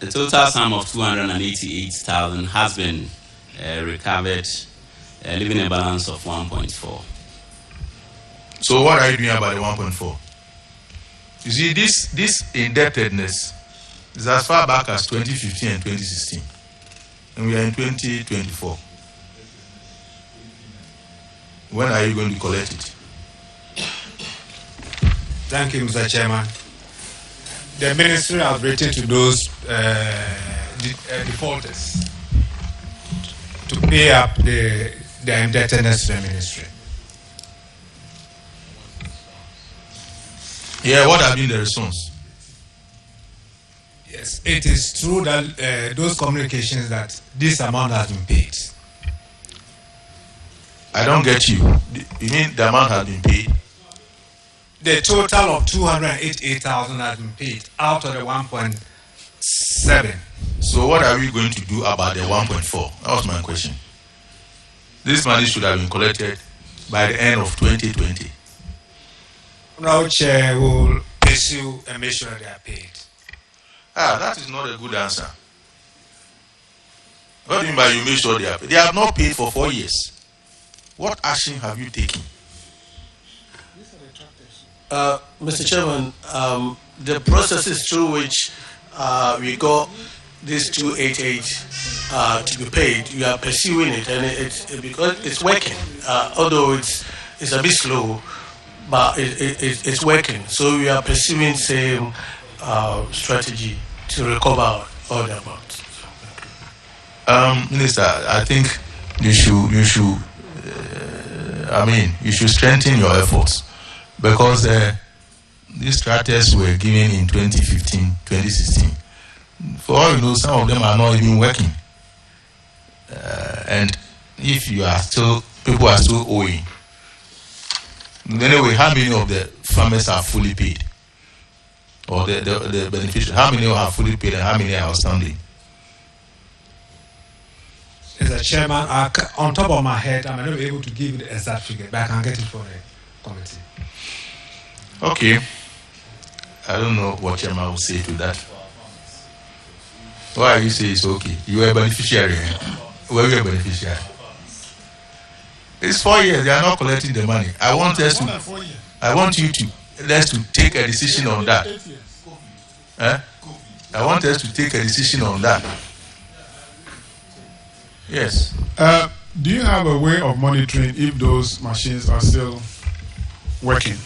the total sum of 288,000 has been recovered, leaving a balance of 1.4. So what are you doing about the 1.4? You see, this indebtedness is as far back as 2015 and 2016. And we are in 2024. When are you going to collect it? Thank you, Mr. Chairman. The ministry has written to those defaulters to pay up the indebtedness to the ministry. Yeah, what have been the response? Yes, it is true that those communications that this amount has been paid. I don't get you. You mean the amount has been paid? The total of 288,000 has been paid out of the 1.7. So what are we going to do about the 1.4? That was my question. This money should have been collected by the end of 2020. Now, Chair will pursue and make sure they are paid. That is not a good answer. What do you mean by you make sure they are paid? They have not paid for 4 years. What action have you taken? Mr. Chairman, the process is through which we got this 288 to be paid. We are pursuing it, and it's because it's working. Although it's a bit slow, but it's working. So we are pursuing same strategy to recover all the amounts. Minister, I think you should strengthen your efforts, because these charters were given in 2015, 2016. For all you know, some of them are not even working. And if people are still owing. Anyway, how many of the farmers are fully paid? Or the beneficiaries, how many are fully paid and how many are outstanding? Mr. Chairman, on top of my head, I'm not able to give you the exact figure, but I can get it for the committee. Okay. I don't know what Chairman will say to that. Why you say it's okay? You are a beneficiary. Where are you a beneficiary? It's 4 years. They are not collecting the money. I want you to take a decision on that. I want us to take a decision on that. Yes. Do you have a way of monitoring if those machines are still working?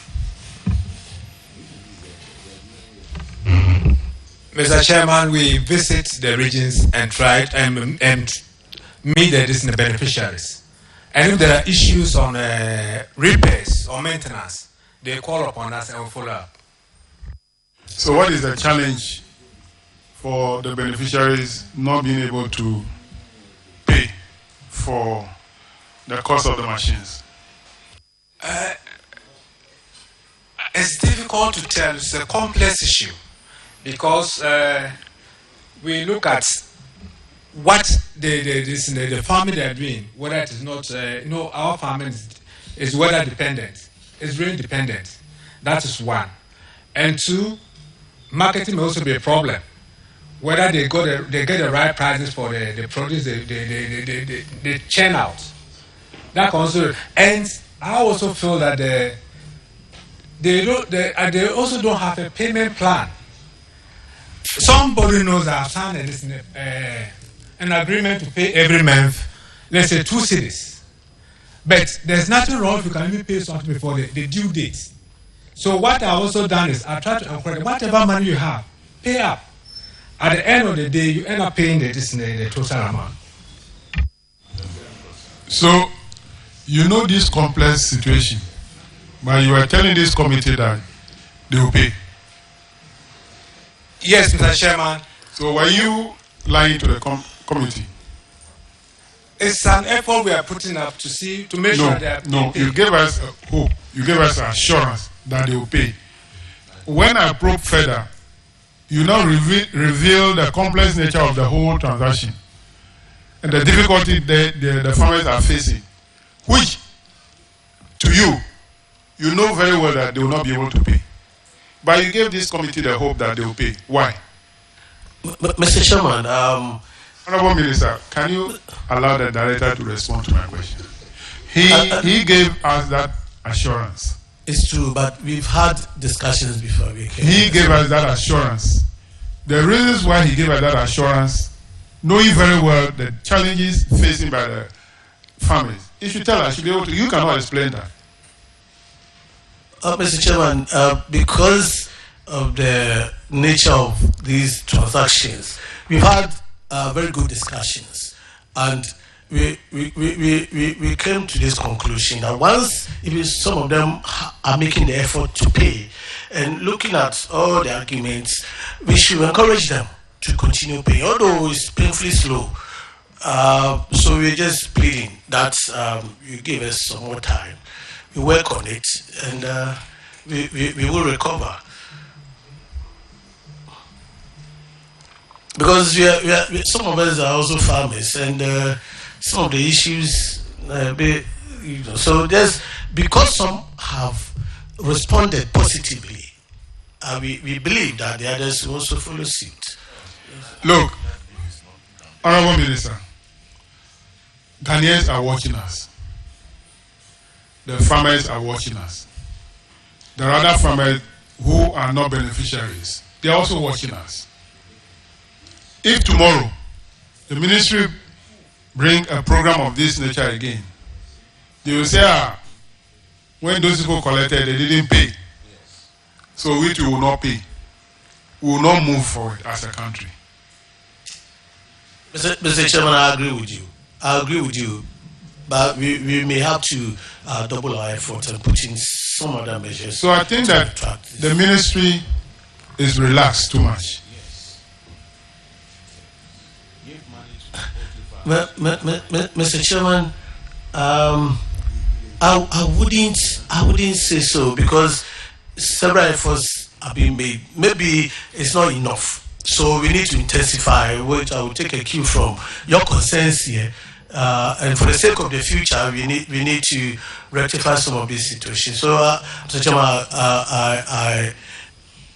Mr. Chairman, we visit the regions and try and meet the beneficiaries. And if there are issues on repairs or maintenance, they call upon us and we follow up. So what is the challenge for the beneficiaries not being able to pay for the cost of the machines? It's difficult to tell. It's a complex issue because we look at what the farming they are doing, whether it is not, our farming is weather dependent, it's rain dependent. That is one. And two, marketing may also be a problem. Whether they get the right prices for the produce they churn out. That also, and I also feel that they also don't have a payment plan. Somebody knows I've signed an agreement to pay every month, let's say 2 cedis. But there's nothing wrong if you can even pay something before the due date. So what I've also done is I try to encourage whatever money you have, pay up. At the end of the day, you end up paying the total amount. So, you know this complex situation, but you are telling this committee that they will pay. Yes, Mr. Chairman. So were you lying to the committee? It's an effort we are putting up to make sure that you gave us hope. You gave us assurance that they will pay. When I probe further, you now reveal the complex nature of the whole transaction and the difficulty the farmers are facing, which to you know very well that they will not be able to pay. But you gave this committee the hope that they will pay. Why? Mr. Chairman, Honorable Minister, can you allow the director to respond to my question? He gave us that assurance. it's true, but we've had discussions before. He gave us that assurance. The reasons why he gave us that assurance, knowing very well the challenges facing by the families, he should tell us. Should be able to. You cannot explain that. Mr. Chairman, because of the nature of these transactions, we've had very good discussions, and we came to this conclusion that once if some of them are making the effort to pay, and looking at all the arguments, we should encourage them to continue paying, although it's painfully slow. So we're just pleading that you give us some more time. We work on it, and we will recover. Because some of us are also farmers, and some of the issues, so there's, because some have responded positively, we believe that the others will also follow suit. Look, Honorable Minister, Ghanaians are watching us. The farmers are watching us. There are other farmers who are not beneficiaries. They are also watching us. If tomorrow the ministry bring a program of this nature again, they will say, when those people collected, they didn't pay. So we too will not pay. We will not move forward as a country. Mr. Chairman, I agree with you. But we may have to double our efforts and put in some other measures. So I think that the ministry is relaxed too much. Mr. Chairman, I wouldn't say so, because several efforts have been made. Maybe it's not enough. So we need to intensify, which I will take a cue from your concerns here. And for the sake of the future, we need to rectify some of these situations. So, Mr. Chairman, I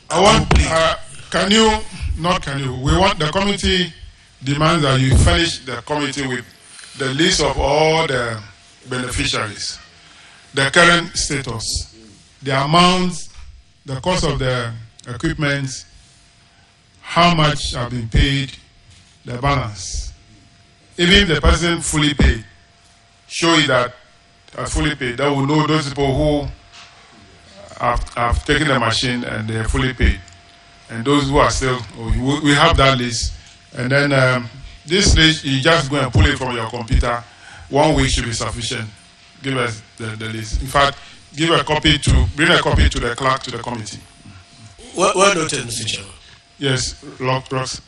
want. We want the committee demands that you furnish the committee with the list of all the beneficiaries, the current status, the amounts, the cost of the equipment, how much have been paid, the balance. Even if the person fully paid, show it that fully paid. That will know those people who have taken the machine and they are fully paid. And those who are still, we have that list. And then this list, you just go and pull it from your computer. 1 week should be sufficient. Give us the list. In fact, bring a copy to the clerk, to the committee. Well noted, Mr. Chairman. Yes, Ross.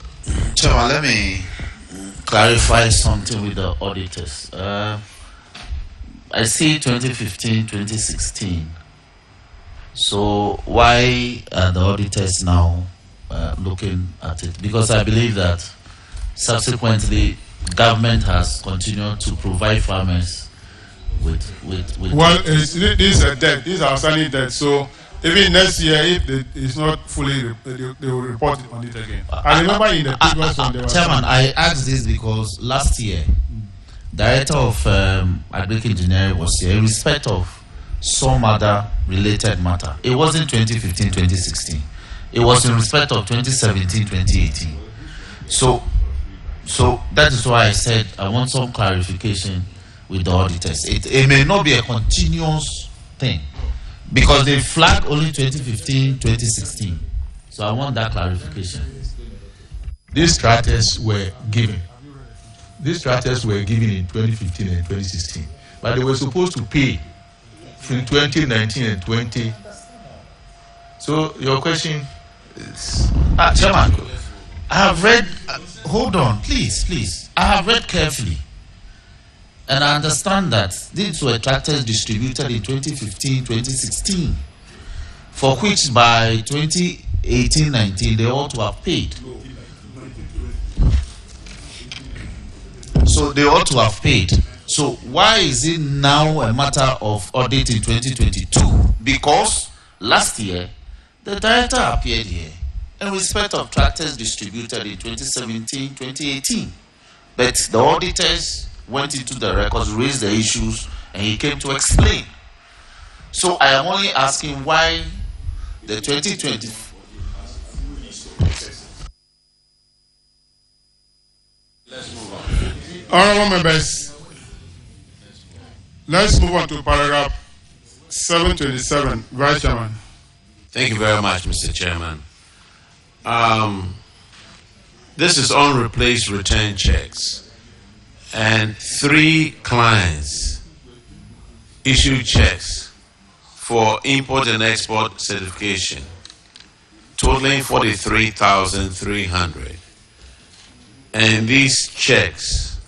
Chairman, let me clarify something with the auditors. I see 2015, 2016. So why are the auditors now looking at it? Because I believe that subsequently government has continued to provide farmers with well, this is a debt. These are outstanding debt. So even next year, if it's not fully, they will report it on it again. I remember in the previous one. Chairman, I asked this because last year, Director of Agric Engineering was here in respect of some other related matter. It wasn't 2015, 2016. It was in respect of 2017, 2018. So that is why I said I want some clarification with the auditors. It may not be a continuous thing, because they flagged only 2015, 2016. So I want that clarification. These tractors were given. These tractors were given in 2015 and 2016, but they were supposed to pay in 2019 and 20. So your question is, Chairman, I have read. Hold on, please. I have read carefully, and I understand that these were tractors distributed in 2015, 2016, for which by 2018-19 they ought to have paid. So they ought to have paid. So why is it now a matter of audit in 2022? Because last year the director appeared here in respect of tractors distributed in 2017-2018. But the auditors went into the records, raised the issues, and he came to explain. So I am only asking why the 2020. Let's move on. Honorable members, let's move on to paragraph 727. Vice Chairman. Thank you very much, Mr. Chairman. This is unreplaced return checks, and 3 clients issued checks for import and export certification, totaling 43,300. And these checks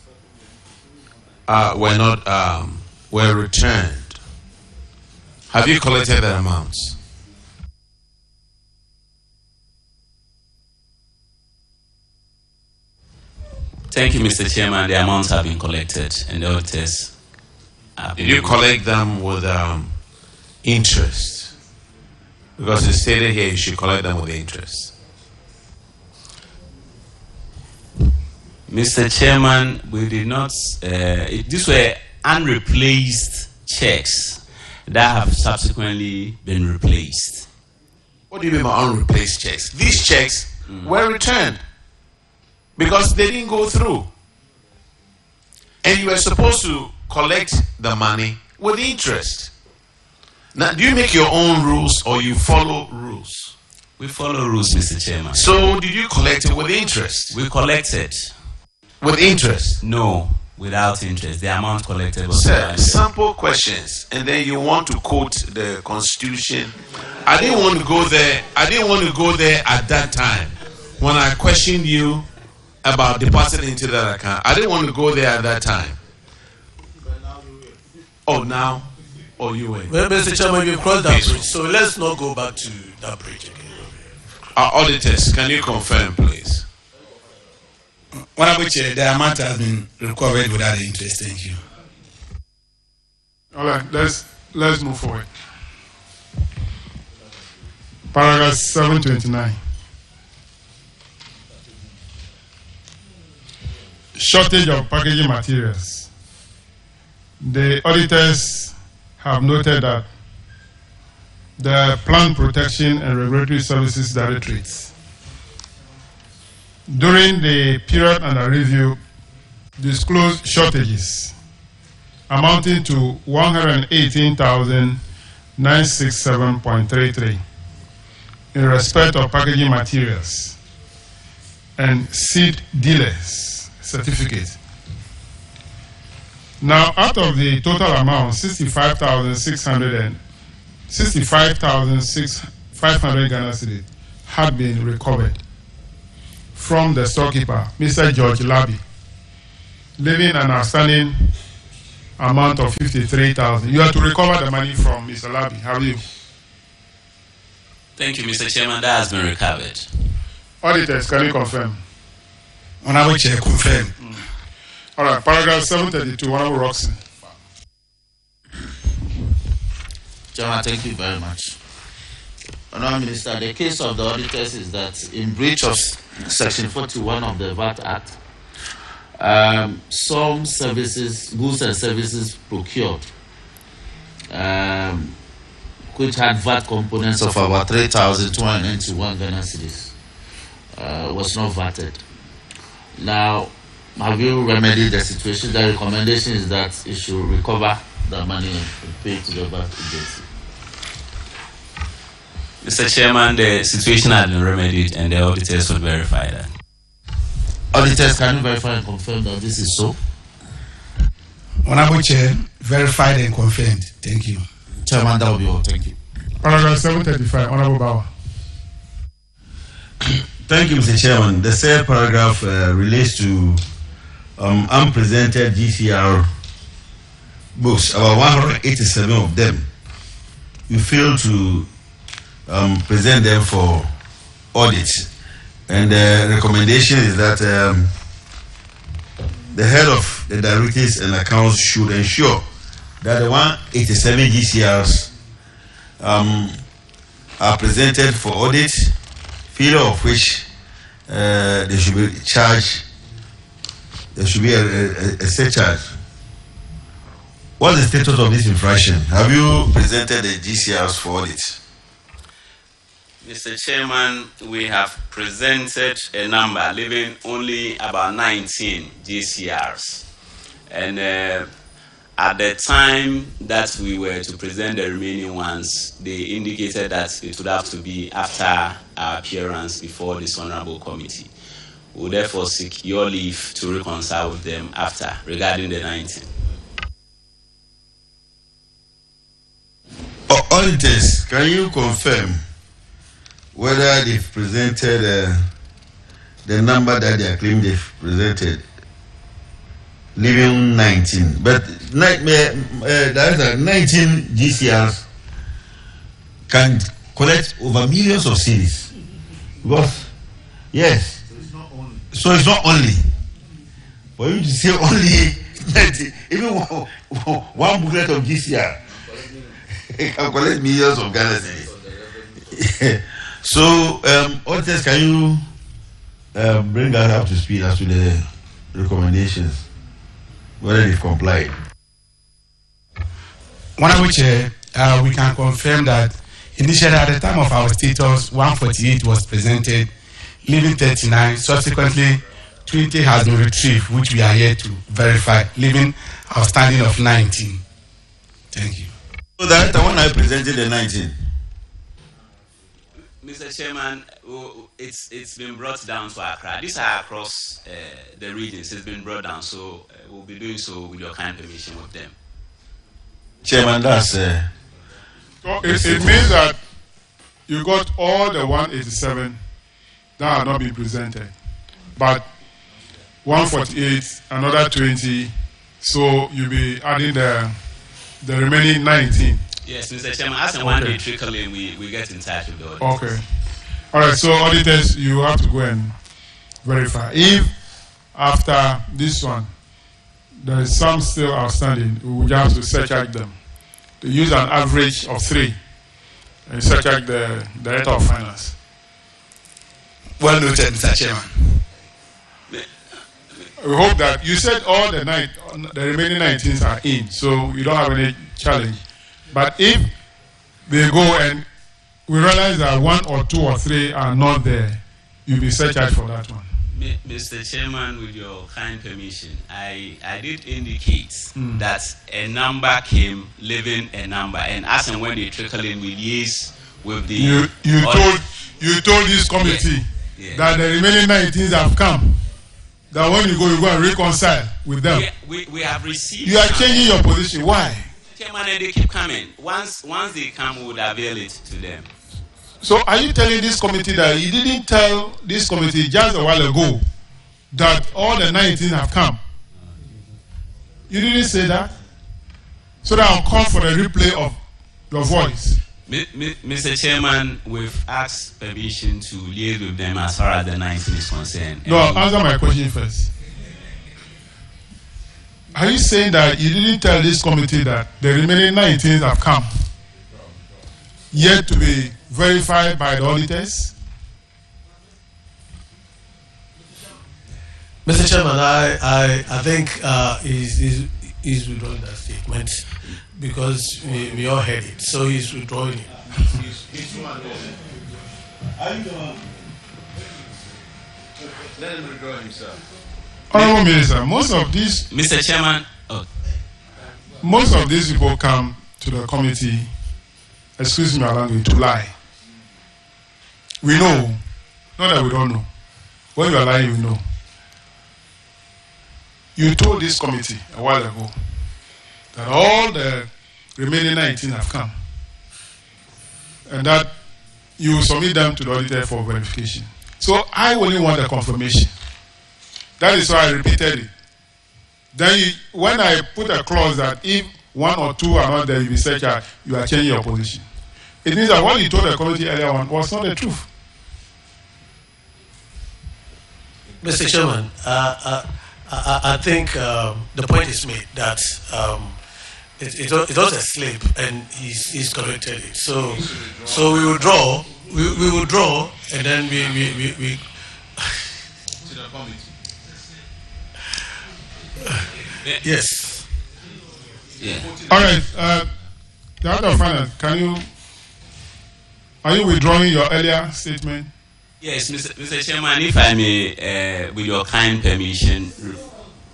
were returned. Have you collected the amounts? Thank you, Mr. Chairman. The amounts have been collected and the auditors have been. Did you collect them with interest? Because it's stated here you should collect them with interest. Mr. Chairman, we did not. These were unreplaced checks that have subsequently been replaced. What do you mean by unreplaced checks? These checks were returned because they didn't go through. And you were supposed to collect the money with interest. Now, do you make your own rules or you follow rules? We follow rules, Mr. Chairman. So, did you collect it with interest? We collected. With interest? No, without interest. The amount collected was. Sir, simple questions, and then you want to quote the Constitution. I didn't want to go there. I didn't want to go there at that time when I questioned you about depositing into that account. I didn't want to go there at that time. Oh, now? Oh, you wait. Well, Mr. Chairman, you've crossed that bridge, so let's not go back to that bridge again. Our auditors, can you confirm, please? Honorable Chair, the amount has been recovered without interest. Thank you. All right, let's move forward. Paragraph 729. Shortage of packaging materials. The auditors have noted that the Plant Protection and Regulatory Services Directorate, during the period under review, disclosed shortages amounting to 118,967.33 in respect of packaging materials and seed dealers certificate. Now, out of the total amount, 65,500 Ghana cedis had been recovered from the storekeeper, Mr. George Labi, leaving an outstanding amount of 53,000. You have to recover the money from Mr. Labi. Have you? Thank you, Mr. Chairman. That has been recovered. Auditors, can you confirm? Honorable Chair, confirm. All right, paragraph 732, Honorable Roxy. Chairman, thank you very much. Honorable Minister, the case of the auditors is that in breach of Section 41 of the VAT Act, some services, goods and services procured, which had VAT components of about 3,291 Ghana cedis, was not VATed. Now, have you remedied the situation? The recommendation is that it should recover the money and pay to the VAT agency. Mr. Chairman, the situation has been remedied and the auditors will verify that. Auditors, can you verify and confirm that this is so? Honorable Chair, verified and confirmed. Thank you. Chairman, that will be all. Thank you. Paragraph 735, Honorable Bauer. Thank you, Mr. Chairman. The third paragraph relates to unpresented GCR books, about 187 of them. You failed to present them for audit. And the recommendation is that the head of the directors and accounts should ensure that the 187 GCRs are presented for audit failure of which they should be charged. There should be a surcharge. What's the status of this infraction? Have you presented the GCRs for audit? Mr. Chairman, we have presented a number, leaving only about 19 GCRs. And at the time that we were to present the remaining ones, they indicated that it would have to be after our appearance before this honorable committee. We will therefore seek your leave to reconcile with them after, regarding the 19. Auditors, can you confirm whether they've presented the number that they are claiming they've presented, leaving 19? But 19 GCRs can collect over millions of cedis. Because, yes. So it's not only. For you to say only 19, even one booklet of GCR, it can collect millions of Ghana cedis. So, auditors, can you bring us up to speed as to the recommendations, whether they've complied? Honorable Chair, we can confirm that initially at the time of our status, 148 was presented, leaving 39. Subsequently, 20 has been retrieved, which we are here to verify, leaving outstanding of 19. Thank you. So that the one I presented the 19. Mr. Chairman, it's been brought down to Accra. These are across the regions. It's been brought down, so we'll be doing so with your kind permission with them. Chairman, that's... So it means that you got all the 187 that are not being presented, but 148, another 20, so you'll be adding the remaining 19. Yes, Mr. Chairman, as and when they trickle in, we get in touch with the auditors. Okay. All right, so auditors, you have to go and verify. If after this one, there is some still outstanding, we will have to surcharge them. To use an average of 3 and surcharge the Director of Finance. Well noted, Mr. Chairman. We hope that you said all the remaining 19s are in, so you don't have any challenge. But if they go and we realize that 1 or 2 or 3 are not there, you'll be surcharged for that one. Mr. Chairman, with your kind permission, I did indicate that a number came, leaving a number, and as and when they trickle in, we liaise with the... You told this committee that the remaining 19s have come. That when you go and reconcile with them. We have received... You are changing your position. Why? Chairman, and they keep coming. Once they come, we would avail it to them. So are you telling this committee that you didn't tell this committee just a while ago that all the 19 have come? You didn't say that? So that I'll call for a replay of your voice. Mr. Chairman, we've asked permission to liaise with them as far as the 19 is concerned. No, answer my question first. Are you saying that you didn't tell this committee that the remaining 19 have come, yet to be verified by the auditors? Mr. Chairman, I think he's withdrawing that statement because we all heard it. So he's withdrawing it. Let him withdraw himself. Honorable Minister, most of these... Mr. Chairman... Most of these people come to the committee, excuse me, language, to lie. We know, not that we don't know. When you are lying, you know. You told this committee a while ago that all the remaining 19 have come and that you will submit them to the auditor for verification. So I only want a confirmation. That is why I repeated it. Then when I put a clause that if 1 or 2 are not there, you will surcharged, you are changing your position. It means that what you told the committee earlier on was not the truth. Mr. Chairman, I think the point is made that it was a slip and he's corrected it. So we withdraw we withdraw and then we To the committee. yes. Yeah. All right. The House of Finance, are you withdrawing your earlier statement? Yes, Mr. Chairman, if I may, with your kind permission,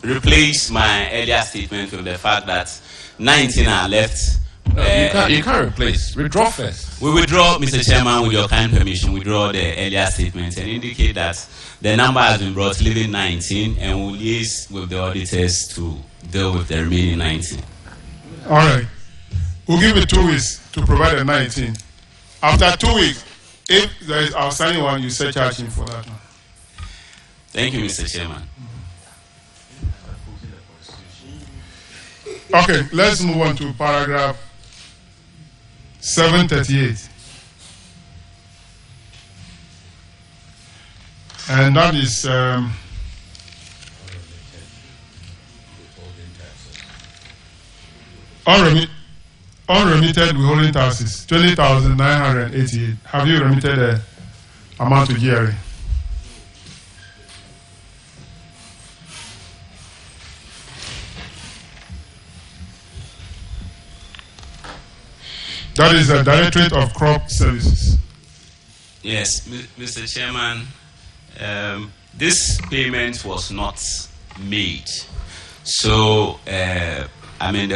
replace my earlier statement with the fact that 19 are left. You can't replace. Withdraw first. We withdraw, Mr. Chairman, with your kind permission, withdraw the earlier statement and indicate that the number has been brought, leaving 19, and we'll liaise with the auditors to deal with the remaining 19. All right. We'll give it 2 weeks to provide the 19. After 2 weeks, if there is outstanding one, you surcharge him for that one. Thank you, Mr. Chairman. Okay, let's move on to paragraph 738. And that is unremitted withholding taxes, 20,988. Have you remitted the amount to GRA? That is the Directorate of Crop Services. Yes, Mr. Chairman, this payment was not made. So, there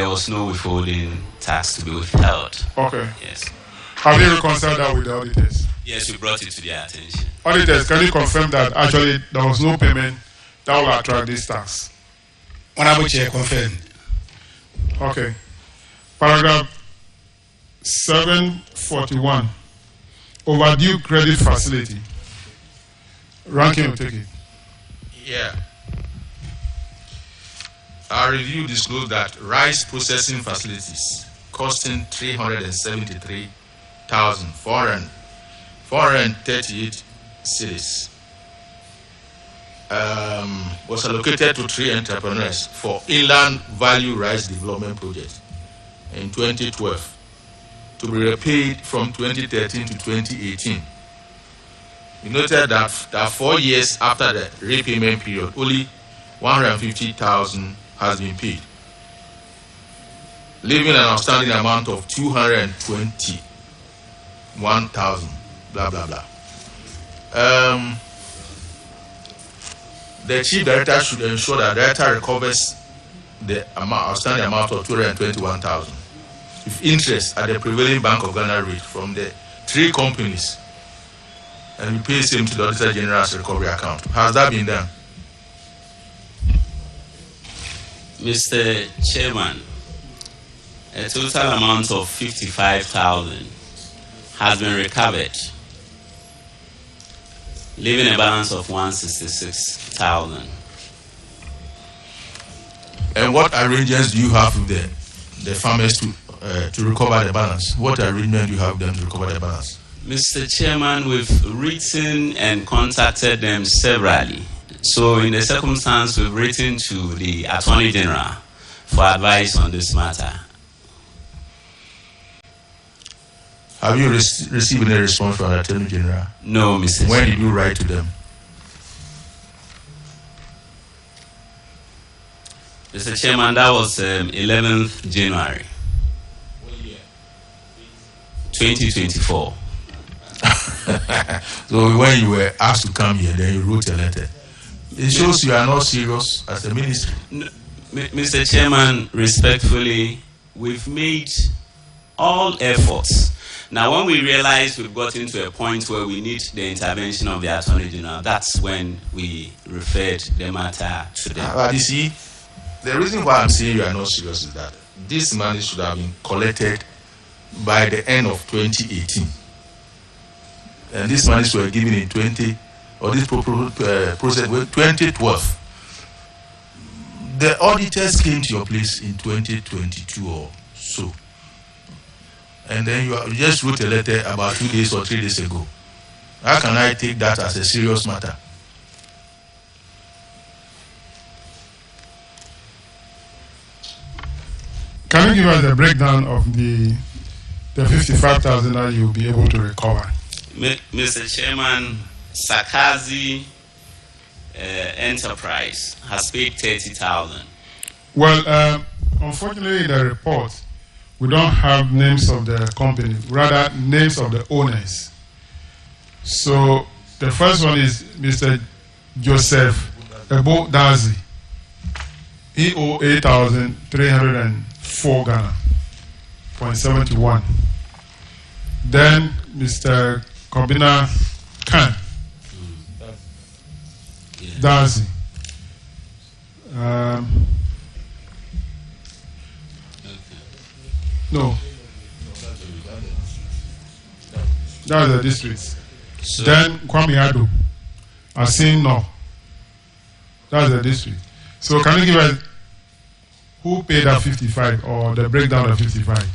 was no withholding tax to be withheld. Okay. Yes. Have you reconciled that with the auditors? Yes, we brought it to their attention. Auditors, can you confirm that actually there was no payment that will attract this tax? Honorable Chair, confirmed. Okay. Paragraph 741. Overdue credit facility. Ranking will take it. Yeah. Our review disclosed that rice processing facilities costing 373,438 cedis was allocated to 3 entrepreneurs for Inland Value Rice Development Project in 2012 to be repaid from 2013 to 2018. We noted that 4 years after the repayment period, only 150,000 has been paid, leaving an outstanding amount of 221,000. Blah blah blah. The chief director should ensure that the director recovers the outstanding amount of 221,000 with interest at the prevailing Bank of Ghana rate from the 3 companies, and we pay same to the Auditor General's recovery account. Has that been done? Mr. Chairman, a total amount of 55,000 has been recovered, leaving a balance of 166,000. And what arrangements do you have with the farmers to recover the balance? What arrangement do you have with them to recover the balance? Mr. Chairman, we've written and contacted them severally. So in the circumstance, we've written to the Attorney General for advice on this matter. Have you received any response from the Attorney General? No, Mr. When did you write to them? Mr. Chairman, that was 11th January 2024. So when you were asked to come here, then you wrote a letter. It shows you are not serious as a ministry. No, Mr. Chairman, respectfully, we've made all efforts. Now, when we realize we've gotten to a point where we need the intervention of the Attorney General, that's when we referred the matter to them. But you see, the reason why I'm saying you are not serious is that this money should have been collected by the end of 2018. And these monies were given in this process 2012. The auditors came to your place in 2022 or so. And then you just wrote a letter about 2 days or 3 days ago. How can I take that as a serious matter? Can you give us a breakdown of the 55,000 that you'll be able to recover? Mr. Chairman, Sakazi Enterprise has paid 30,000. Well, unfortunately, in the report, we don't have names of the company, rather names of the owners. So the first one is Mr. Joseph Ebo Dazi. He owed 8,304 Ghana, 0.71. Then Mr. Kobina Khan Dazi. No. That's the district. So then Kwame Ado. Asin no. That's the district. So can you give us who paid that 55 or the breakdown of 55?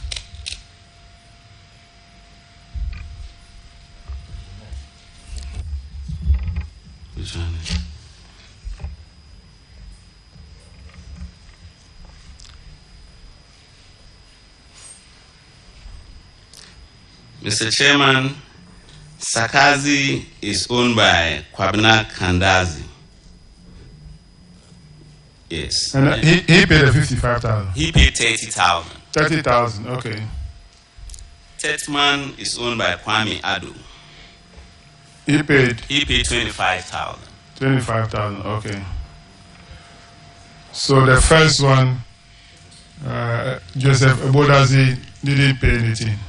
Which one? Mr. Chairman, Sakazi is owned by Kwabena Kandazi. Yes. And he paid the 55,000. He paid 30,000. 30,000, okay. Tetman is owned by Kwame Ado. He paid 25,000. 25,000, okay. So the first one, Joseph Ebodazi didn't pay anything.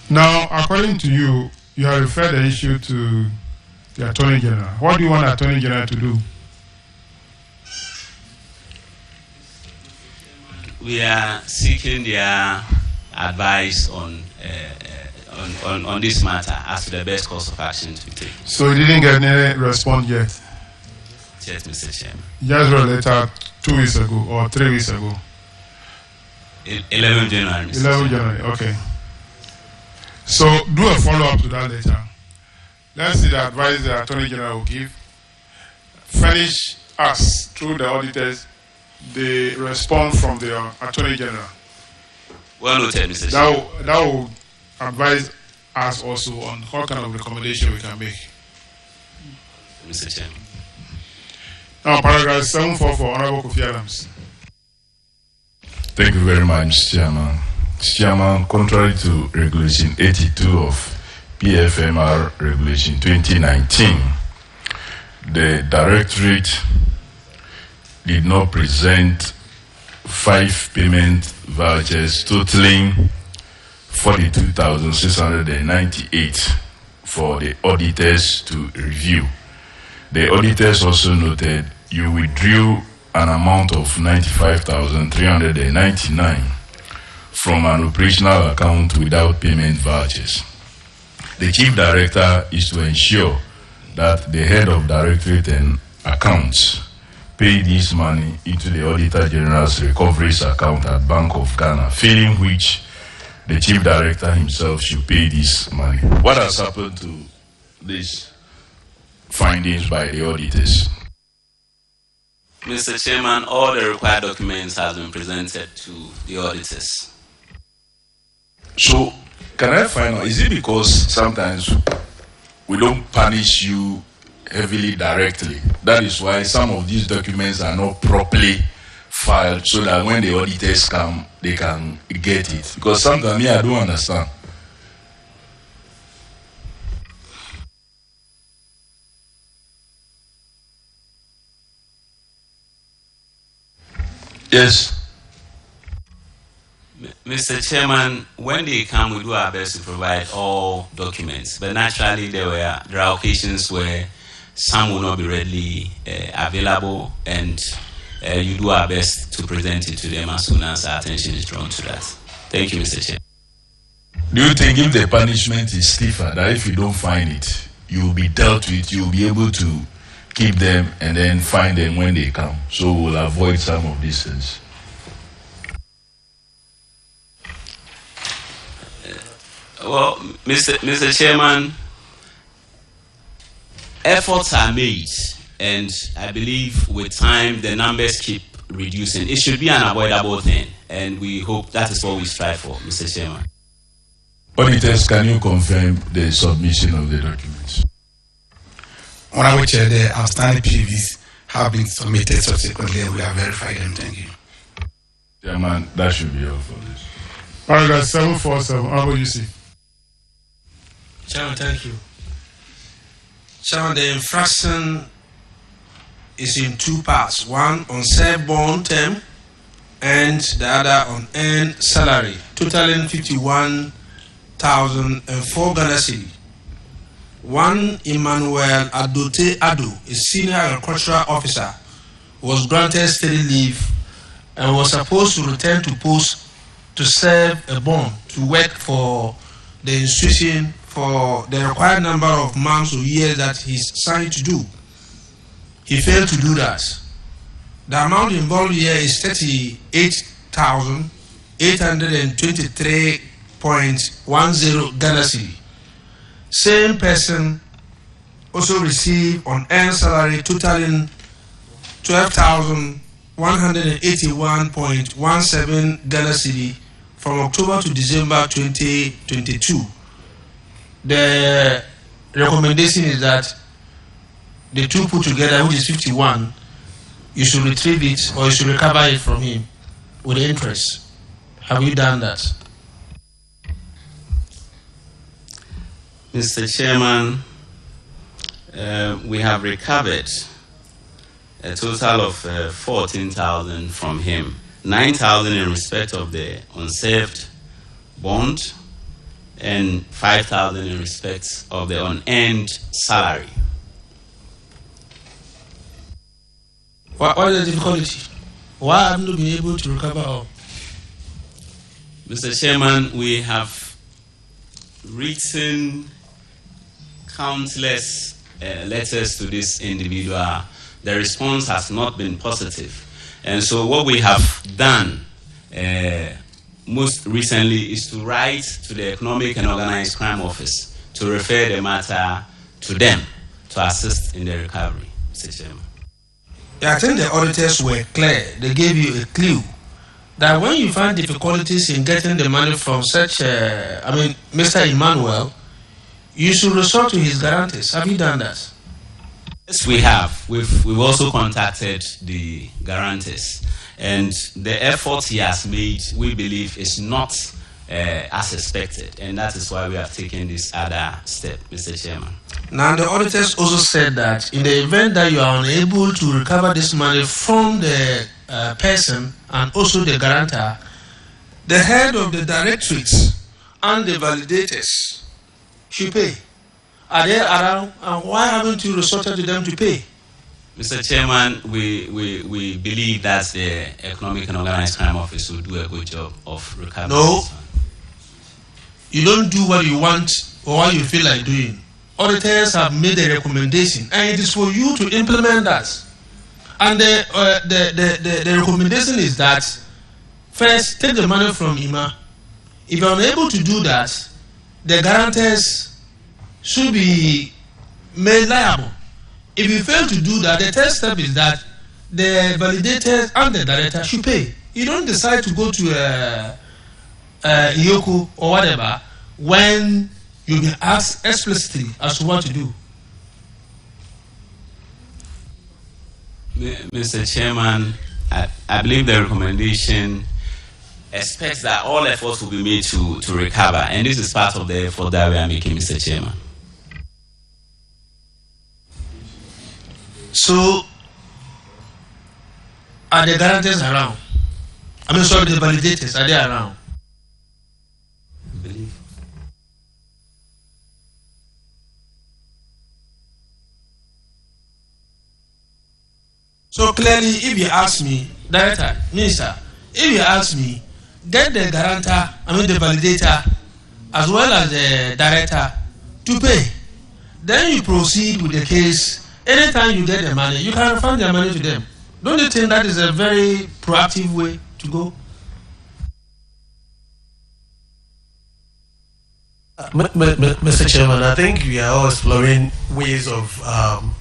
Now, according to you, you have referred the issue to the Attorney General. What do you want the Attorney General to do? We are seeking their advice on this matter as to the best course of action to take. So you didn't get any response yet? Yes, Mr. Chairman. You just wrote a letter 2 weeks ago or 3 weeks ago? 11 January, Mr. 11 January, okay. So do a follow-up to that letter. Let's see the advice the Attorney General will give. Furnish us through the auditors the response from the Attorney General. Well noted, Mr. Chairman. That will advise us also on what kind of recommendation we can make. Mr. Chairman. Now, paragraph 744, Honorable Kofi Adams. Thank you very much, Mr. Chairman. Mr. Chairman, contrary to Regulation 82 of PFMR Regulation 2019, the Directorate did not present 5 payment vouchers totaling 42,698 for the auditors to review. The auditors also noted you withdrew an amount of 95,399 from an operational account without payment vouchers. The Chief Director is to ensure that the Head of Directorate and Accounts pay this money into the Auditor General's recoveries account at Bank of Ghana, failing which the Chief Director himself should pay this money. What has happened to these findings by the auditors? Mr. Chairman, all the required documents have been presented to the auditors. So, can I find out, is it because sometimes we don't punish you heavily directly? That is why some of these documents are not properly filed so that when the auditors come, they can get it. Because sometimes I don't understand. Yes. Mr. Chairman, when they come, we do our best to provide all documents. But naturally, there are occasions where some will not be readily available, and you do our best to present it to them as soon as our attention is drawn to that. Thank you, Mr. Chairman. Do you think if the punishment is stiffer, that if you don't find it, you will be dealt with, you will be able to keep them and then find them when they come? So we'll avoid some of these things. Well, Mr. Chairman, efforts are made, and I believe with time the numbers keep reducing. It should be an avoidable thing, and we hope that is what we strive for, Mr. Chairman. Auditors, can you confirm the submission of the documents? Honorable Chair, the outstanding PVs have been submitted subsequently and we have verified them. Thank you. Chairman, that should be all for this. Paragraph 747, Honorable UC. Chairman, thank you. Chairman, the infraction is in two parts. One on self-born term and the other on earned salary, totaling 51,004 Ghana cedi. One Emmanuel Adote Ado, a senior agricultural officer, was granted steady leave and was supposed to return to post to serve a bond to work for the institution for the required number of months or years that he's signed to do. He failed to do that. The amount involved here is 38,823.10 Ghana cedi. Same person also received on earned salary totaling 12,181.17 Ghana cedi from October to December 2022. The recommendation is that the two put together, which is 51, you should retrieve it or you should recover it from him with interest. Have you done that? Mr. Chairman, we have recovered a total of 14,000 from him, 9,000 in respect of the unserved bond, and 5,000 in respect of the unearned salary. What is the difficulty? Why haven't you been able to recover all? Mr. Chairman, we have written countless letters to this individual. The response has not been positive. And so what we have done most recently is to write to the Economic and Organized Crime Office to refer the matter to them to assist in the recovery, Mr. Chairman. Yeah, I think the auditors were clear. They gave you a clue that when you find difficulties in getting the money from such, Mr. Emmanuel, you should resort to his guarantors. Have you done that? Yes, we have. We've also contacted the guarantors, and the effort he has made, we believe, is not as expected, and that is why we have taken this other step, Mr. Chairman. Now, the auditors also said that in the event that you are unable to recover this money from the person and also the guarantor, the head of the directorates and the validators should pay. Are they around, and why haven't you resorted to them to pay? Mr. Chairman, we believe that the Economic and Organized Crime Office will do a good job of recovering. No, you don't do what you want or what you feel like doing. Auditors have made a recommendation, and it is for you to implement that. And the recommendation is that first, take the money from IMA. If you are unable to do that, the guarantors should be made liable. If you fail to do that, the third step is that the validators and the director should pay. You don't decide to go to Iyoku or whatever when you've been asked explicitly as to what to do. Mr. Chairman, I believe the recommendation expects that all efforts will be made to recover, and this is part of the effort that we are making, Mr. Chairman. So, are the guarantors around? The validators, are they around? I believe. So clearly, if you ask me, Director, Minister, if you ask me, get the guarantor, the validator, as well as the director to pay. Then you proceed with the case. Anytime you get the money, you can refund the money to them. Don't you think that is a very proactive way to go? Mr. Chairman, I think we are all exploring ways of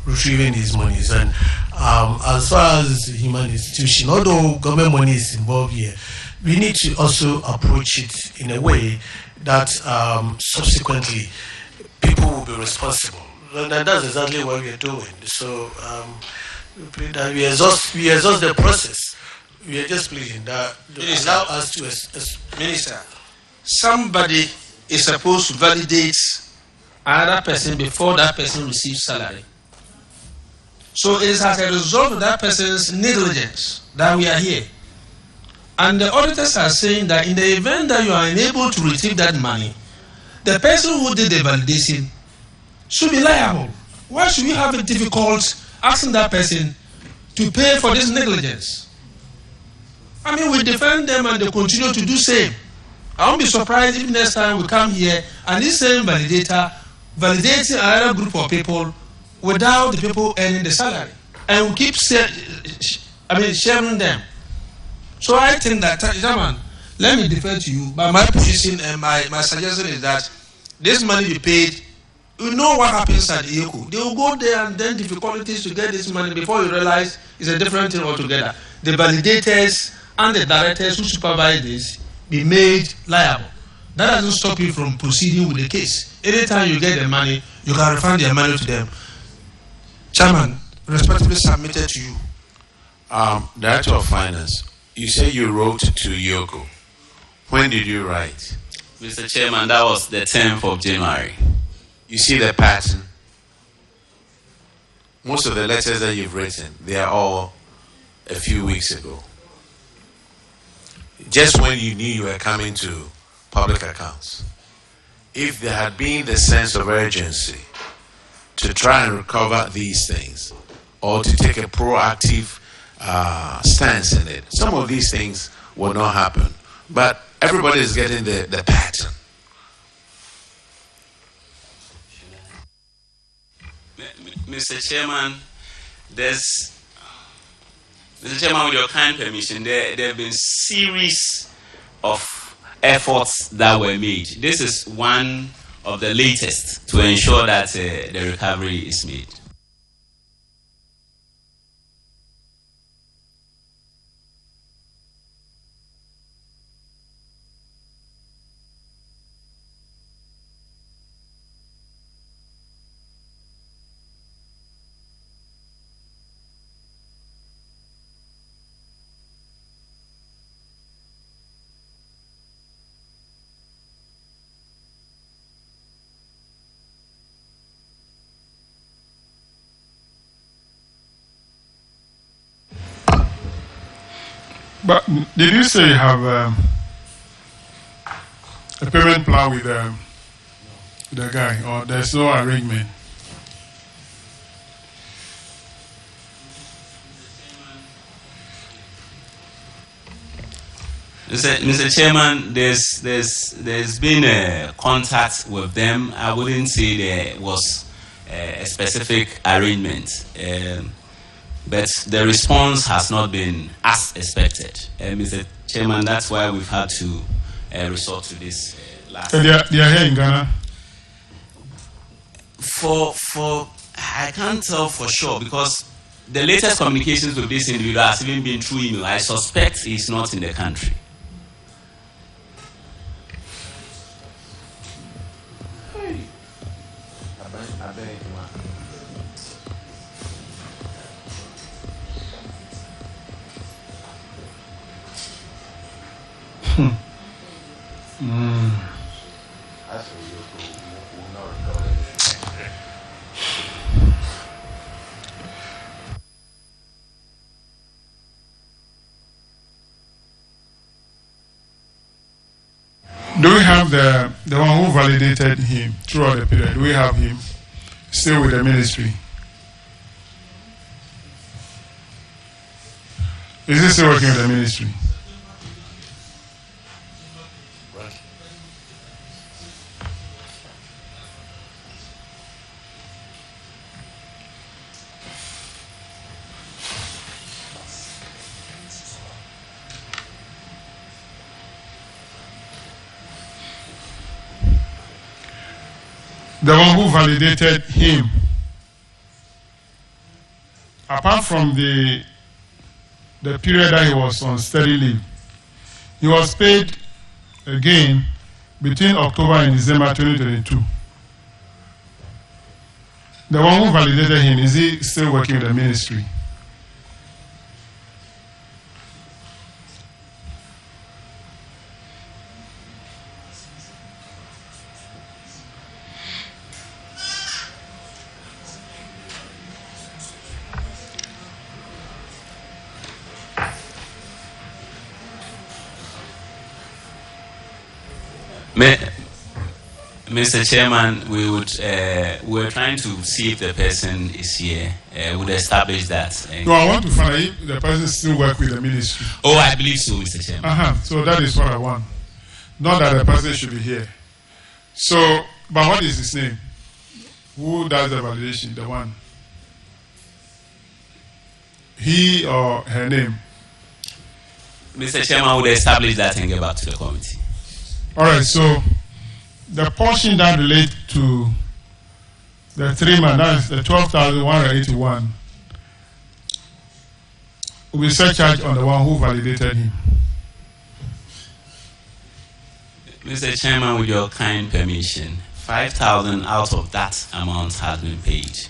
retrieving these monies, and as far as human institution, although government money is involved here, we need to also approach it in a way that subsequently people will be responsible, and that's exactly what we are doing. So that we exhaust the process. We are just pleading that allow us to Minister, somebody is supposed to validate another person before that person receives salary. So it is as a result of that person's negligence that we are here. And the auditors are saying that in the event that you are unable to retrieve that money, the person who did the validation should be liable. Why should we have it difficult asking that person to pay for this negligence? I mean, we defend them and they continue to do same. I won't be surprised if next time we come here and this same validator validating another group of people without the people earning the salary, and we keep sharing them. So I think that, Chairman, let me defer to you, but my position and my suggestion is that this money be paid. You know what happens at EOCO. They will go there and then difficulties to get this money before you realize it's a different thing altogether. The validators and the directors who supervise this be made liable. That doesn't stop you from proceeding with the case. Anytime you get the money, you can refund their money to them. Chairman, respectfully submitted to you. Director of Finance, you say you wrote to EOCO. When did you write? Mr. Chairman, that was the 10th of January. You see the pattern? Most of the letters that you've written, they are all a few weeks ago. Just when you knew you were coming to public accounts. If there had been the sense of urgency to try and recover these things, or to take a proactive stance in it, some of these things will not happen. But everybody is getting the pattern. Mr. Chairman, Mr. Chairman, with your kind permission, there have been series of efforts that were made. This is one of the latest to ensure that the recovery is made. But did you say you have a payment plan with the guy, or there's no arrangement? Mr. Chairman, there's been a contact with them. I wouldn't say there was a specific arrangement. But the response has not been as expected. Mr. Chairman, that's why we've had to resort to this last. They are here in Ghana? I can't tell for sure, because the latest communications with this individual has even been through email. I suspect he's not in the country. Do we have the one who validated him throughout the period? Do we have him still with the ministry? Is he still working with the ministry? the one who validated him, apart from the period that he was on steady leave, he was paid again between October and December 2022. The one who validated him, is he still working with the ministry? Mr. Chairman, we're trying to see if the person is here. Would establish that. No, I want to find out if the person still works with the ministry. Oh, I believe so, Mr. Chairman. So that is what I want. Not that the person should be here. So, but what is his name? Who does the validation? The one? He or her name? Mr. Chairman, would establish that and get back to the committee. All right, so the portion that relates to the 3 months, that is the 12,181, will be surcharged on the one who validated him. Mr. Chairman, with your kind permission, 5,000 out of that amount has been paid.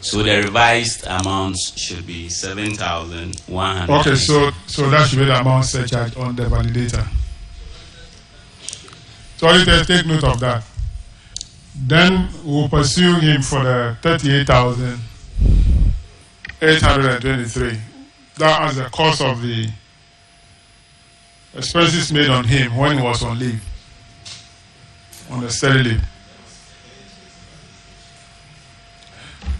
So the revised amount should be 7,100. Okay, so that should be the amount surcharged on the validator. So auditors, take note of that. Then we'll pursue him for the 38,823. That as the cost of the expenses made on him when he was on leave, on the steady leave.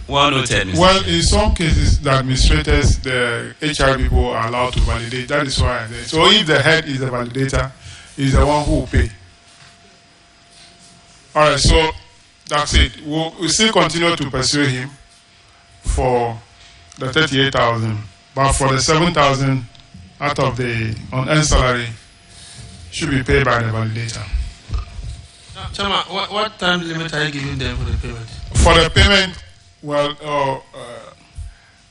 Well noted, Mr. Well, in some cases, the administrators, the HR people are allowed to validate. That is why. So if the head is the validator, is the one who will pay. All right, so that's it. We'll still continue to pursue him for the 38,000, but for the 7,000 out of the unearned salary should be paid by the validator. Chama, what time limit are you giving them for the payment? For the payment, well,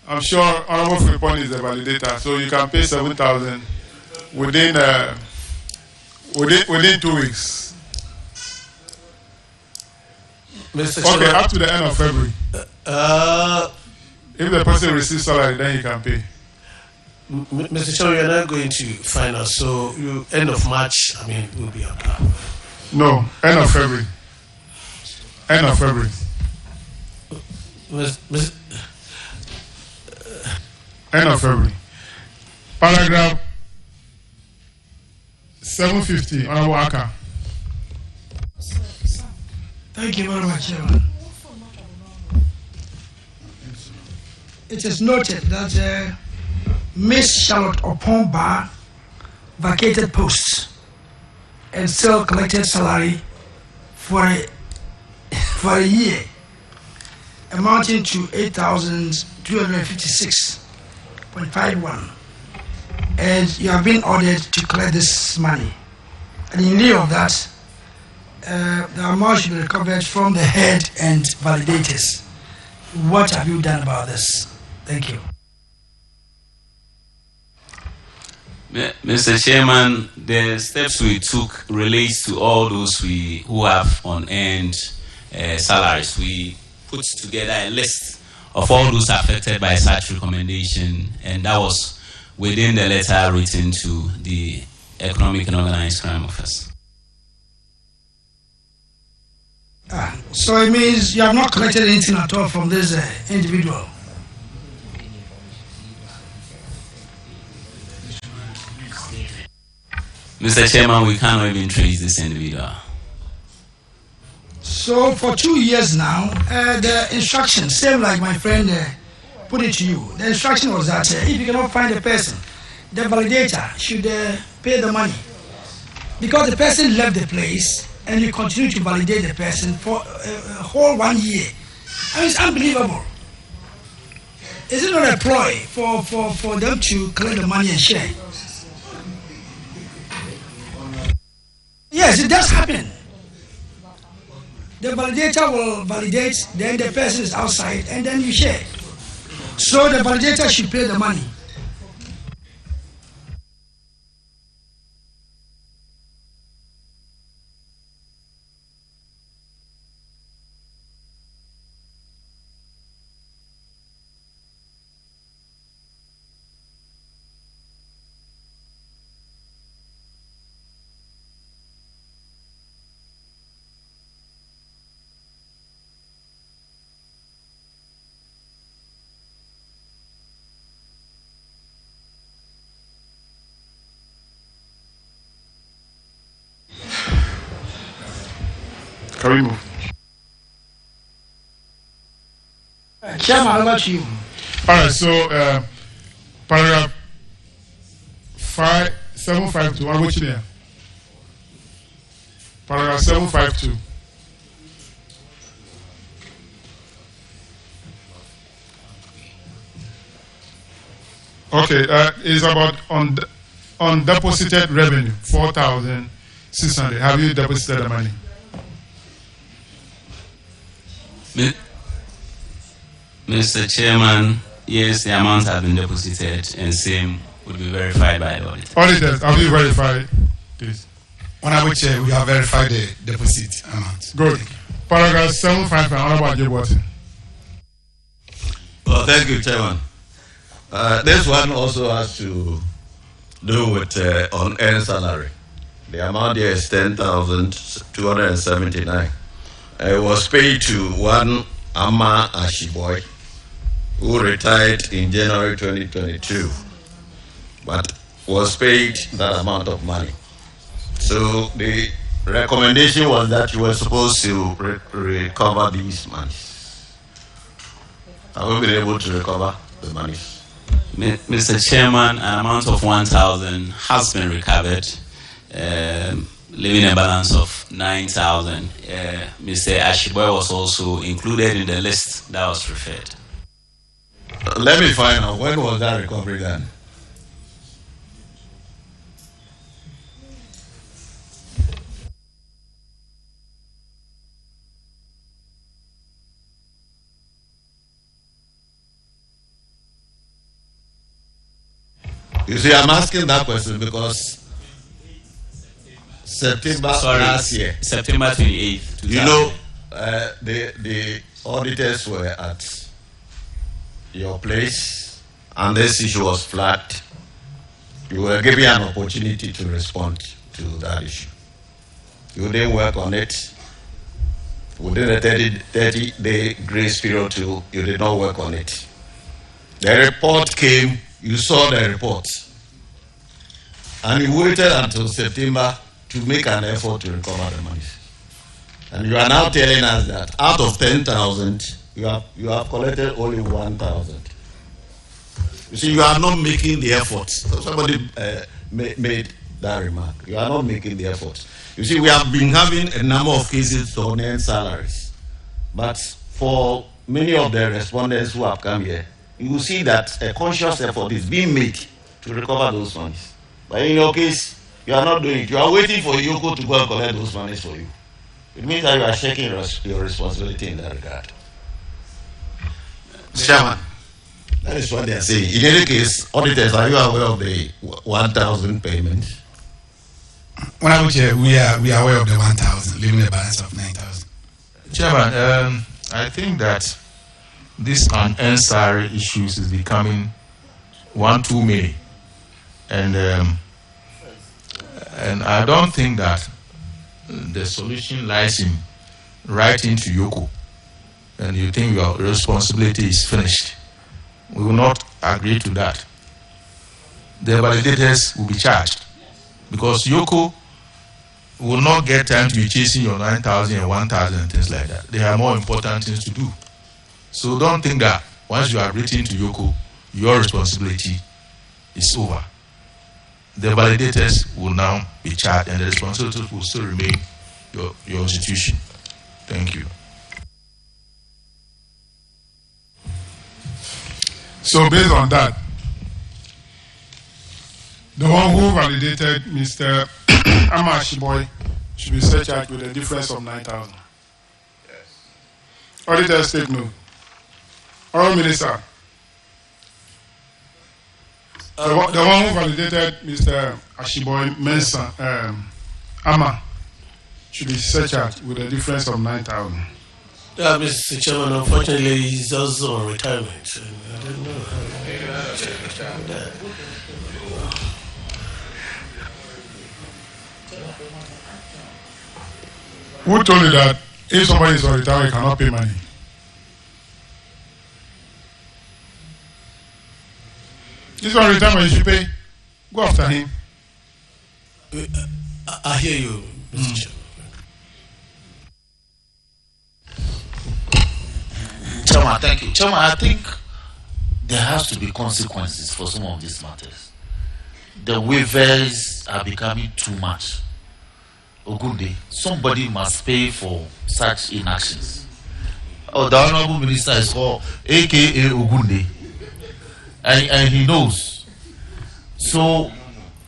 I'm sure Honorable Frimpong is the validator, so you can pay 7,000 within 2 weeks. Mr. Okay, Chairman, up to the end of February. If the person receives salary, then he can pay. Mr. Chairman, you're not going to finance, so end of March, we'll be up. No, end of February. End of February. End of February. Paragraph 750, Honorable Aka. Thank you very much, Chairman. It is noted that Miss Charlotte Oponba vacated posts and still collected salary for a year, amounting to 8,256.51, and you have been ordered to collect this money. And in lieu of that, the amount should be recovered from the head and validators. What have you done about this? Thank you. Mr. Chairman, the steps we took relates to all those who have unearned salaries. We put together a list of all those affected by such recommendation, and that was within the letter written to the Economic and Organized Crime Office. So it means you have not collected anything at all from this individual? Mr. Chairman, we cannot even trace this individual. So for 2 years now, the instruction, same like my friend put it to you, the instruction was that if you cannot find the person, the validator should pay the money. Because the person left the place, and you continue to validate the person for a whole 1 year. It's unbelievable. Is it not a ploy for them to collect the money and share? Yes, it does happen. the validator will validate, then the person is outside, and then you share. So the validator should pay the money. Can we move? Chairman, over to you. All right, so paragraph 752, I'm watching there. Paragraph 752. Okay, it's about undeposited revenue, 4,600. Have you deposited the money? Mr. Chairman, yes, the amounts have been deposited and same would be verified by the auditor. Auditors, have you verified this? Honorable Chair, we have verified the deposit amount. Good. Paragraph 755, Honorable J. Watson. Well, thank you, Chairman. This one also has to do with unearned salary. The amount here is 10,279. It was paid to one Amma Ashiboy, who retired in January 2022, but was paid that amount of money. So the recommendation was that you were supposed to recover these monies. Have we been able to recover the monies? Mr. Chairman, an amount of 1,000 has been recovered, leaving a balance of 9,000. Mr. Ashiboy was also included in the list that was referred. Let me find out, when was that recovery done? You see, I'm asking that question because September last year. September 28th. You know, the auditors were at your place and this issue was flagged. You were given an opportunity to respond to that issue. You didn't work on it. Within a 30-day grace period, you did not work on it. The report came, you saw the report, and you waited until September to make an effort to recover the money. And you are now telling us that out of 10,000, you have collected only 1,000. You see, you are not making the effort. So somebody made that remark. You are not making the effort. You see, we have been having a number of cases to earn salaries. But for many of the respondents who have come here, you will see that a conscious effort is being made to recover those funds. But in your case, you are not doing it. You are waiting for Yoko to go and collect those monies for you. It means that you are shaking your responsibility in that regard. Chairman, that is what they are saying. In any case, auditors, are you aware of the 1,000 payment? Honorable Chair, we are aware of the 1,000, leaving a balance of 9,000. Chairman, I think that this unearned salary issues is becoming one too many, and I don't think that the solution lies in writing to Yoko, and you think your responsibility is finished. We will not agree to that. The validators will be charged because Yoko will not get time to be chasing your 9,000 and 1,000 and things like that. There are more important things to do. So don't think that once you have written to Yoko, your responsibility is over. The validators will now be charged and the responsibility will still remain your institution. Thank you. So based on that, the one who validated Mr. Ama Ashiboy should be surcharged with a difference of 9,000. Auditor state no. Honourable Minister. The one who validated Mr. Ashiboy Mensah Ama should be searched out with a difference of 9,000. Yeah, Mr. Chairman, unfortunately, he's also on retirement. I don't know. Who told you that if somebody is on retirement, he cannot pay money? This one retirement, you should pay. Go after him. I hear you, Mr. Chairman. Chairman, thank you. Chairman, I think there has to be consequences for some of these matters. The waivers are becoming too much. Ogunde, somebody must pay for such inactions. Oh, the Honorable Minister is called AKA Ogunde. And he knows. So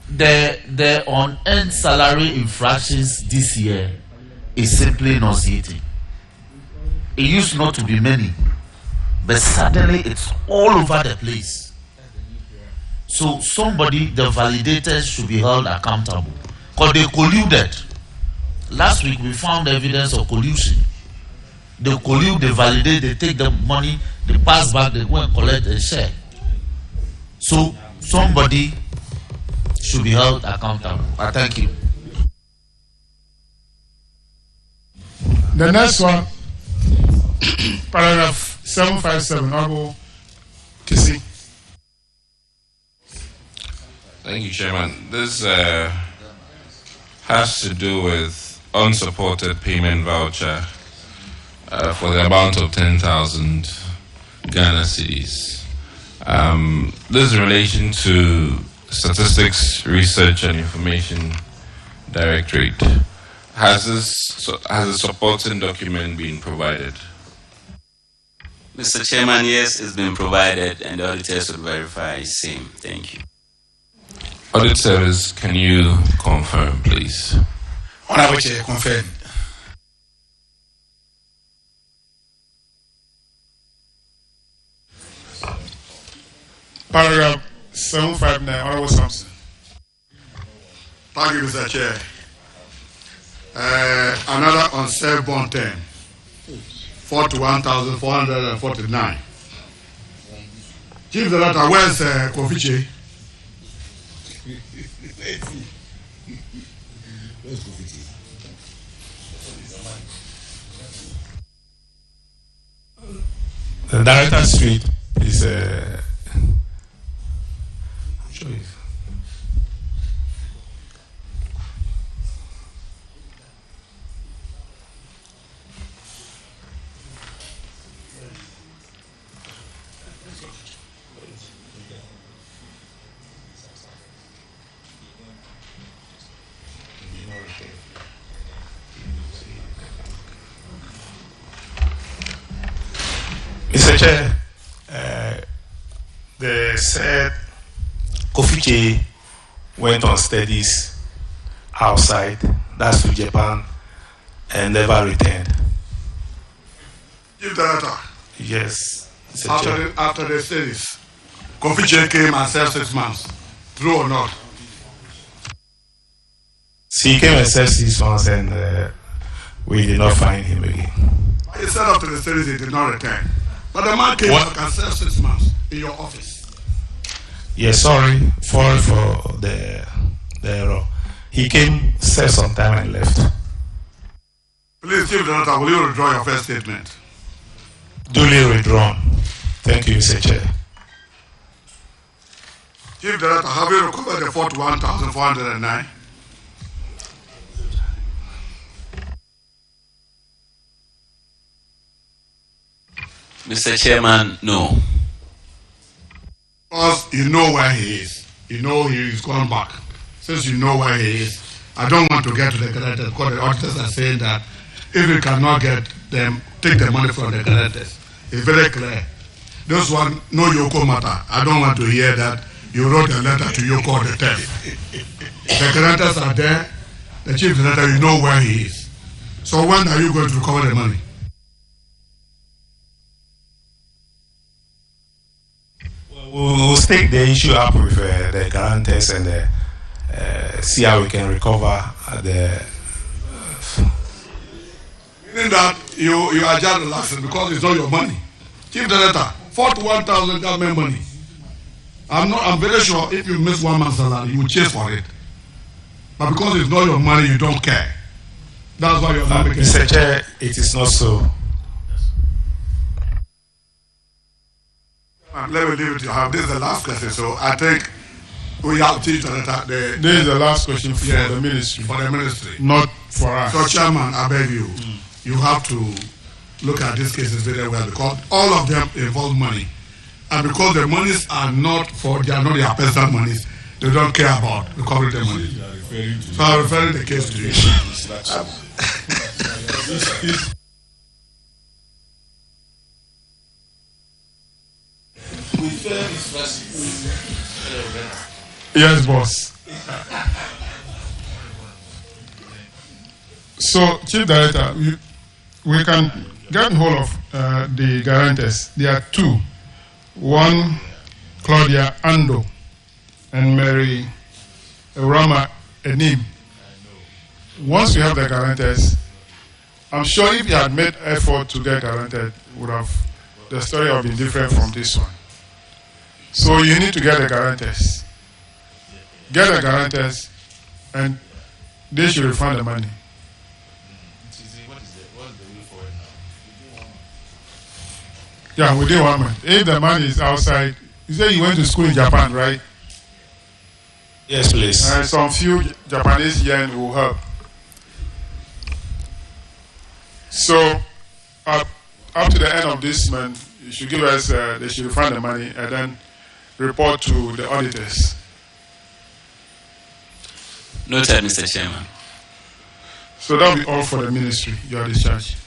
the on-end salary infractions this year is simply nauseating. It used not to be many, but suddenly it's all over the place. So somebody, the validators, should be held accountable because they colluded. Last week we found evidence of collusion. They collude, they validate, they take the money, they pass back, they go and collect a share. So somebody should be held accountable. I thank you. The next one, paragraph 757, Honorable Kisi. Thank you, Chairman. This has to do with unsupported payment voucher for the amount of 10,000 Ghana cedis. This is in relation to Statistics Research and Information Directorate. Has a supporting document been provided? Mr. Chairman, yes, it's been provided, and the auditors will verify same. Thank you. Audit Service, can you confirm, please? Honorable Chair, confirm. Paragraph 759, Honorable Sampson. Thank you, Mr. Chair. Another on self-bond term, 41,449. Chief Director, where's Kofiche? The Director Street is Mr. Chair, they said Kofiche went on studies outside, that's to Japan, and never returned. Chief Director. Yes, Mr. Chair. After the studies, Kofiche came and served 6 months. True or not? He came and served 6 months and we did not find him again. He said after the studies he did not return. But the man came back and served 6 months in your office. Yes, sorry for the error. He came, served some time and left. Please, Chief Director, will you withdraw your first statement? Duly withdrawn. Thank you, Mr. Chair. Chief Director, have you recovered the 41,409? Mr. Chairman, no. Because you know where he is. You know he is gone back. Since you know where he is, I don't want to get to the creditors because the auditors are saying that if you cannot get them, take the money from the creditors. It's very clear. This one, no Yoko matter. I don't want to hear that you wrote a letter to Yoko all the time. The creditors are there. The chief director, you know where he is. So when are you going to recover the money? We'll take the issue up with the guarantors and see how we can recover the. Meaning that you are just relaxing because it's not your money. Chief Director, 41,000 government money. I'm very sure if you miss 1 month's salary, you will chase for it. But because it's not your money, you don't care. That's why you're not making Mr. Chair, it is not so. Let me leave it to you. This is the last question, so I think we have Chief Director. This is the last question for the ministry. For the ministry. Not for us. So, Chairman, I beg you, you have to look at these cases very well because all of them involve money. And because the monies are not their personal monies, they don't care about recovering the money. So I'm referring the case to you. Yes, boss. So, Chief Director, we can get hold of the guarantors. There are two. One, Claudia Ando, and Mary Rama Enim. Once we have the guarantors, I'm sure if you had made effort to get guaranteed, the story would have been different from this one. So you need to get the guarantors. Get the guarantors, and they should refund the money. Yeah, within 1 month. If the money is outside, you say you went to school in Japan, right? Yes, please. Some few Japanese yen will help. So, up to the end of this month, you should give us, they should refund the money and then report to the auditors. Noted, Mr. Chairman. So that will be all for the ministry. You are discharged.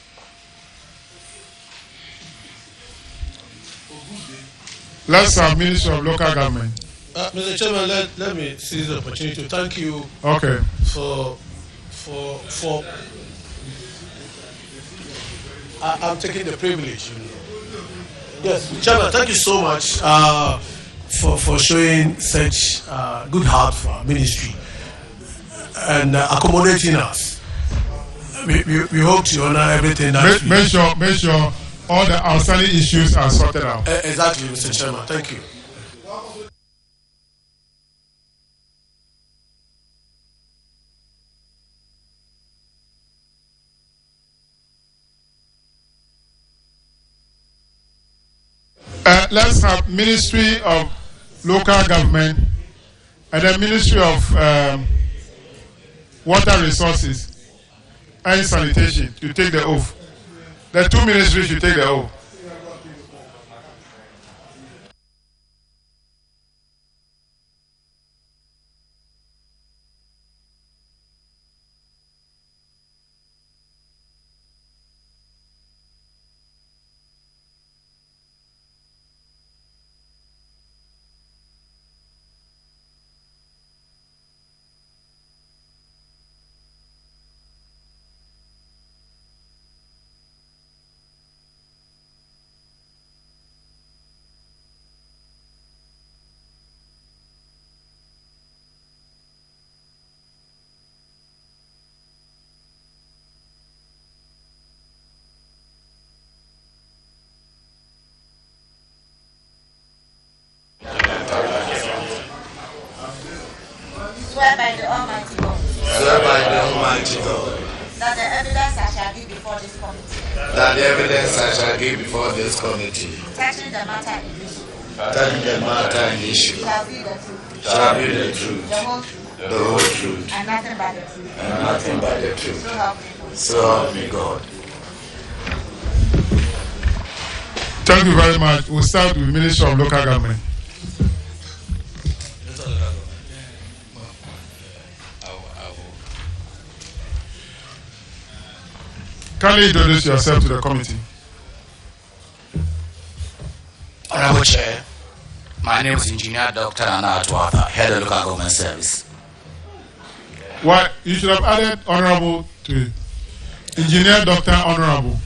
Let's have Ministry of Local Government. Mr. Chairman, let me seize the opportunity to thank you. Okay. I'm taking the privilege. Yes, Chairman, thank you so much for showing such good heart for our ministry and accommodating us. We hope to honor everything that make sure all the outstanding issues are sorted out. Exactly, Mr. Chairman. Thank you. Let's have Ministry of Local Government and the Ministry of Water Resources and Sanitation to take the oath. The two ministries should take the oath. Swear by the Almighty God. Swear by the Almighty God. That the evidence I shall give before this committee. That the evidence I shall give before this committee. Touching the matter in issue. Touching the matter in issue. Shall be the truth. Shall be the truth. The whole truth. The whole truth. And nothing but the truth. And nothing but the truth. So help me God. So help me God. Thank you very much. We'll start with Ministry of Local Government. Can you introduce yourself to the committee? Honorable Chair, my name is Engineer Dr. Nana Atuatha, Head of Local Government Service. Why you should have added Honorable to Engineer Dr. Honorable.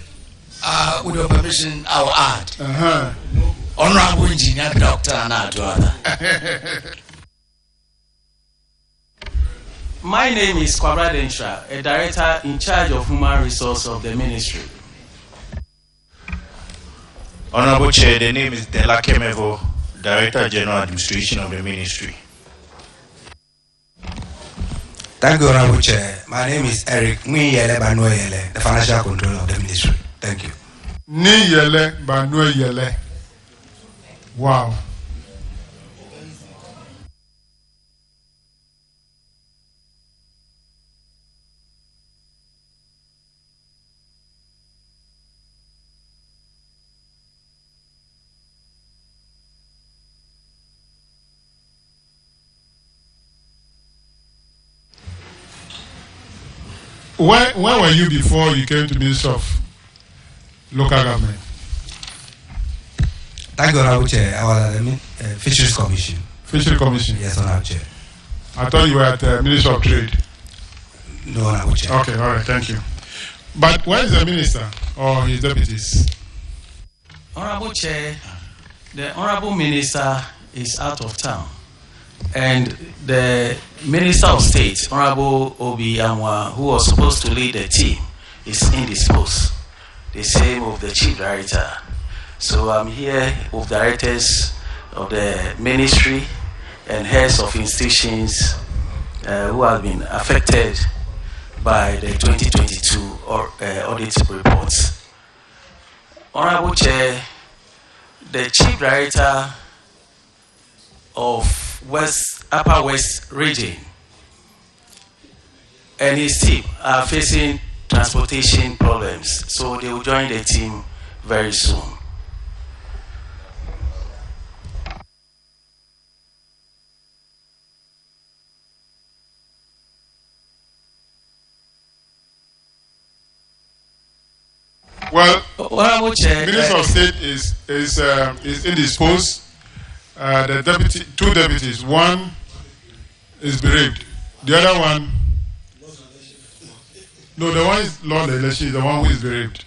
With your permission, I will add. Honorable Engineer Dr. Anatuata. My name is Kwabra Densha, a director in charge of human resource of the ministry. Honorable Chair, the name is Dela Kemevo, Director General Administration of the ministry. Thank you, Honorable Chair. My name is Eric Niyele Banoyele, the Financial Controller of the ministry. Thank you. Niyele Banoyele. Wow. Where were you before you came to Ministry of Local Government? Thank you, Honorable Chair. I was at the Fisheries Commission. Fisheries Commission? Yes, Honorable Chair. I thought you were at the Ministry of Trade. No, Honorable Chair. Okay, all right, thank you. But where is the minister or his deputies? Honorable Chair, the Honorable Minister is out of town. And the Minister of State, Honorable Obi Amwa, who was supposed to lead the team, is indisposed. The same of the Chief Director. So I'm here with directors of the ministry and heads of institutions who have been affected by the 2022 audit reports. Honorable Chair, the Chief Director of Upper West region and his team are facing transportation problems, so they will join the team very soon. Well, Honorable Chair, Minister of State is indisposed. The two deputies, one is bereaved, the other one, no, the one is Lord Election is the one who is bereaved.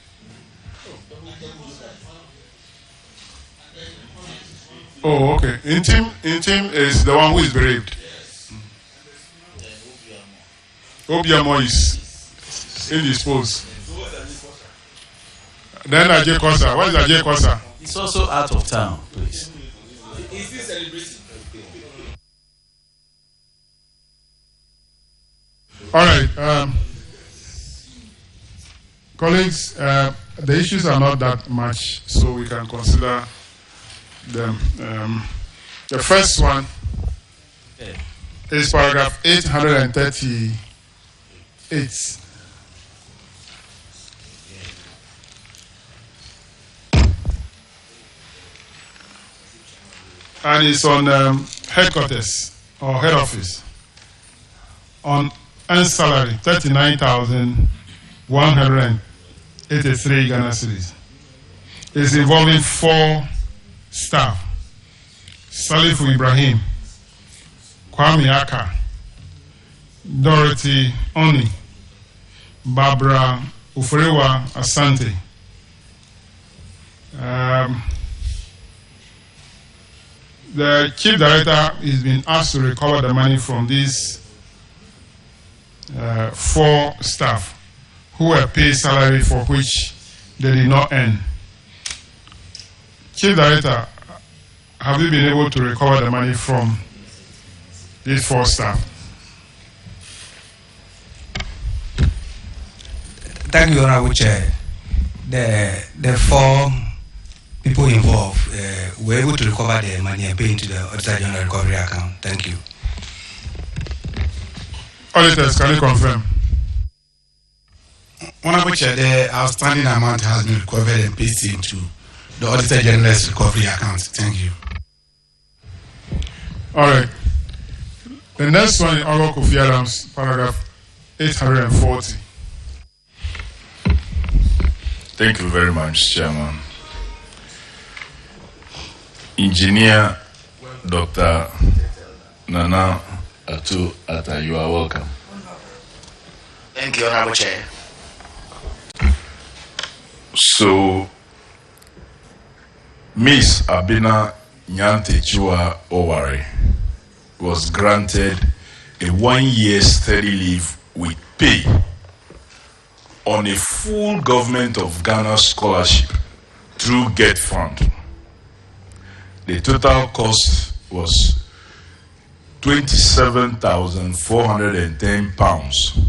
Oh, okay. Intim is the one who is bereaved. Obiamo is indisposed. Then Ajay Kosa. What is Ajay Kosa? He's also out of town, please. Is this celebrating? All right. Colleagues, the issues are not that much, so we can consider them. The first one is paragraph 838. And it's on headquarters or head office on earned salary 39,183 Ghana cedis. It's involving 4 staff: Salifu Ibrahim, Kwame Aka, Dorothy Oni, Barbara Uferewa Asante. The chief director has been asked to recover the money from these 4 staff who were paid salary for which they did not earn. Chief Director, have you been able to recover the money from these 4 staff? Thank you, Honorable Chair. The 4 people involved were able to recover the money and pay into the Auditor General Recovery Account. Thank you. Auditors, can you confirm? Honorable Chair, the outstanding amount has been recovered and paid into the Auditor General's Recovery Account. Thank you. All right. The next one in Honorable Kofi Adams, paragraph 840. Thank you very much, Chairman. Engineer Dr. Nana Atu-Ata, you are welcome. Thank you, Honorable Chair. So, Miss Abina Nyantechua Oware was granted a 1-year steady leave with pay on a full Government of Ghana scholarship through Get Fund. The total cost was £27,410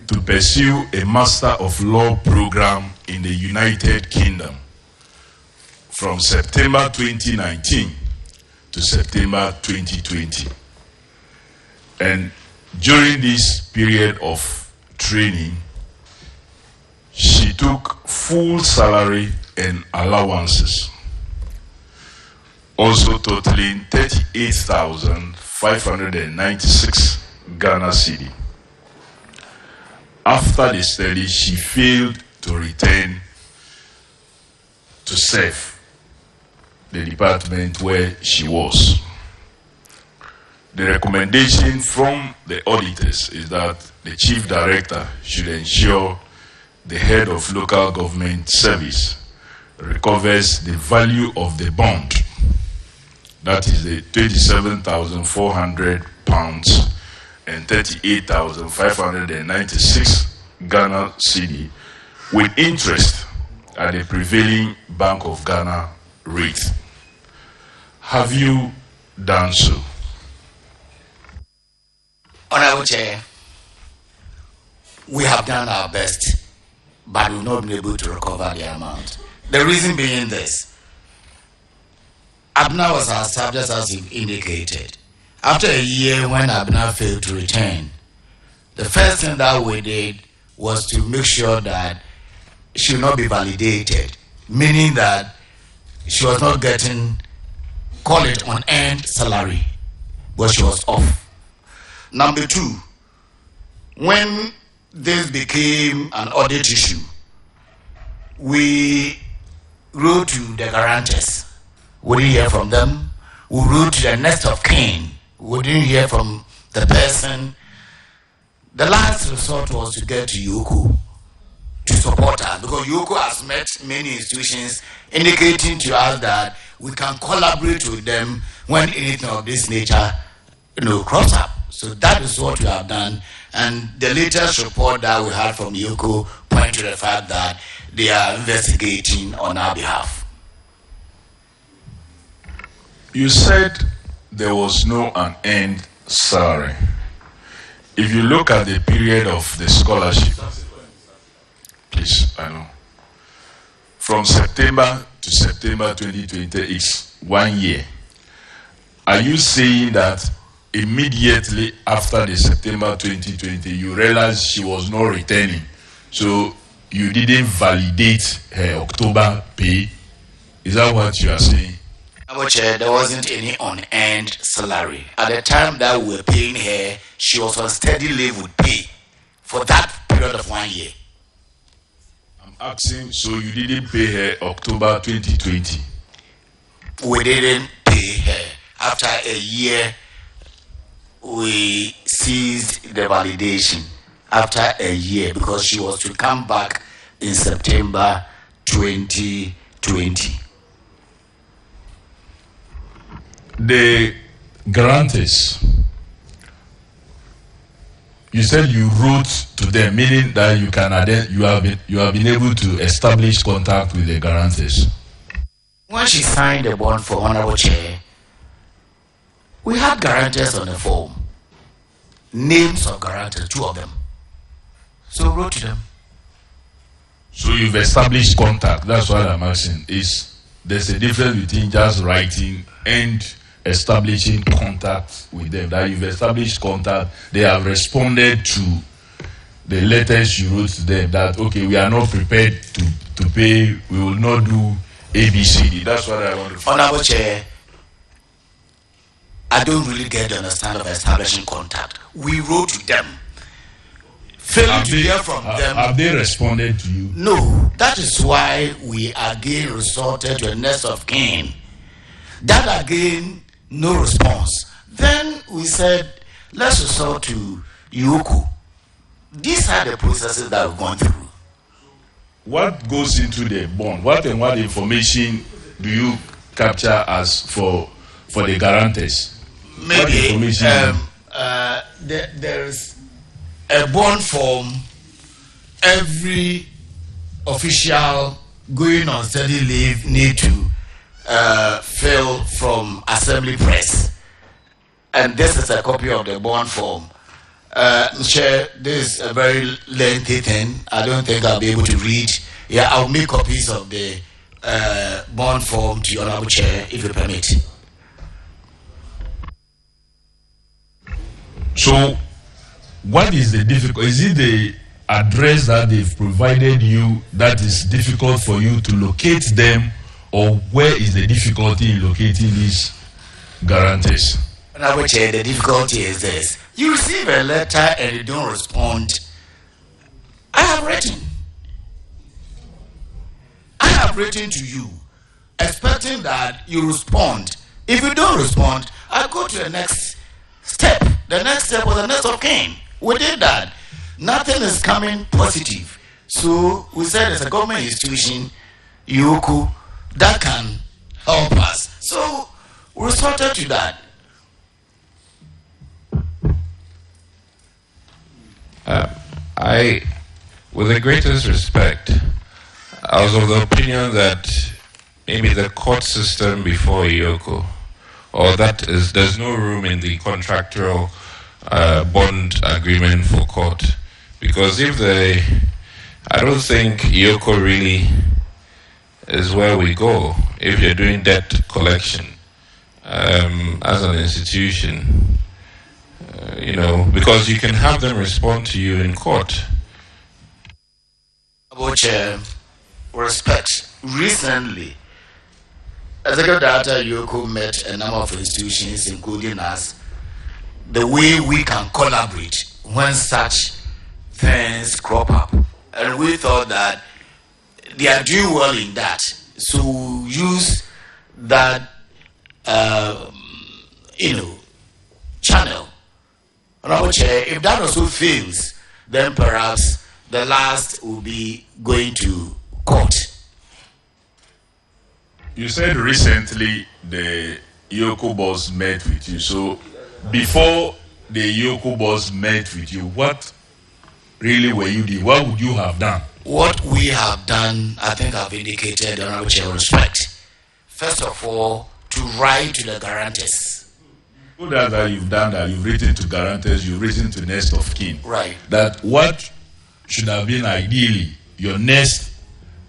to pursue a Master of Law program in the United Kingdom from September 2019 to September 2020. And during this period of training, she took full salary and allowances, also totaling 38,596 Ghana cedi. After the study, she failed to return to serve the department where she was. The recommendation from the auditors is that the Chief Director should ensure the head of local government service recovers the value of the bond, that is the £27,400 and 38,596 Ghana cedi, with interest at the prevailing Bank of Ghana rate. Have you done so? Honorable Chair, we have done our best, but we've not been able to recover the amount. The reason being this: Abna was our subject, as you indicated. After a year, when Abna failed to return, the first thing that we did was to make sure that she will not be validated, meaning that she was not getting, call it unearned salary, but she was off. Number two, when this became an audit issue, we wrote to the guarantors. We didn't hear from them. We wrote to the next of kin. We didn't hear from the person. The last resort was to get to Yoko to support us, because Yoko has met many institutions indicating to us that we can collaborate with them when anything of this nature, crops up. So that is what we have done. And the latest report that we had from Yoko point to the fact that they are investigating on our behalf. You said there was no unearned salary. If you look at the period of the scholarship, please, I know, from September to September 2020 is 1 year. Are you saying that immediately after the September 2020, you realized she was not returning, so you didn't validate her October pay? Is that what you are saying? There wasn't any unearned salary. At the time that we were paying her, she was on steady leave with pay for that period of 1 year. I'm asking, so you didn't pay her October 2020? We didn't pay her. After a year, we ceased the validation. After a year, because she was to come back in September 2020. The guarantors, you said you wrote to them, meaning that you have been able to establish contact with the guarantors. When she signed the bond for Honorable Chair, we had guarantors on the form, names of guarantors, 2 of them. So we wrote to them. So you've established contact. That's what I'm asking. There's a difference between just writing and establishing contact with them. That you've established contact, they have responded to the letters you wrote to them that, okay, we are not prepared to pay, we will not do ABCD. That's what I want to find. Honorable Chair, I don't really get the understanding of establishing contact. We wrote to them. Failing to hear from them. Have they responded to you? No. That is why we again resorted to a next of kin. That again, no response. Then we said, let's resort to Yoko. These are the processes that we've gone through. what goes into the bond? What information do you capture as for the guarantors? Maybe there's a bond form. Every official going on study leave need to fill from Assembly Press, and this is a copy of the bond form. Chair, this is a very lengthy thing. I don't think I'll be able to read. Yeah, I'll make copies of the bond form to your Honorable Chair, if you permit. So, what is the difficult? Is it the address that they've provided you that is difficult for you to locate them, or where is the difficulty in locating these guarantors? Honorable Chair, the difficulty is this. You receive a letter and you don't respond. I have written to you, expecting that you respond. If you don't respond, I go to the next step. The next step was the next of kin. We did that. Nothing is coming positive. So we said as a government institution, IOCO, that can help us. So we resorted to that. With the greatest respect, I was of the opinion that maybe the court system before IOCO, or there's no room in the contractual bond agreement for court, because I don't think IOCO really is where we go if you're doing debt collection as an institution. Because you can have them respond to you in court. About Chair, respect. Recently, Executive Director IOCO met a number of institutions, including us, the way we can collaborate when such things crop up. And we thought that they are doing well in that. So use that, channel. Honorable Chair, if that also fails, then perhaps the last will be going to court. You said recently the IOCO boss met with you. So before the IOCO boss met with you, what really were you doing? What would you have done? What we have done, I think I've indicated, Honorable Chair, respect. First of all, to write to the guarantors. That you've done that, you've written to guarantors, you've written to next of kin. Right. That what should have been ideally your next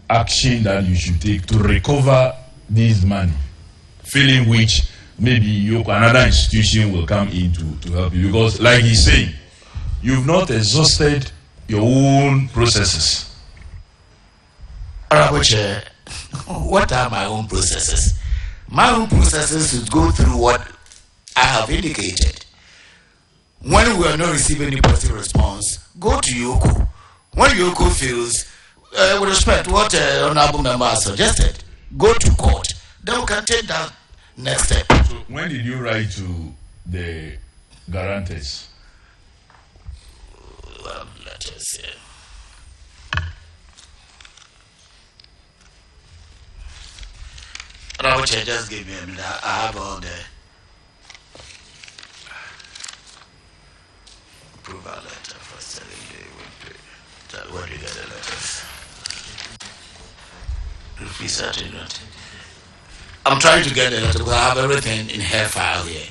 action that you should take to recover this money, feeling which maybe another institution will come in to help you. Because like he's saying, you've not exhausted your own processes. Honorable Chair, what are my own processes? My own processes is go through what I have indicated. When we are not receiving any positive response, go to IOCO. When IOCO feels, with respect, what honorable member has suggested, go to court. Then we can take that next step. So when did you write to the guarantors? Letters here. Honorable Chair, just give me a minute. I have all the approval letter for selling the window. Where do you get the letters? I'm trying to get the letter because I have everything in her file here.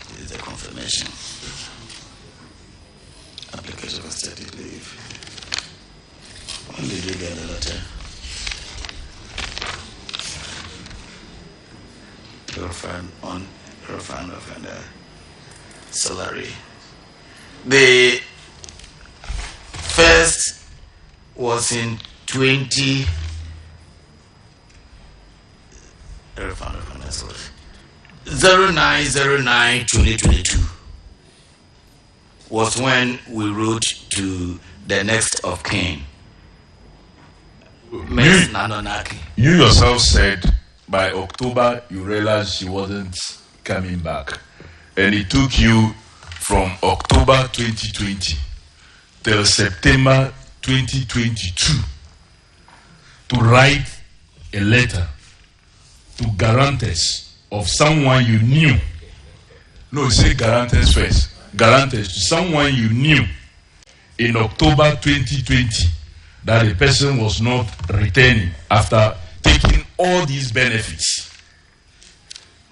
This is the confirmation. Application for study leave. When did you get the letter? Your friend of salary. The first was in 09/09/2022 was when we wrote to the next of kin. You yourself said by October you realized she wasn't coming back, and it took you from October 2020 till September 2022 to write a letter to guarantors of someone you knew. No, say guarantors first. Guarantors to someone you knew in October 2020 that the person was not returning after taking all these benefits.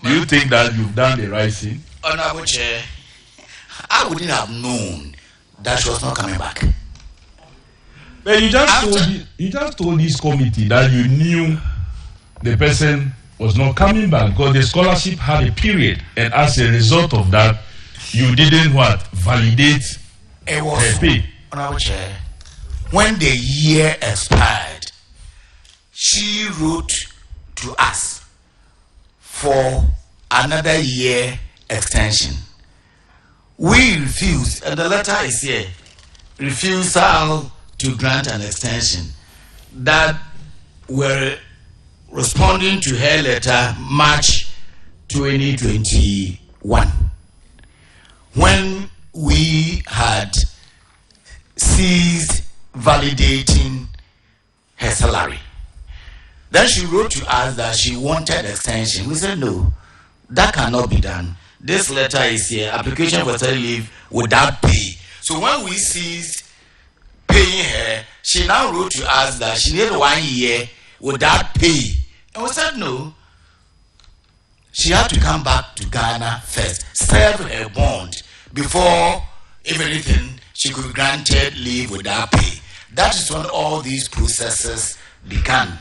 Do you think that you've done the right thing? Honorable Chair, I wouldn't have known that she was not coming back. But you just told this committee that you knew the person was not coming back because the scholarship had a period, and as a result of that, you didn't validate her pay. Honorable Chair, when the year expired, she wrote to us for another year extension. We refused, and the letter is here, refusal to grant an extension, that were responding to her letter March 2021, when we had ceased validating her salary. Then she wrote to us that she wanted extension. We said no, that cannot be done. This letter is here, application for study leave without pay. So when we ceased paying her, she now wrote to us that she needed 1 year without pay. And we said no. She had to come back to Ghana first, serve her bond before, if anything, she could be granted leave without pay. That is when all these processes began.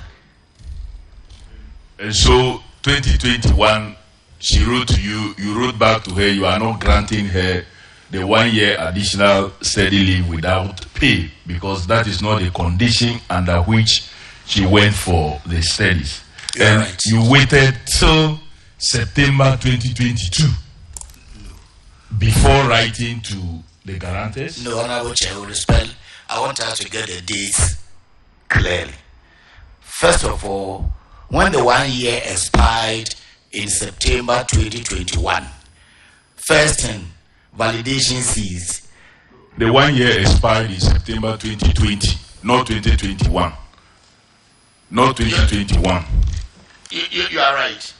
And so 2021, she wrote to you, you wrote back to her, you are not granting her the 1 year additional study leave without pay because that is not the condition under which she went for the studies. And right. You waited till September 2022 before writing to the guarantors? No, Honorable Chair, with respect, I want us to get the dates clearly. First of all, when the 1 year expired in September 2021, first thing, validation ceased. The 1 year expired in September 2020, not 2021. Not 2021. You are right.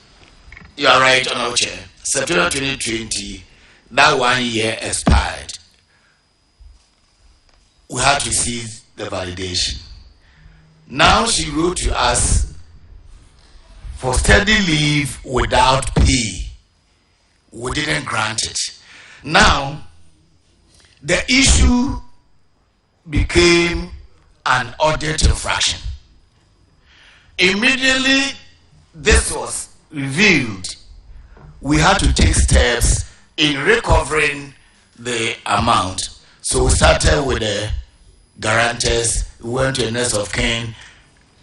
You are right, Honorable Chair. September 2020, that 1 year expired. We had to cease the validation. Now she wrote to us for study leave without pay. We didn't grant it. Now, the issue became an audit infraction. Immediately this was revealed, we had to take steps in recovering the amount. So we started with the guarantors, we went to the next of kin.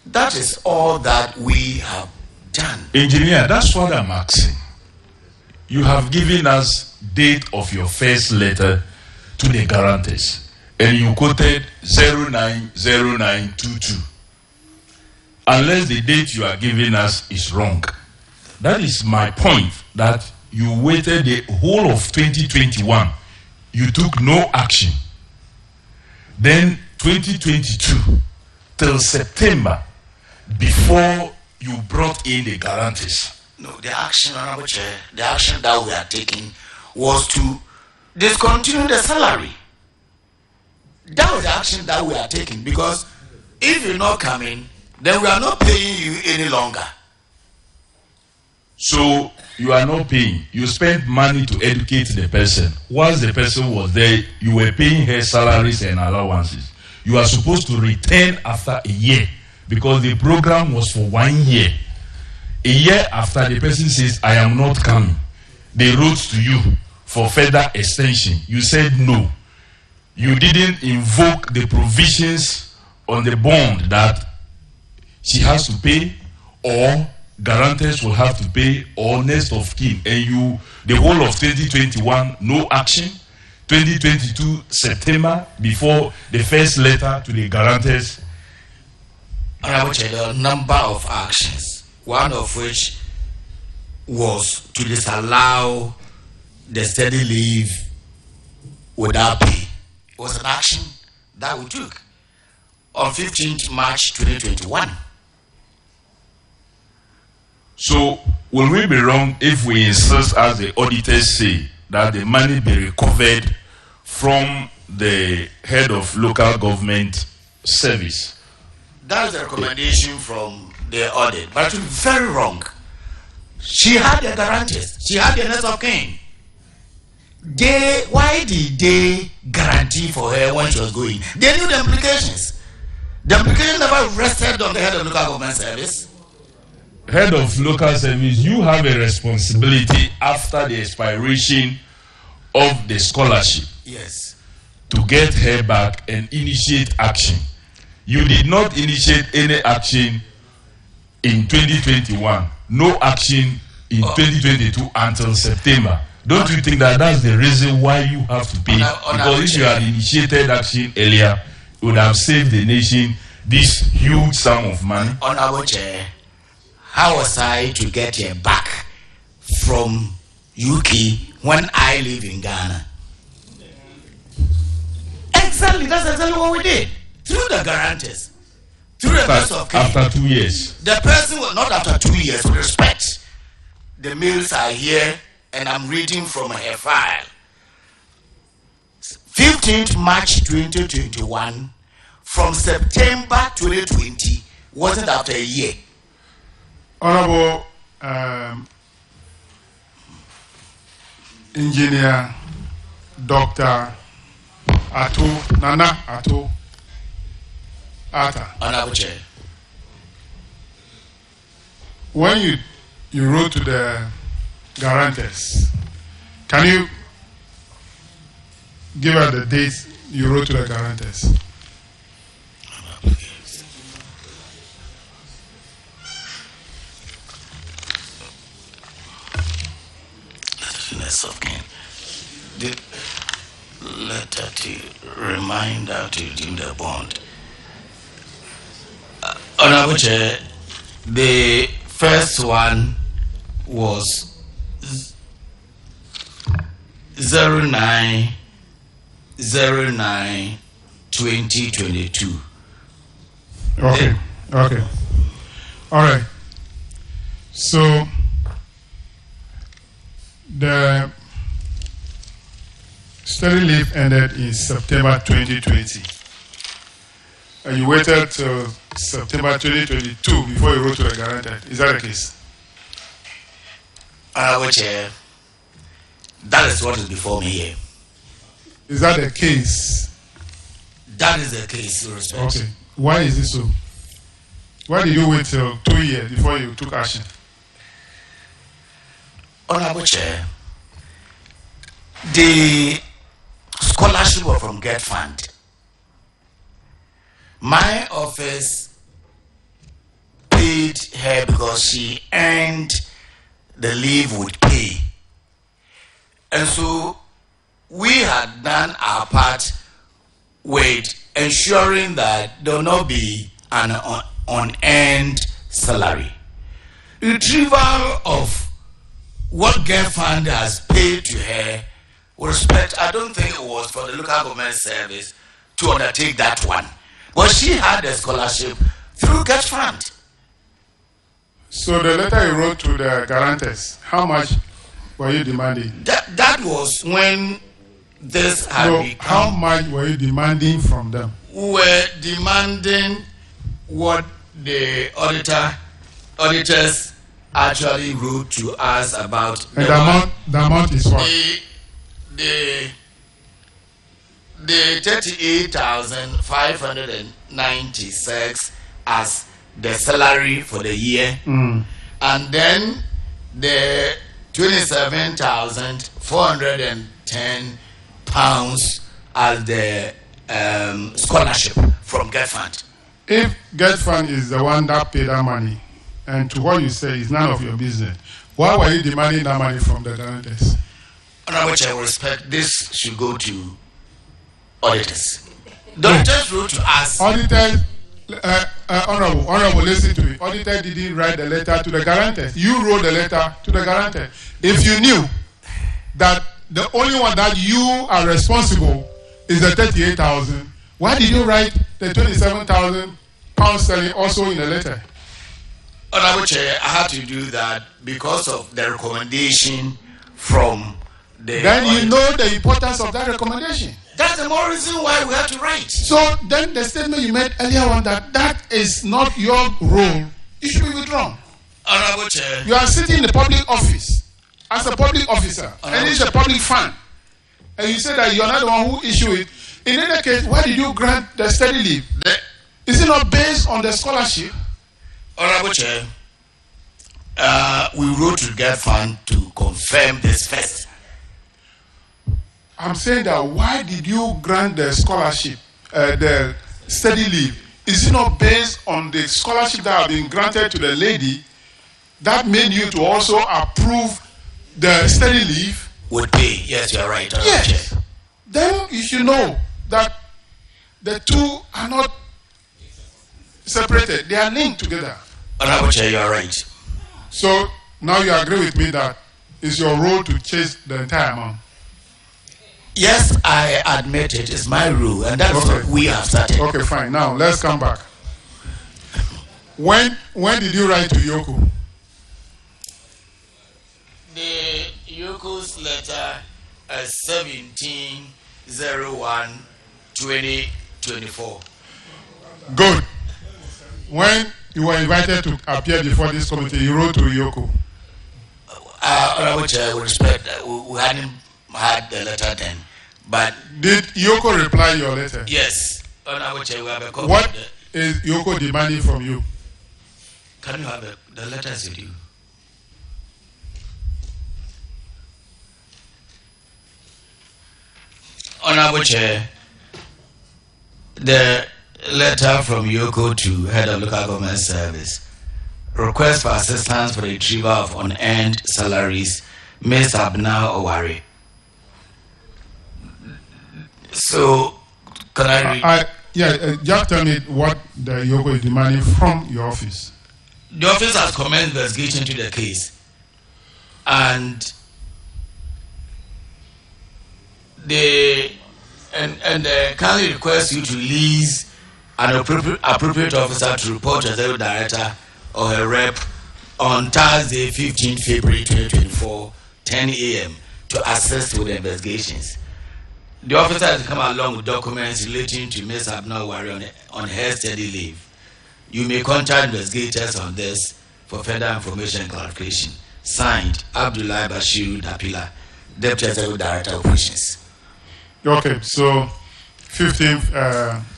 That is all that we have done. Engineer, that's what I'm asking. You have given us date of your first letter to the guarantors, and you quoted 090922. Unless the date you are giving us is wrong. That is my point, that you waited the whole of 2021. You took no action. Then 2022 till September before you brought in the guarantees. No, the action, Honorable Chair, the action that we are taking was to discontinue the salary. That was the action that we are taking, because if you're not coming, then we are not paying you any longer. So you are not paying. You spent money to educate the person. Whilst the person was there, you were paying her salaries and allowances. You are supposed to return after a year because the program was for 1 year. A year after, the person says, I am not coming. They wrote to you for further extension. You said no. You didn't invoke the provisions on the bond that she has to pay, or guarantors will have to pay, or next of kin. And you, the whole of 2021, no action. 2022, September, before the first letter to the guarantors. Honorable Chair, there are a number of actions, one of which was to disallow the study leave without pay. It was an action that we took on 15th March 2021. So, will we be wrong if we insist, as the auditors say, that the money be recovered from the head of local government service? That's the recommendation from the audit, but it would be very wrong. She had the guarantees. She had the next of kin. Why did they guarantee for her when she was going? They knew the implications. The implications never rested on the head of local government service. Head of local service, you have a responsibility after the expiration of the scholarship. Yes. To get her back and initiate action. You did not initiate any action in 2021. No action in 2022 until September. Don't you think that that's the reason why you have to pay? Because if you had initiated action earlier, it would have saved the nation this huge sum of money. Honorable Chair, how was I to get her back from UK when I live in Ghana? Exactly, that's exactly what we did. Through the guarantees. Through the best of kin. After 2 years. The person was not after 2 years, with respect. The mails are here and I'm reading from her file. 15th March 2021 from September 2020 wasn't after a year. Honorable Engineer Dr. Nana Ato Ata. Honorable Chair. When you wrote to the guarantors, can you give us the dates you wrote to the guarantors? The letter to reminder to redeem the bond. Honorable Chair, the first one was 09/09/2022. Okay. Okay. All right. So the study leave ended in September 2020. And you waited till September 2022 before you wrote to the guarantor. Is that the case? Honorable Chair, that is what is before me here. Is that the case? That is the case, with respect. Okay. Why is it so? Why did you wait till 2 years before you took action? Honorable Chair, the scholarship was from Get Fund. My office paid her because she earned the leave would pay. And so we had done our part with ensuring that there will not be an unearned salary. Retrieval of what Get Fund has paid to her, with respect, I don't think it was for the local government service to undertake that one. But she had a scholarship through Get Fund. So the letter you wrote to the guarantors, how much were you demanding? That was when this had become. How much were you demanding from them? We were demanding what the auditors actually wrote to us about. And the amount is what? The 38,596 as the salary for the year, and then the 27,410 pounds as the scholarship from Get Fund. If Get Fund is the one that paid that money, and to what you say is none of your business, why were you demanding that money from the guarantors? Honorable Chair, respect, this should go to auditors. The auditors wrote to us. Auditors, honorable, listen to me. Auditor didn't write the letter to the guarantors. You wrote the letter to the guarantor. If you knew that the only one that you are responsible is the 38,000, Why did you write the 27,000 pounds sterling also in a letter? Honorable Chair, I had to do that because of the recommendation from the... Then you know the importance of that recommendation. That's the more reason why we have to write. So then the statement you made earlier on that is not your role, it should be withdrawn. Honorable Chair. You are sitting in the public office as a public officer, and it's a public fund. And you say that you are not the one who issued it. In any case, why did you grant the study leave? Is it not based on the scholarship? Honorable Chair, we wrote to get fund to confirm this first. I'm saying that why did you grant the scholarship, the study leave? Is it not based on the scholarship that have been granted to the lady that made you to also approve the study leave? Would pay. Yes, you are right. Yes. Chair. Then you should know that the two are not separated. They are linked together. Honorable Chair, you are right. So now you agree with me that it's your role to chase the entire amount. Yes, I admit it. It's my rule, and that's what we have started. Okay, fine. Now let's come back. When did you write to Yoko? The Yoko's letter is 17/01/2024. Good. When you were invited to appear before this committee, you wrote to Yoko. Honorable Chair, with respect, we hadn't had the letter then. But did Yoko reply your letter? Yes. Honorable Chair, we have a copy. What is Yoko demanding from you? Can you have the letters with you? Honorable Chair, the letter from Yoko to Head of Local Government Service, request for assistance for the retrieval of unearned salaries, Ms. Abna Owari. So, can I read? Just tell me what the Yoko is demanding from your office. The office has commenced investigation into the case, and they kindly request you to release an appropriate officer to report to the executive director or her rep on Thursday, 15 February 2024, 10 a.m. to assist with the investigations. The officer has come along with documents relating to Ms. Abna Owari on her study leave. You may contact investigators on this for further information and clarification. Signed, Abdullah Bashir Dapila, Deputy Executive Director of Operations. Okay, so 15th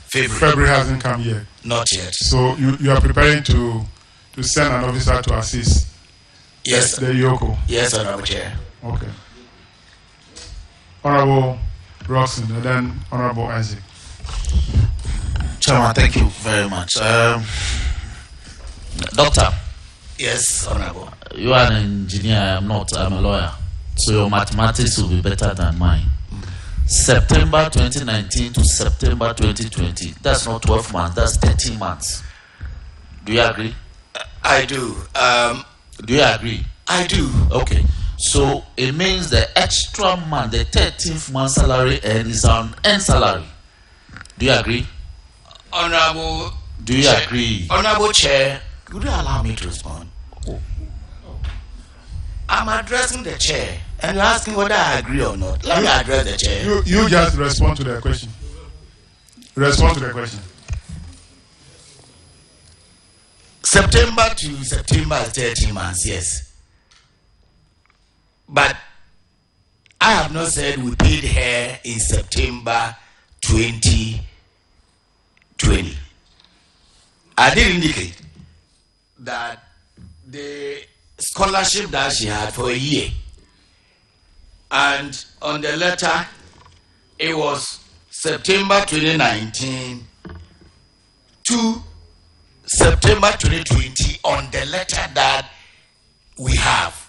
February hasn't come yet. Not yet. So you are preparing to send an officer to assist. Yes. The Yoko. Yes, Honorable Chair. Okay. Honorable Roxon, and then Honorable Isaac. Chairman, thank you very much. Doctor. Yes, Honorable. You are an engineer, I'm not, I'm a lawyer. So your mathematics will be better than mine. September 2019 to September 2020, that's not 12 months, that's 13 months. Do you agree? I do. Do you agree? I do. Okay. So it means the extra month, the 13th month salary is an end salary. Do you agree? Honorable. Do you agree? Honorable Chair, could you allow me to respond? Oh. I'm addressing the chair, and you're asking whether I agree or not. Let me address the chair. You just respond to the question. Respond to the question. September to September is 13 months, yes. But I have not said we paid her in September 2020. I did indicate that the scholarship that she had for a year, and on the letter it was September 2019 to September 2020 on the letter that we have.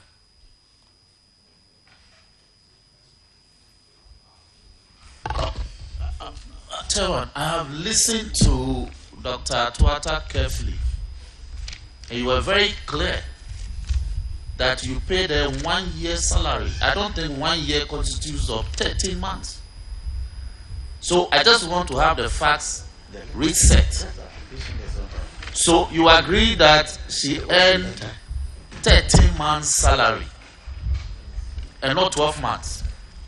I have listened to Dr. Atuata carefully, and you were very clear that you paid a 1 year salary. I don't think 1 year constitutes of 13 months. So I just want to have the facts reset. So you agree that she earned 13 months salary and not 12 months?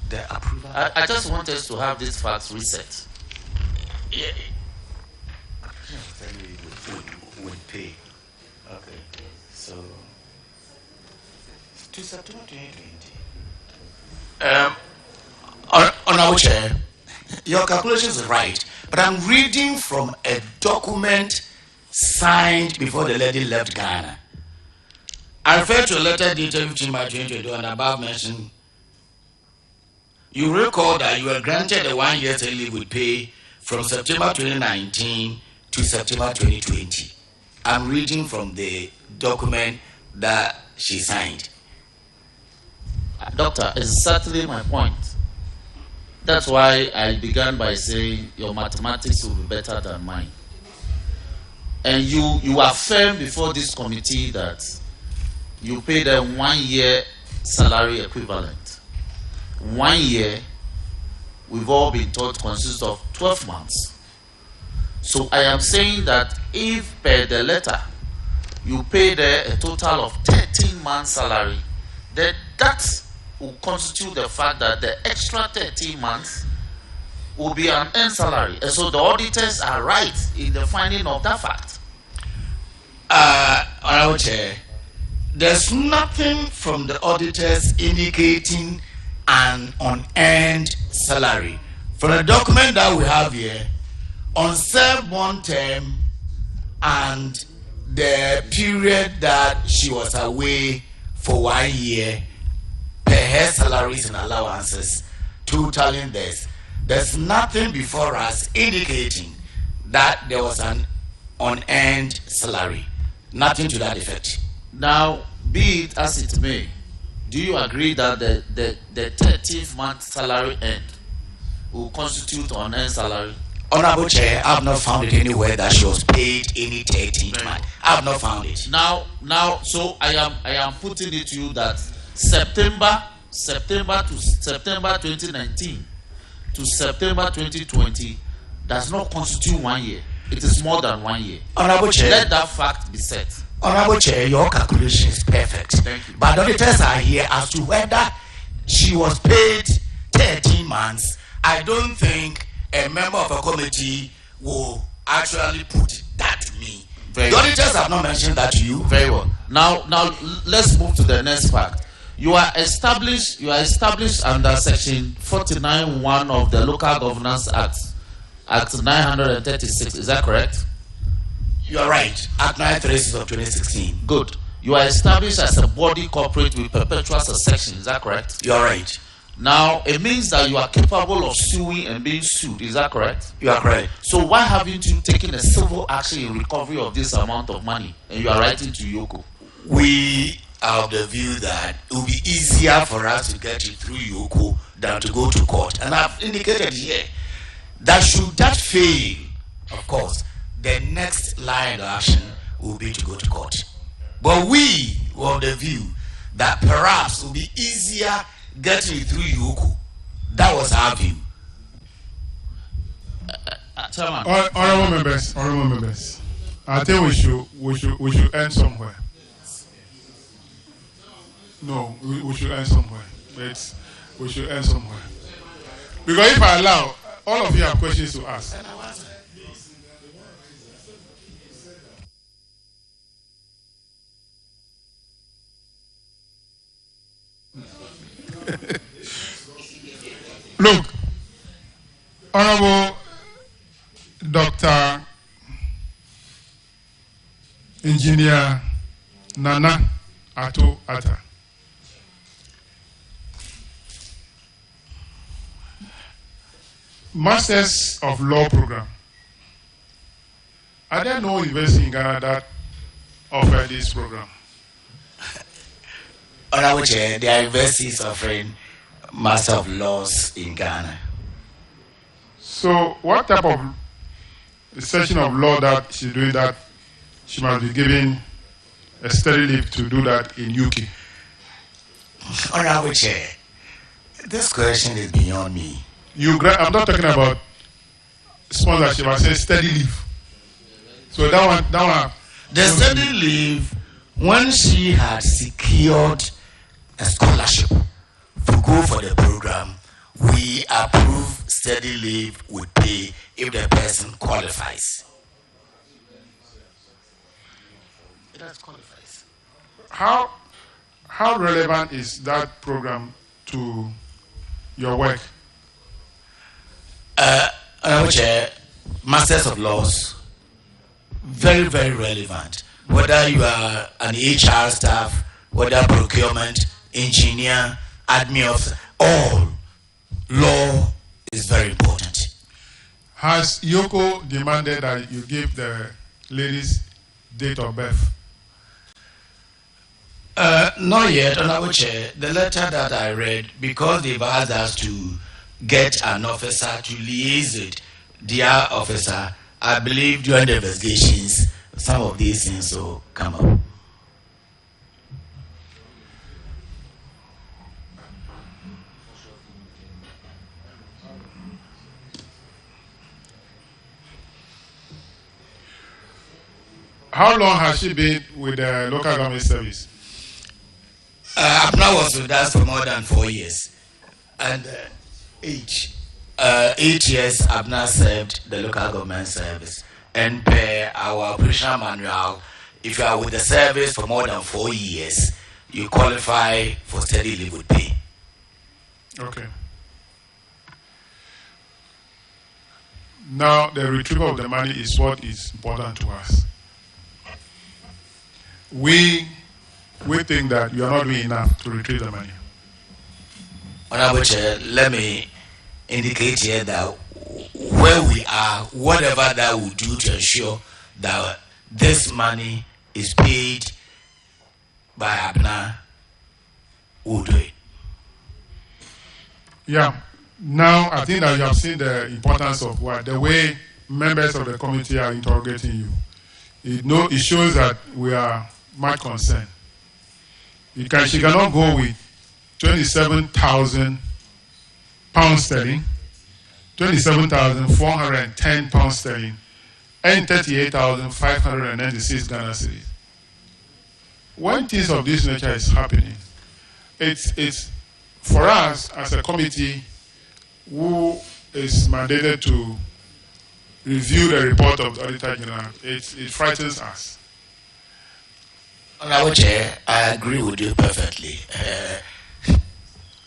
The approval. I just want us to have these facts reset. Yeah. Would pay. Okay. So to September 2020. Honorable Chair, your calculations are right, but I'm reading from a document signed before the lady left Ghana. I refer to a letter dated 15 March 2022 and above mentioned. You recall that you were granted a 1 year leave with pay from September 2019 to September 2020. I'm reading from the document that she signed. Doctor, exactly my point. That's why I began by saying your mathematics will be better than mine. And you affirm before this committee that you pay them 1 year salary equivalent. 1 year, we've all been taught, consists of 12 months. So I am saying that if per the letter you pay there a total of 13 months salary, then that will constitute the fact that the extra 13 months will be an earned salary. And so the auditors are right in the finding of that fact. Honorable Chair, there's nothing from the auditors indicating an unearned salary. From the document that we have here, on served one term and the period that she was away for 1 year, per her salaries and allowances, totaling this, there's nothing before us indicating that there was an unearned salary. Nothing to that effect. Now, be it as it may, do you agree that the 13th month salary end will constitute unearned salary? Honorable Chair, I have not found it anywhere that she was paid any 13th month. I have not found it. Now, so I am putting it to you that September to September 2019 to September 2020 does not constitute 1 year. It is more than 1 year. Honorable Chair, let that fact be set. Honorable Chair, your calculation is perfect. Thank you. But the auditors are here as to whether she was paid 13 months. I don't think a member of a committee will actually put that to me. The auditors have not mentioned that to you. Very well. Now let's move to the next fact. You are established under section 49(1) of the Local Governance Act, Act 936. Is that correct? You are right. Act 936 of 2016. Good. You are established as a body corporate with perpetual succession. Is that correct? You are right. Now, it means that you are capable of suing and being sued. Is that correct? You are correct. So why haven't you taken a civil action in recovery of this amount of money? And you are writing to Yoko. We are of the view that it will be easier for us to get it through Yoko than to go to court. And I've indicated here that should that fail, of course, the next line of action will be to go to court. But we were of the view that perhaps it will be easier getting it through Yoko. That was our view. Honorable members, I think we should end somewhere. No, we should end somewhere. We should end somewhere. Because if I allow, all of you have questions to ask. Look, Honorable Dr. Engineer Nana Ato Atta, Masters of Law program. Are there no universities in Ghana that offer this program? Honorable Chair, there are universities offering Master of Laws in Ghana. So, what type of section of law that she's doing that she must be given a study leave to do that in UK? Honorable Chair, this question is beyond me. I'm not talking about sponsorship. I say steady leave. So that one. The steady leave, when she had secured a scholarship to go for the program, we approve steady leave with pay if the person qualifies. It qualifies. How relevant is that program to your work? Masters of Laws, very, very relevant. Whether you are an HR staff, whether procurement, engineer, admin officer, all law is very important. Has Yoko demanded that you give the ladies date of birth? Not yet, Honorable Chair. The letter that I read, because they've asked us to get an officer to liaise with their officer, I believe during the investigations, some of these things will come up. How long has she been with the local government service? Abna was with us for more than 4 years. And 8 years Abna served the local government service. And per our operational manual, if you are with the service for more than 4 years, you qualify for steady leave with pay. Okay. Now, the retrieval of the money is what is important to us. We think that you are not doing enough to retrieve the money. Honorable Chair, let me indicate here that where we are, whatever that we do to ensure that this money is paid by Abna, we'll do it. Yeah. Now, I think that you have seen the importance of the way members of the committee are interrogating you. It shows that we are much concerned. She cannot go with 27,000 pounds sterling, 27,410 pounds sterling, and 38,596 Ghana cedis. When things of this nature is happening, it's for us as a committee who is mandated to review the report of the Auditor General, it frightens us. Honorable Chair, I agree with you perfectly.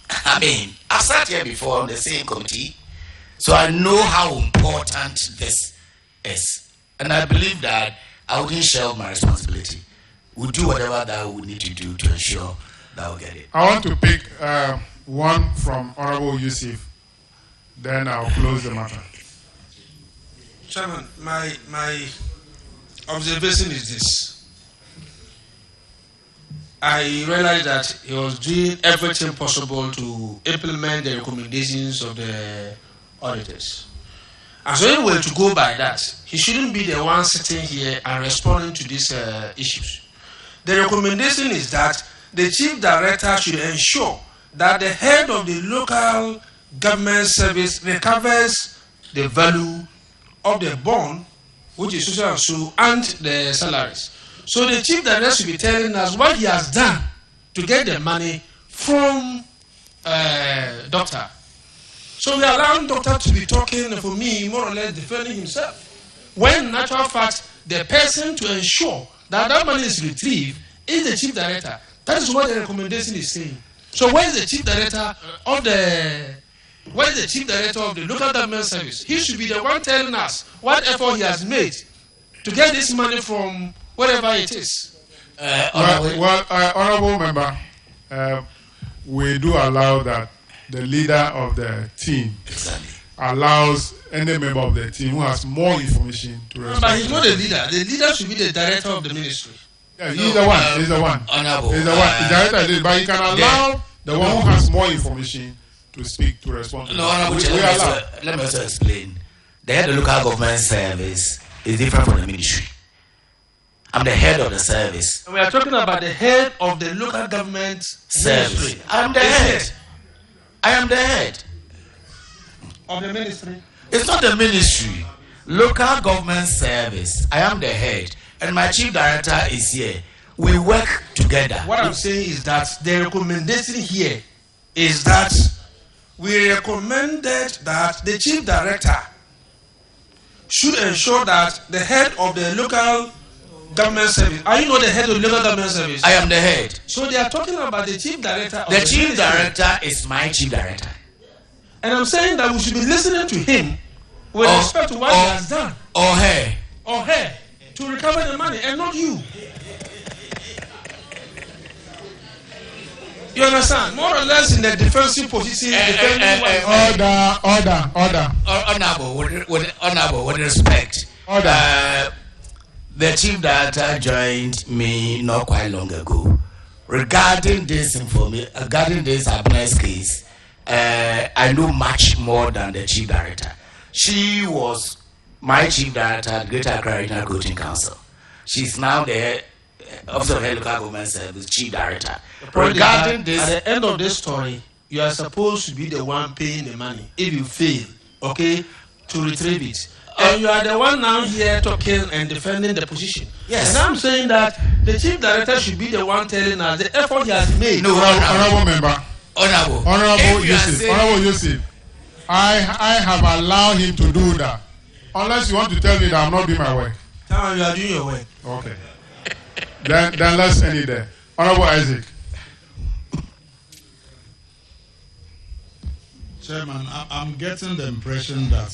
I mean, I've sat here before on the same committee, so I know how important this is. And I believe that I wouldn't share my responsibility. We'll do whatever that we need to do to ensure that we'll get it. I want to pick one from Honorable Yusuf, then I'll close the matter. Chairman, my observation is this. I realized that he was doing everything possible to implement the recommendations of the auditors. And so anyway, to go by that, he shouldn't be the one sitting here and responding to these issues. The recommendation is that the chief director should ensure that the head of the local government service recovers the value of the bond, which is social and so, and the salaries. So the chief director should be telling us what he has done to get the money from doctor. So we are allowing doctor to be talking for me, more or less defending himself. When in actual fact, the person to ensure that that money is retrieved is the chief director. That is what the recommendation is saying. So where is the chief director of the local government service? He should be the one telling us what effort he has made to get this money from wherever it is. Honorable member, we do allow that the leader of the team allows any member of the team who has more information to respond. But he's not the leader. The leader should be the director of the ministry. Yeah, he's the one. He's the one. Honorable. He's the one. The director, but he can allow the one who has more information to speak, to respond. No, Honorable, let me also explain. The head of the local government service is different from the ministry. I'm the head of the service. We are talking about the head of the local government service. Ministry. I'm the head. I am the head of the ministry. It's not the ministry. Local government service. I am the head, and my chief director is here. We work together. What I'm saying is that the recommendation here is that we recommended that the chief director should ensure that the head of the local government service. Are you not the head of the local government service? I am the head. So they are talking about the chief director. Of The chief ministry. director is my chief director. And I'm saying that we should be listening to him with respect to what he has done. Or her. Or her. To recover the money and not you. You understand? More or less in the defensive position. Honorable, with respect. The chief director joined me not quite long ago. Regarding this regarding this Abner's case, I know much more than the chief director. She was my chief director at Greater Accra Regional Coaching Council. She's now the Officer of Local Government Service chief director. Regarding this, at the end of this story, you are supposed to be the one paying the money. If you fail, okay, to retrieve it. And you are the one now here talking and defending the position. Yes. And I'm saying that the chief director should be the one telling us the effort he has made. No, honorable member. Honorable Yusuf. I have allowed him to do that. Unless you want to tell me that I'm not doing my work. Tell me you are doing your work. Okay. then let's end it there. Honorable Isaac. Chairman, I'm getting the impression that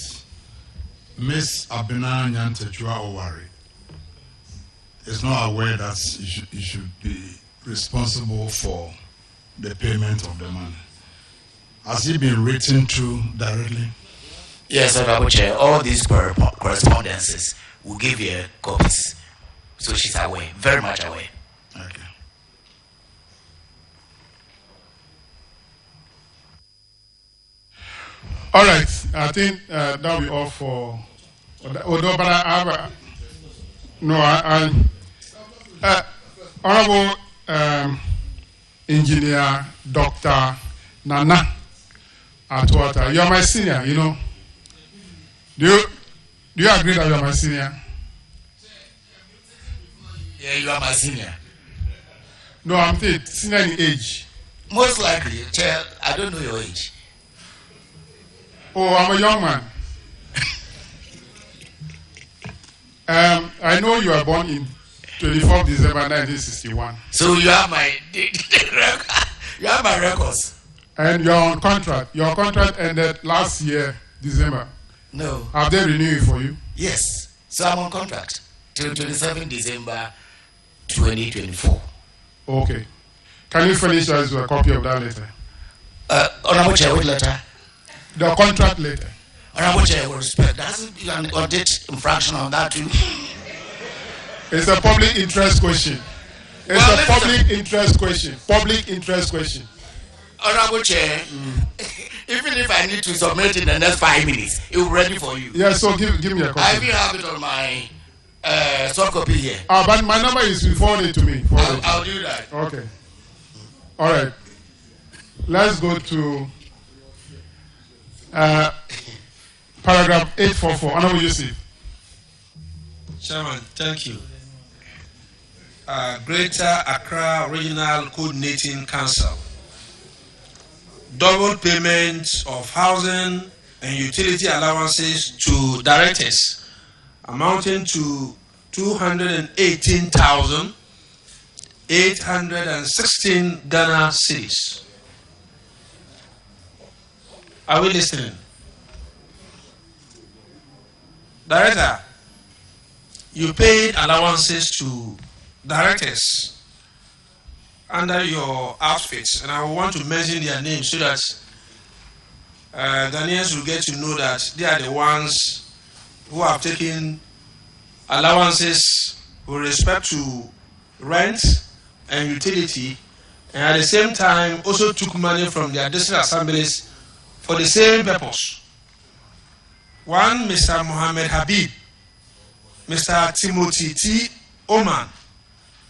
Miss Abena Nyantechua Owari is not aware that he should be responsible for the payment of the money. Has he been written to directly? Yes, Honorable Chair. All these correspondences will give you copies. So she's aware, very much aware. Okay. All right. I think that'll be all for. Although, but Honorable Engineer Dr. Nana Atuata, you are my senior, you know. Do you agree that you are my senior? Yeah, you are my senior. No, I'm senior in age. Most likely, Chair, I don't know your age. Oh, I'm a young man. I know you were born in 24th December 1961. So you have my records. And you're on contract. Your contract ended last year, December. No. Have they renewed it for you? Yes. So I'm on contract till 27 December 2024. Okay. Can you furnish us with a copy of that letter? Honorable Chair, what letter? The contract letter. Honorable Chair, with respect, doesn't be an audit infraction on that too? It's a public interest question. It's a public interest question. Public interest question. Honorable Chair, even if I need to submit in the next 5 minutes, it will be ready for you. Yeah, so give me a copy. I will have it on my soft copy here. But my number is forwarded to me. I'll do that. Okay. All right. Let's go to paragraph 844. Honorable Yusuf. Chairman, thank you. Greater Accra Regional Coordinating Council. Double payment of housing and utility allowances to directors amounting to 218,816 Ghana cedis. Are we listening? Director, you paid allowances to directors under your outfits, and I want to mention their names so that Ghanaians will get to know that they are the ones who have taken allowances with respect to rent and utility, and at the same time also took money from their district assemblies for the same purpose. One, Mr. Mohammed Habib, Mr. Timothy T. Oman,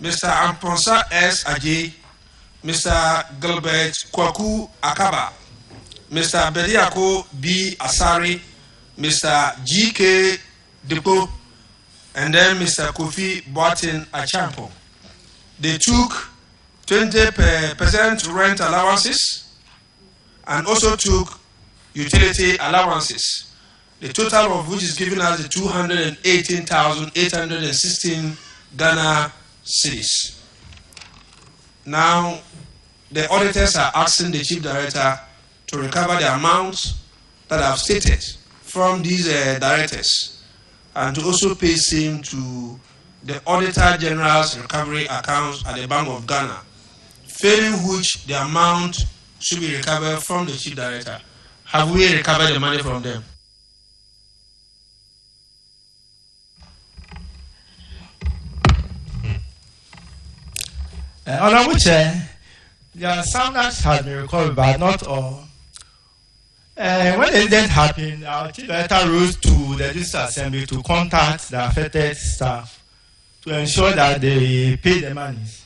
Mr. Amponsa S. Ajay, Mr. Gilbert Kwaku Akaba, Mr. Bediako B. Asari, Mr. G.K. Depo, and then Mr. Kofi Boatin Achampo. They took 20% rent allowances and also took utility allowances. The total of which is giving us the 218,816 Ghana cedis. Now, the auditors are asking the Chief Director to recover the amounts that I've stated from these directors and to also pay same to the Auditor General's recovery accounts at the Bank of Ghana, failing which the amount should be recovered from the Chief Director. Have we recovered the money from them? Honorable Chair, there are some that have been recovered, but not all. When the incident happened, our Chief Director rose to the District Assembly to contact the affected staff to ensure that they pay the monies.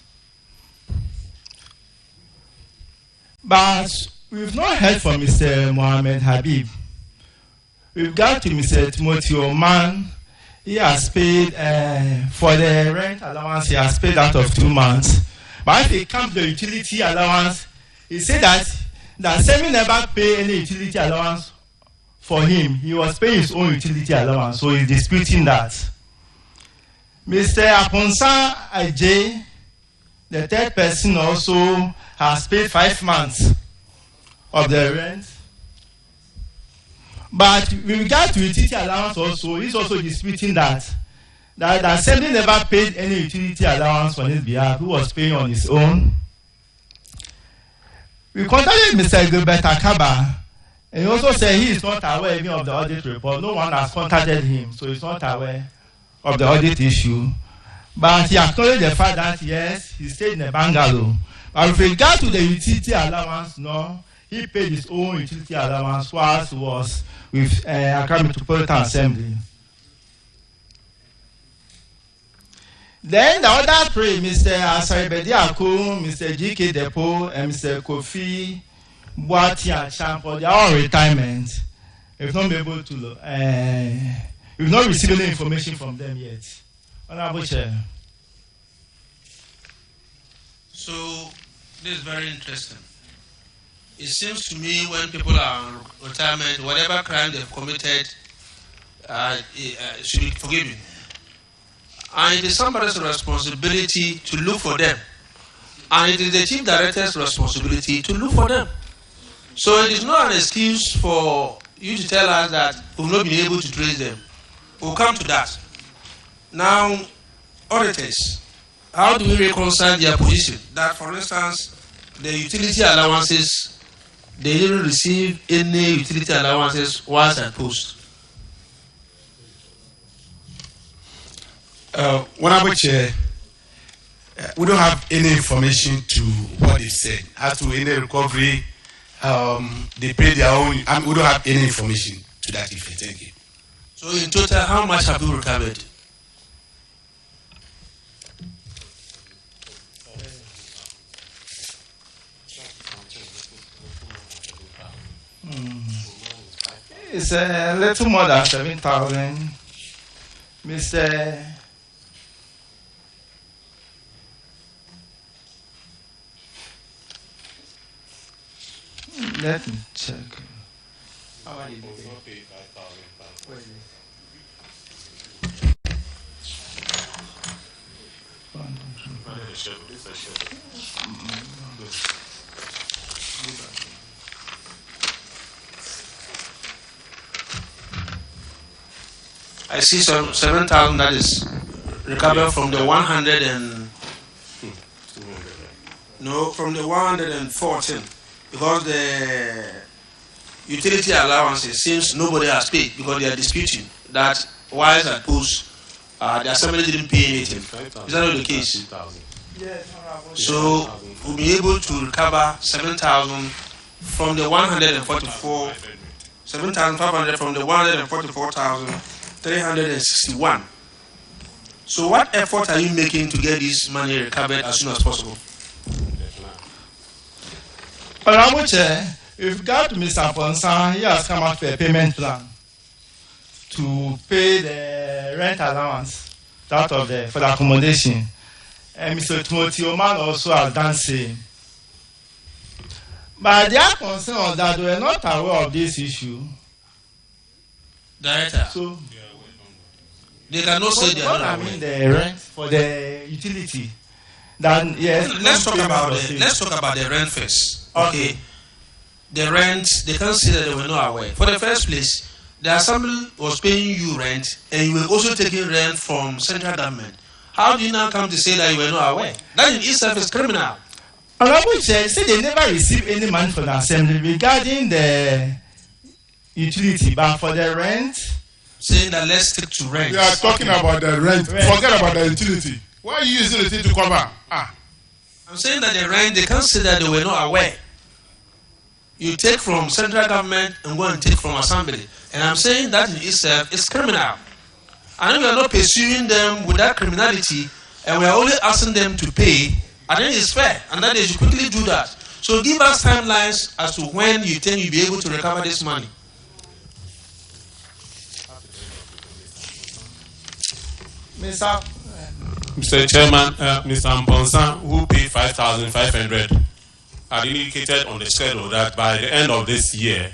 But we've not heard from Mr. Mohammed Habib. We've got to Mr. Timothy Oman. He has paid for the rent allowance, he has paid out of 2 months. But if it comes to the utility allowance, he said that Semi never paid any utility allowance for him. He was paying his own utility allowance, so he's disputing that. Mr. Aponsa Ajay, the third person, also has paid 5 months of the rent. But with regard to utility allowance also, he's also disputing that Semi never paid any utility allowance on his behalf, who was paying on his own. We contacted Mr. Gilbert Akaba, and he also said he is not aware even of the audit report. No one has contacted him, so he's not aware of the audit issue. But he acknowledged the fact that, yes, he stayed in a bungalow. But with regard to the utility allowance, no, he paid his own utility allowance whilst he was with Accra Metropolitan Assembly. Then the other three, Mr. Asaribedi Aku, Mr. G.K. Depo, and Mr. Kofi Boati Achampo, they are all retirement. We've not been able to, we've not received any information from them yet. Honorable Chair. So, this is very interesting. It seems to me when people are on retirement, whatever crime they've committed should be forgiven. And it is somebody's responsibility to look for them. And it is the Chief Director's responsibility to look for them. So it is not an excuse for you to tell us that we've not been able to trace them. We'll come to that. Now, auditors, how do we reconcile their position? That, for instance, the utility allowances, they didn't receive any utility allowances whilst at post. Honorable Chair, we don't have any information to what they said. As to any recovery, they pay their own. We don't have any information to that effect. Thank you. So in total, how much have you recovered? It's a little more than 7,000. Mr. Let me check. How many did they pay? I see some 7,000 that is recovered from the 100 and no, from the 114, because the utility allowances seems nobody has paid because they are disputing that whilst at post the assembly didn't pay anything. Is that not the case? So we'll be able to recover 7,000 from the 144, 7,500 from the 144,361. So what effort are you making to get this money recovered as soon as possible? Honorable Chair, with regard to Mr. Aponsa, he has come out with a payment plan. to pay the rent allowance out of for the accommodation. And Mr. Timothy Oman also has done same. But they are concerned that we are not aware of this issue. Director. So they cannot say they are not aware. The rent for the utility. Then yes. Let's talk about the rent first. Okay. The rent, they can't say that they were not aware. For the first place, the assembly was paying you rent, and you were also taking rent from central government. How do you now come to say that you were not aware? That in itself is criminal. Honorable Chair, say they never received any money from the assembly regarding the utility, but for the rent, saying that let's stick to rent. We are talking about the rent. Forget about the utility. Why are you using the thing to cover? I'm saying that the rent, they can't say that they were not aware. You take from central government and go and take from assembly. And I'm saying that in itself is criminal. And we are not pursuing them with that criminality, and we are only asking them to pay, I think it's fair, and that they should quickly do that. So give us timelines as to when you think you'll be able to recover this money. Mr. Chairman, Mr. Mponsa, who paid 5,500, had indicated on the schedule that by the end of this year,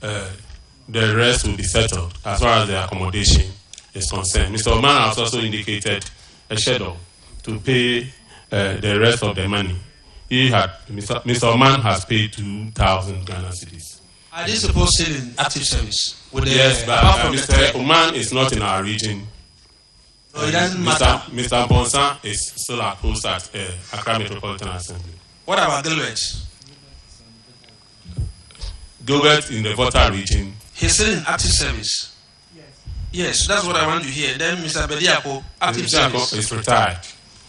the rest will be settled as far as the accommodation is concerned. Mr. Oman has also indicated a schedule to pay the rest of the money. Mr. Oman has paid 2,000 Ghana cedis. Are they supposed to in active service? Yes, but Mr. Oman is not in our region. No, it doesn't matter. Mr. Bonsan is still at post at Accra Metropolitan Assembly. What about Gilbert? Gilbert in the Volta region. He's still in active service. Yes, that's what I want to hear. Then Mr. Bediako, active service. Is retired.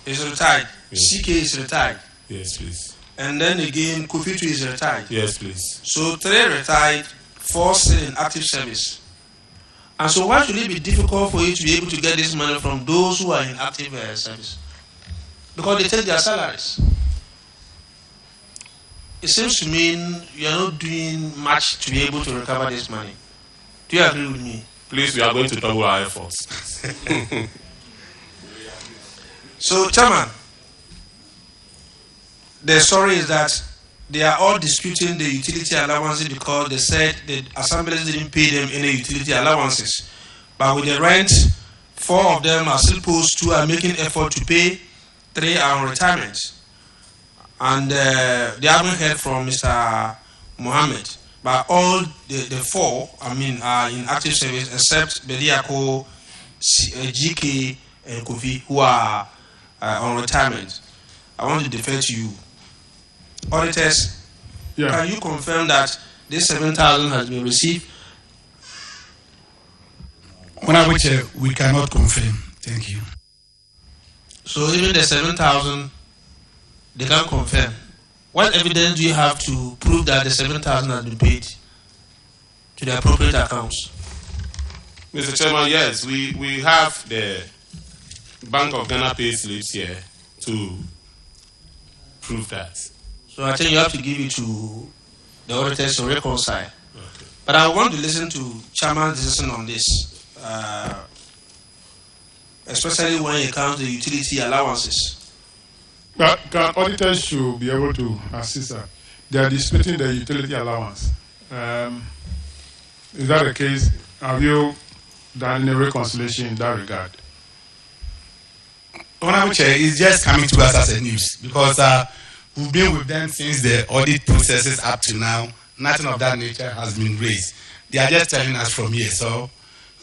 He's retired. Yes. CK is retired. Yes, please. And then again, Kofitu is retired. Yes, please. So 3 retired, 4 still in active service. And so why should it be difficult for you to be able to get this money from those who are in active service? Because they take their salaries. It seems to mean you are not doing much to be able to recover this money. Do you agree with me? Please, we are going to double our efforts. So, Chairman, the story is that they are all disputing the utility allowances because they said the assemblies didn't pay them any utility allowances. But with the rent, 4 of them are still posed to are making effort to pay, 3 are on retirement. And they haven't heard from Mr. Mohammed. But all the 4, are in active service except Bediako, GK, and Kofi, who are on retirement. I want to defer to you. Auditors, can you confirm that this 7,000 has been received? Honorable Chair, we cannot confirm. Thank you. So even the 7,000, they can't confirm. What evidence do you have to prove that the 7,000 has been paid to the appropriate accounts? Mr. Chairman, yes, we have the Bank of Ghana pay slips here to prove that. So I think you have to give it to the auditors to reconcile. Okay. But I want to listen to Chairman's decision on this, especially when it comes to utility allowances. But auditors should be able to assist her. They are disputing the utility allowance. Is that the case? Have you done any reconciliation in that regard? Honorable Chair, it's just coming to us as a news because we've been with them since the audit processes up to now. Nothing of that nature has been raised. They are just telling us from here. So,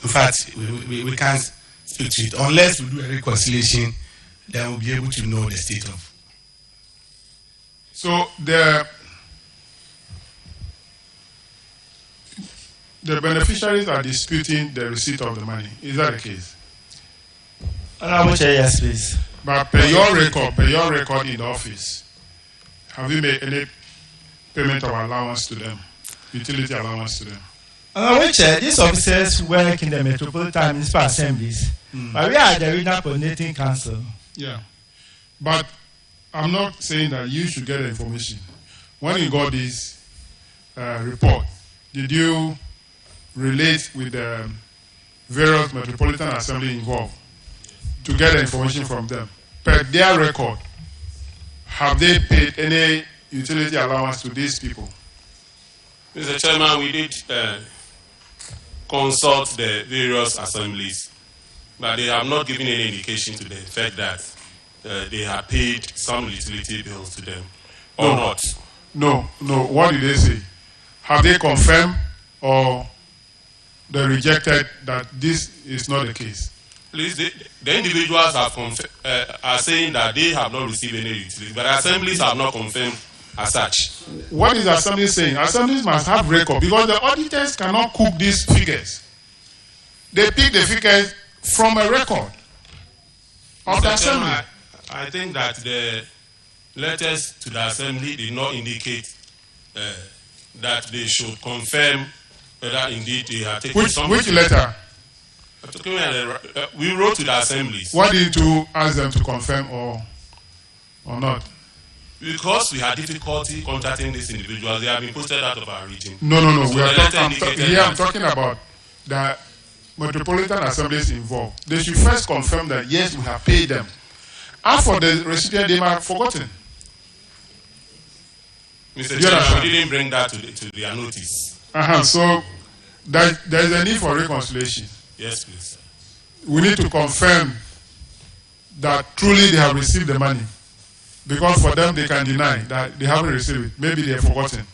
in fact, we can't speak to it. Unless we do a reconciliation, then we'll be able to know the state of. So, the beneficiaries are disputing the receipt of the money. Is that the case? Honorable Chair, yes, please. But per your record in the office, have you made any payment of allowance to them, utility allowance to them? Honorable Chair, these officers work in the Metropolitan Municipal Assemblies, but we are the Regional Coordinating Council. Yeah, but I'm not saying that you should get the information. When you got this report, did you relate with the various Metropolitan Assembly involved to get the information from them. Per their record, have they paid any utility allowance to these people? Mr. Chairman, we did consult the various assemblies, but they have not given any indication to the effect that they have paid some utility bills to them or not. No. What did they say? Have they confirmed or they rejected that this is not the case? Please, the individuals are saying that they have not received any utility, but assemblies have not confirmed as such. What is assembly saying? Assemblies must have record because the auditors cannot cook these figures. They pick the figures from a record of the assembly. I think that the letters to the assembly did not indicate that they should confirm whether indeed they have taken something. Which letter? We wrote to the assemblies. Why did you ask them to confirm or not? Because we had difficulty contacting these individuals. They have been posted out of our region. No. So I'm talking about the Metropolitan Assemblies involved. They should first confirm that yes, we have paid them. As for the recipient, they might have forgotten. Mr. Chairman, we didn't bring that to their notice. So there is a need for reconciliation. Yes, please. We need to confirm that truly they have received the money. Because for them, they can deny that they haven't received it. Maybe they have forgotten.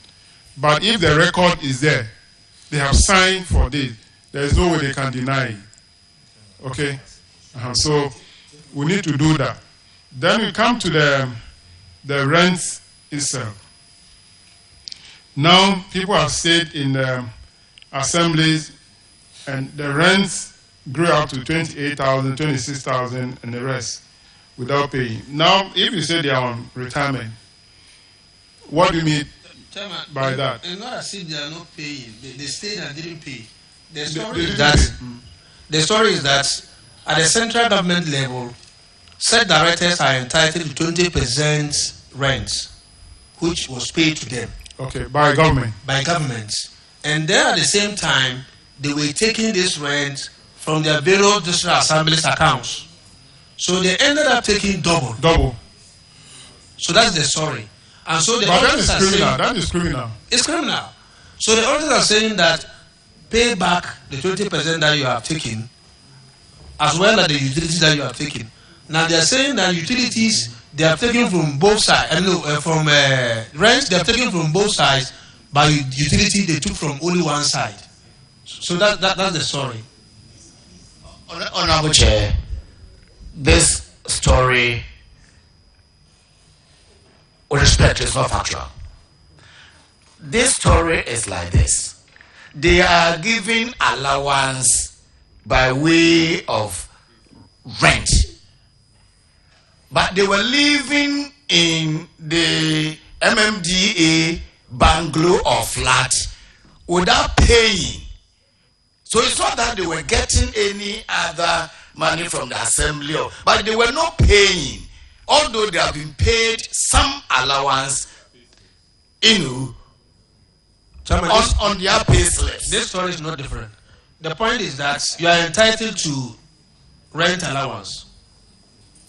But if the record is there, they have signed for this, there is no way they can deny it. Okay? So we need to do that. Then we come to the rent itself. Now, people have said in the assemblies, and the rents grew up to 28,000, 26,000, and the rest without paying. Now, if you say they are on retirement, what do you mean by that? It's not as if they are not paying. They stayed and didn't pay. The story is that at the central government level, said directors are entitled to 20% rent, which was paid to them. Okay, by government. By government. And then at the same time, they were taking this rent from their various district assemblies accounts. So they ended up taking double. So that's the story. And so the auditors are saying that is criminal. It's criminal. So the auditors are saying that pay back the 20% that you have taken, as well as the utilities that you have taken. Now they are saying that utilities they have taken from both sides. From rent they have taken from both sides, but utility they took from only one side. So that's the story. Honorable Chair, this story, with respect, is not factual. This story is like this. They are giving allowance by way of rent. But they were living in the MMDA bungalow or flat without paying. So it's not that they were getting any other money from the assembly, but they were not paying. Although they have been paid some allowance, on their pay slips. This story is not different. The point is that you are entitled to rent allowance,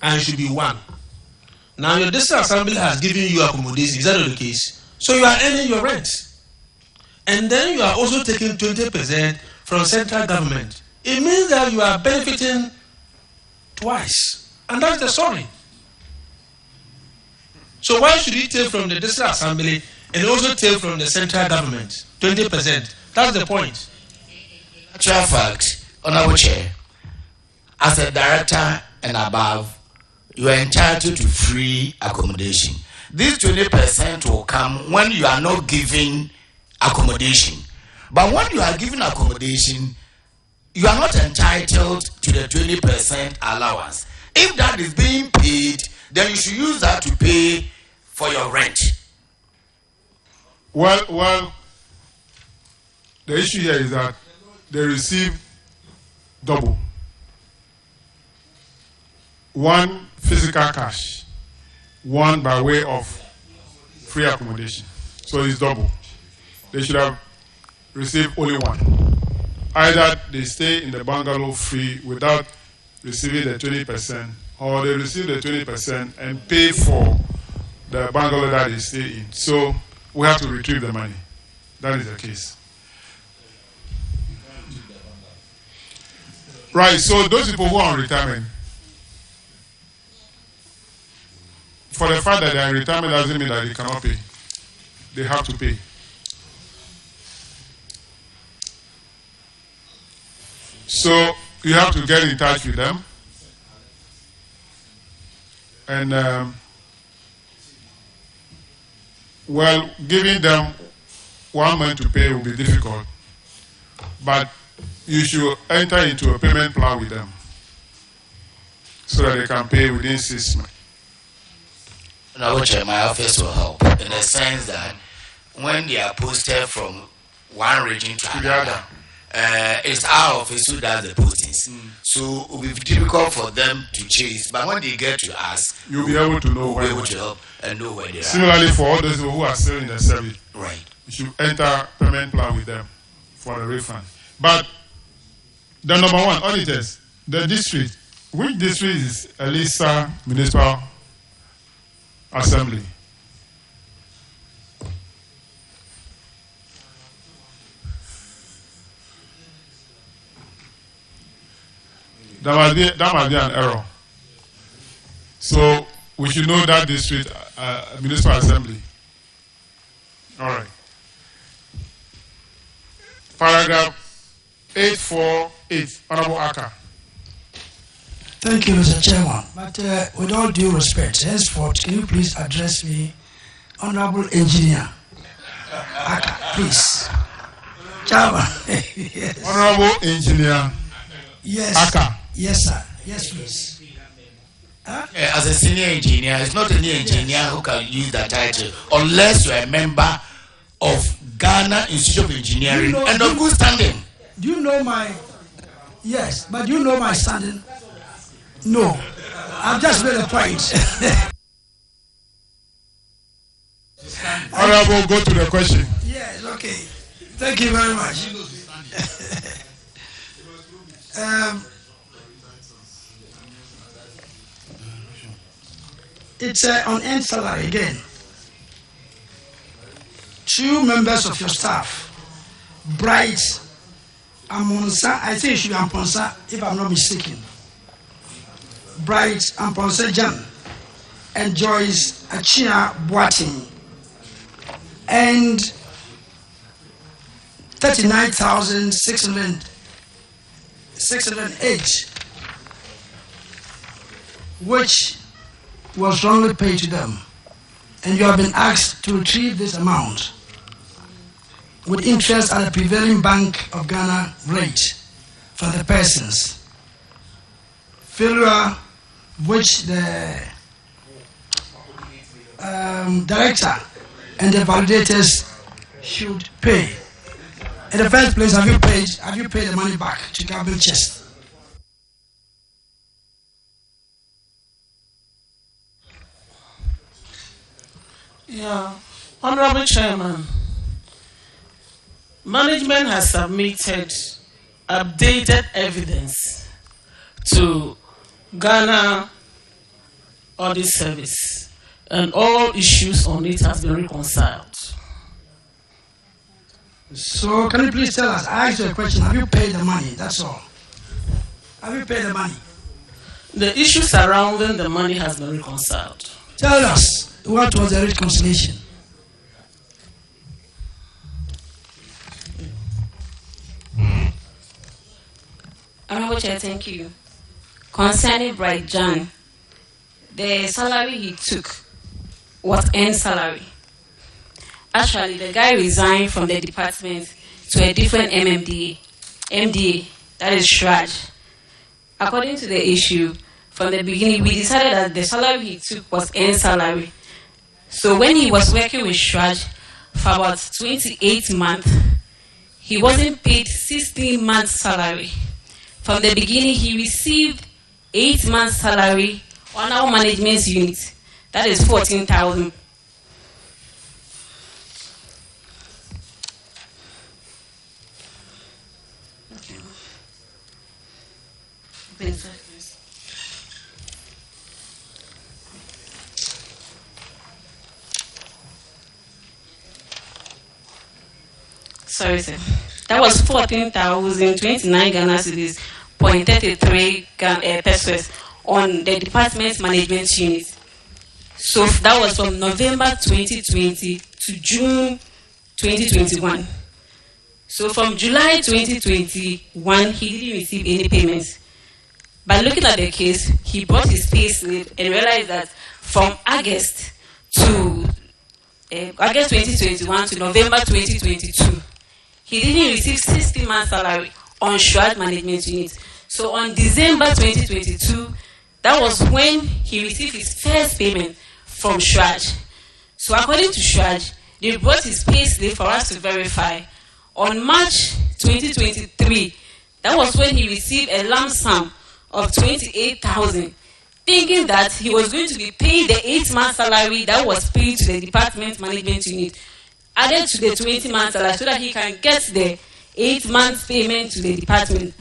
and it should be one. Now your district assembly has given you accommodation. Is that not the case? So you are earning your rent, and then you are also taking 20% from central government. It means that you are benefiting twice, and that's the story. So why should you take from the district assembly and also take from the central government 20%? That's the point. Actual fact, Honorable Chair, as a director and above, you are entitled to free accommodation. This 20% will come when you are not giving accommodation. But when you are giving accommodation, you are not entitled to the 20% allowance. If that is being paid, then you should use that to pay for your rent. Well, the issue here is that they receive double. One physical cash, one by way of free accommodation. So it's double. They should have received only one. either they stay in the bungalow free without receiving the 20%, or they receive the 20% and pay for the bungalow that they stay in. So we have to retrieve the money. That is the case. Right, so those people who are on retirement, for the fact that they are in retirement doesn't mean that they cannot pay. They have to pay. So you have to get in touch with them. And, well, giving them 1 month to pay will be difficult. But you should enter into a payment plan with them so that they can pay within 6 months. Now, which my office will help in the sense that when they are posted from one region to another, it's our office who does the postings. So it will be difficult for them to chase. But when they get to us, you'll be able to know we'll be able to help and know where they are. Similarly, for all those who are still in the service, right, you should enter payment plan with them for the refund. But the number one, auditors, the district, which district is Elisa Municipal Assembly? That must be an error. So we should know that district municipal assembly. All right. Paragraph 848, Honorable Aka. Thank you, Mr. Chairman. But with all due respect, henceforth, can you please address me, Honorable Engineer Aka, please. Chairman. Yes. Honorable Engineer Aka. Yes, sir. Yes, please. As a senior engineer, it's not any engineer who can use that title unless you're a member of Ghana Institute of Engineering and of good standing. Do you know my... Yes, but do you know my standing? No. I've just made a point. Honorable, go to the question. Yes, okay. Thank you very much. It's on end salary again. 2 members of your staff, Bright Amonsa, I think it should be Amponsa, if I'm not mistaken. Bright Amponsa Jan and Joyce Achia Boating, and 39,608, which was wrongly paid to them, and you have been asked to retrieve this amount with interest at the prevailing Bank of Ghana rate for the persons, failure which the director and the validators should pay. In the first place, have you paid the money back to government chest? Yeah, Honorable Chairman, management has submitted updated evidence to Ghana Audit Service, and all issues on it have been reconciled. So, can you please tell us? I asked you a question. Have you paid the money? That's all. Have you paid the money? The issue surrounding the money has been reconciled. Tell us, what was the reconciliation? Honorable Chair, thank you. Concerning Bright John, the salary he took was end salary. Actually, the guy resigned from the department to a different MDA, that is Shraj. According to the issue, from the beginning, we decided that the salary he took was end salary. So when he was working with Shraj for about 28 months, he wasn't paid 16 months salary. From the beginning, he received 8 months salary on our management unit. That is 14,000. Sorry, sir. That was 14,029 Ghana cedis, 0.33 pesos on the department management unit. So that was from November 2020 to June 2021. So from July 2021, he didn't receive any payments. By looking at the case, he brought his pay slip and realized that from August 2021 to November 2022, he didn't receive 60 months salary on Shraj Management Unit. So on December 2022, that was when he received his first payment from Shraj. So according to Shraj, they brought his pay slip for us to verify. On March 2023, that was when he received a lump sum of 28,000, thinking that he was going to be paid the 8-month salary that was paid to the department management unit, added to the 20-month salary so that he can get the 8-month payment to the department.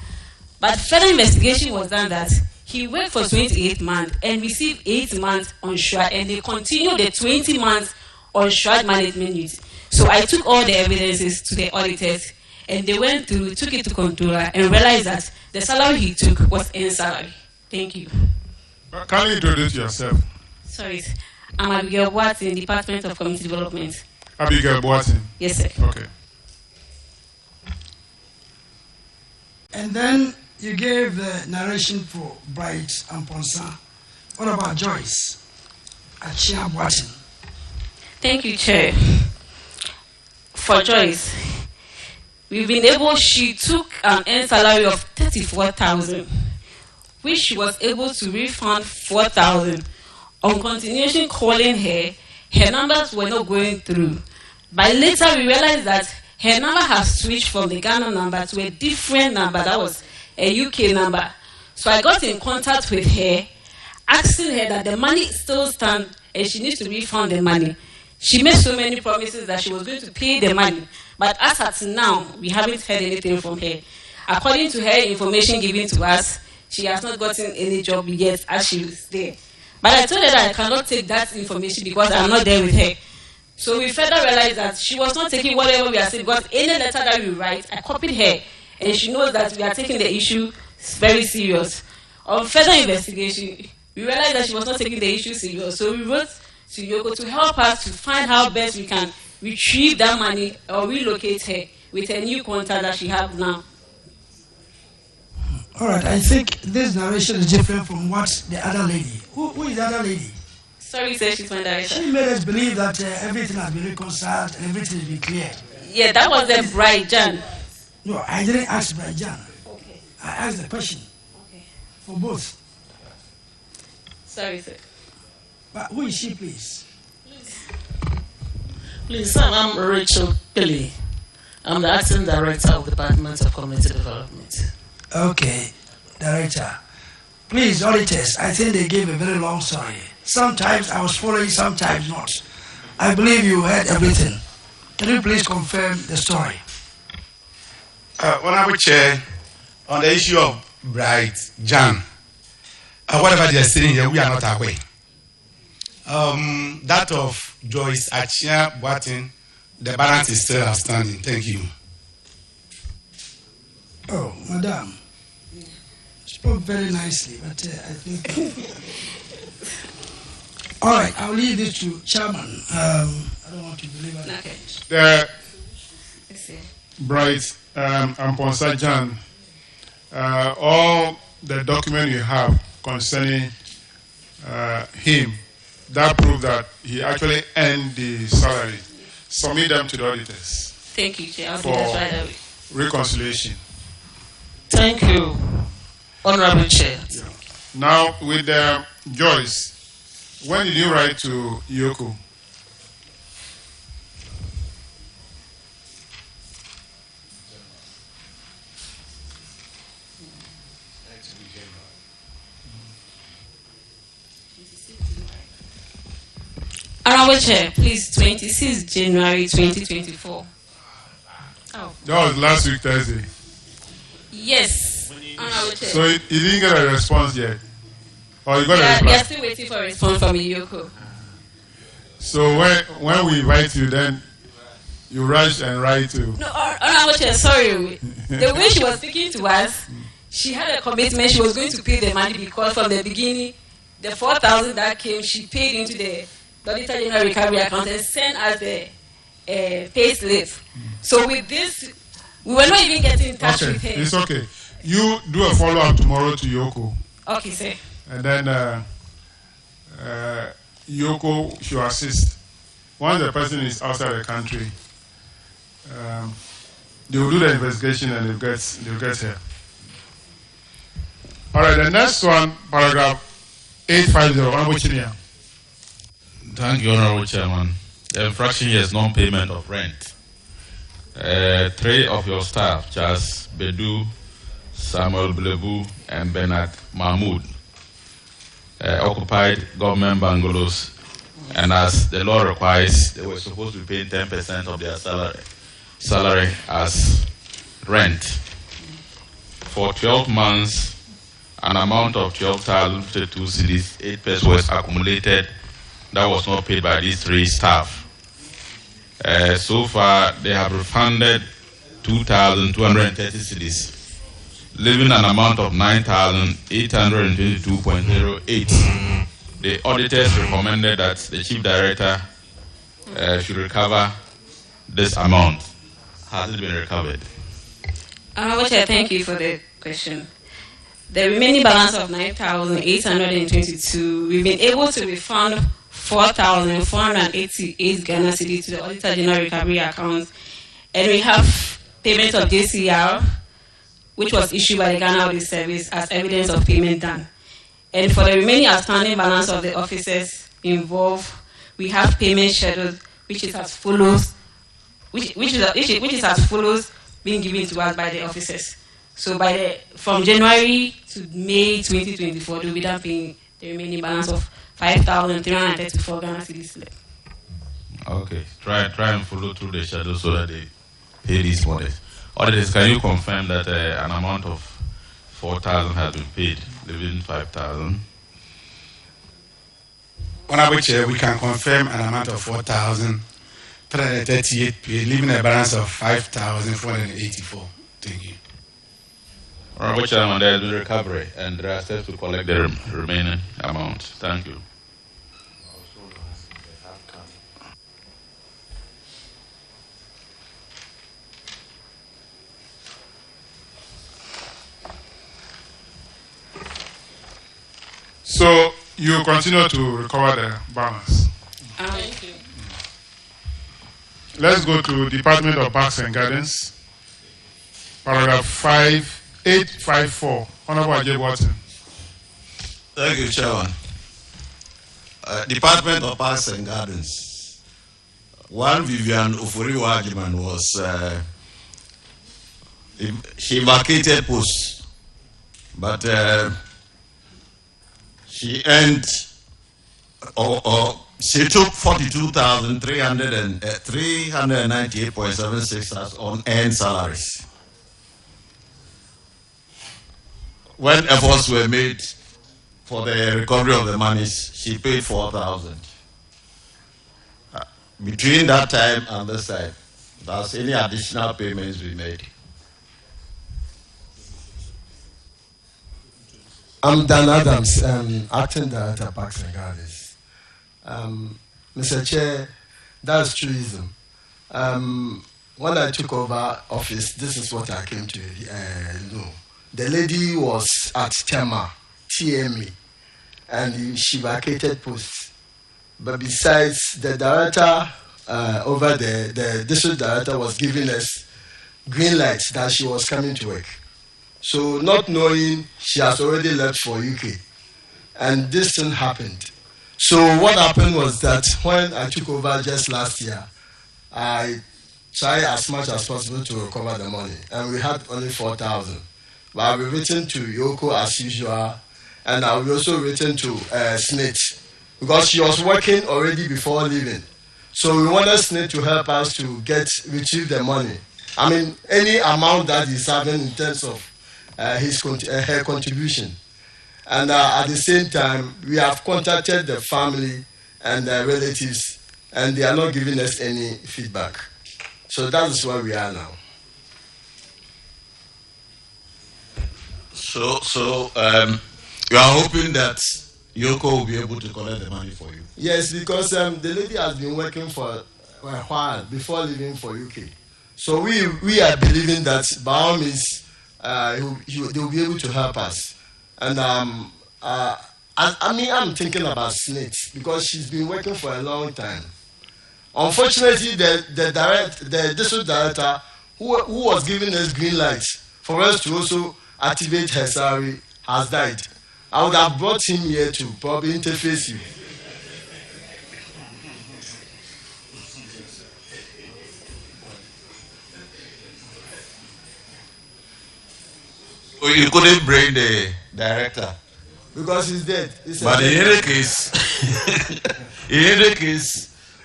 But further investigation was done that he worked for 28 months and received 8 months on Shraj, and they continued the 20 months on Shraj management unit. So I took all the evidences to the auditors, and they went through, took it to controller, and realized that the salary he took was in salary. Thank you. Can you introduce yourself? Sorry, I'm Abigail Boatin, Department of Community Development. Abigail Boatin? Yes, sir. Okay. And then you gave the narration for Bright and Ponsa. What about Joyce? Achia Boatin. Thank you, Chair. For Joyce, we've been able, she took an earned salary of 34,000, which she was able to refund 4,000. On continuation calling her, her numbers were not going through. But later we realized that her number has switched from the Ghana number to a different number, that was a UK number. So I got in contact with her, asking her that the money still stands and she needs to refund the money. She made so many promises that she was going to pay the money, but as at now, we haven't heard anything from her. According to her information given to us, she has not gotten any job yet as she was there. But I told her that I cannot take that information because I'm not there with her. So we further realized that she was not taking whatever we are saying, because any letter that we write, I copied her, and she knows that we are taking the issue very serious. On further investigation, we realized that she was not taking the issue serious, so we wrote to Yoko to help us to find how best we can retrieve that money or relocate her with a new contact that she has now. All right, I think this narration is different from what the other lady. Who is the other lady? Sorry, sir, she's my director. She made us believe that everything has been reconciled and everything has been cleared. Yeah, that was the Bright John. No, I didn't ask Bright John. Okay. I asked the question. Okay. For both. Sorry, sir. But who is she, please? Please, I'm Rachel Kelly. I'm the acting director of the Department of Community Development. Okay, director. Please, auditors, I think they gave a very long story. Sometimes I was following, sometimes not. I believe you heard everything. Can you please confirm the story? Honorable Chair, on the issue of Bright John, whatever they are saying here, we are not aware. That of Joyce Achia Boatin, the balance is still outstanding. Thank you. Oh, madam. Spoke very nicely, but I think. All right, I'll leave this to Chairman. I don't want to believe it. Okay. The Bright and Ponsa John, all the document you have concerning him that prove that he actually earned the salary, submit them to the auditors. Thank you, Chair. I'll do that right away. Reconciliation. Thank you, Honorable Chair. Yeah. Now, with Joyce, when did you write to Yoko? Honorable Chair, please, 26 January 2024. Oh. That was last week, Thursday. Yes. So you didn't get a response yet? Or you got a reply? We are still waiting for a response from Iyoko. So when we invite you, then you rush and write to... No, Honorable Chair, sorry. The way she was speaking to us, she had a commitment she was going to pay the money because from the beginning, the 4,000 that came, she paid into the Auditor General Recovery account and sent us the pay slip. So with this, we were not even getting in touch with her. It's okay. You do a follow-up tomorrow to Yoko. Okay, sir. And then Yoko should assist. Once the person is outside the country, they will do the investigation and they'll get here. All right, the next one, paragraph 850, Honorable Chinia. Thank you, Honorable Chairman. The infraction here is non-payment of rent. 3 of your staff, Charles Bedu, Samuel Blebu, and Bernard Mahmoud, occupied government bungalows, and as the law requires, they were supposed to be paying 10% of their salary as rent. For 12 months, an amount of 12,052 cedis, 8 pesos was accumulated that was not paid by these 3 staff. So far, they have refunded 2,230 cedis, leaving an amount of 9,822.08. The auditors recommended that the Chief Director should recover this amount. Has it been recovered? Honorable Chair, thank you for the question. The remaining balance of 9,822, we've been able to refund 4,488 Ghana cedis to the Auditor General Recovery account, and we have payment of JCR, which was issued by the Ghana Audit Service as evidence of payment done. And for the remaining outstanding balance of the officers involved, we have payment scheduled, which is as follows, which is as follows, being given to us by the officers. So from January to May 2024, they will be done paying the remaining balance of 5,334 Ghana cedis. Okay, try and follow through the schedule so that they pay these monies. Auditors, can you confirm that an amount of 4,000 has been paid, leaving 5,000? Honorable Chair, we can confirm an amount of 4,338 paid, leaving a balance of 5,484. Thank you. Honorable Chairman, there has been recovery and there are steps to collect the remaining amount. Thank you. So you continue to recover the balance. Thank you. Let's go to Department of Parks and Gardens, paragraph 5854. Honorable Ajay Watson. Thank you, Chairman. Department of Parks and Gardens. One Vivian Ufuriwa Ajiman was, she vacated post, but she earned, she took 42,398.76 as unearned salaries. When efforts were made for the recovery of the monies, she paid 4,000. Between that time and this time, does any additional payments be made? I'm Dan Adams, Acting Director, Parks and Gardens. Mr. Chair, that's truism. When I took over office, this is what I came to know. The lady was at TMA, and she vacated posts. But besides, the director over there, the district director was giving us green lights that she was coming to work. So not knowing, she has already left for UK. And this thing happened. So what happened was that when I took over just last year, I tried as much as possible to recover the money. And we had only 4,000. But I've written to Yoko as usual, and I've also written to SNIT, because she was working already before leaving. So we wanted SNIT to help us to retrieve the money. I mean, any amount that is having in terms of her contribution. And at the same time, we have contacted the family and their relatives, and they are not giving us any feedback. So that is where we are now. So you are hoping that Yoko will be able to collect the money for you? Yes, because the lady has been working for a while before leaving for UK. So we are believing that by all means they will be able to help us. And I'm thinking about SNIT because she's been working for a long time. Unfortunately, the district director who was giving us green lights for us to also activate her salary has died. I would have brought him here to probably interface you. So you couldn't bring the director? Because he's dead. But in any case,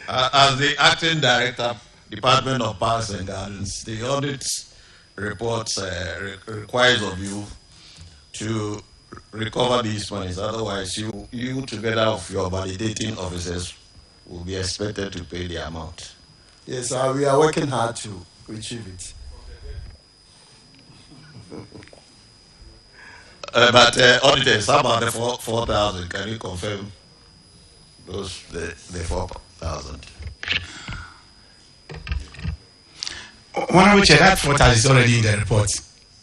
as the acting director, Department of Parks and Gardens, the audit reports requires of you to recover these monies. Otherwise, you together with your validating officers will be expected to pay the amount. Yes, we are working hard to retrieve it. But auditors, how about the 4,000? Can you confirm those the 4,000? One which that 4,000 is already in the report,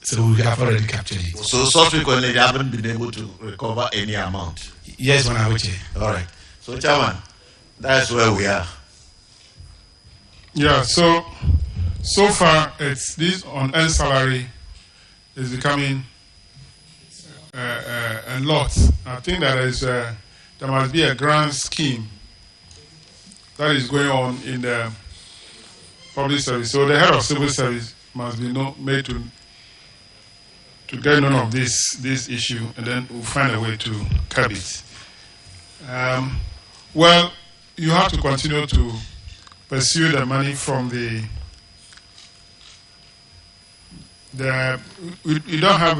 so we have already captured it. So subsequently, they haven't been able to recover any amount. Yes, one which. All right. So, Chairman, that's where we are. Yeah. So far, it's this unearned salary is becoming a lot. I think that there must be a grand scheme that is going on in the public service. So the head of civil service must be made to get none of this issue, and then we'll find a way to curb it. Well, you have to continue to pursue the money from you don't have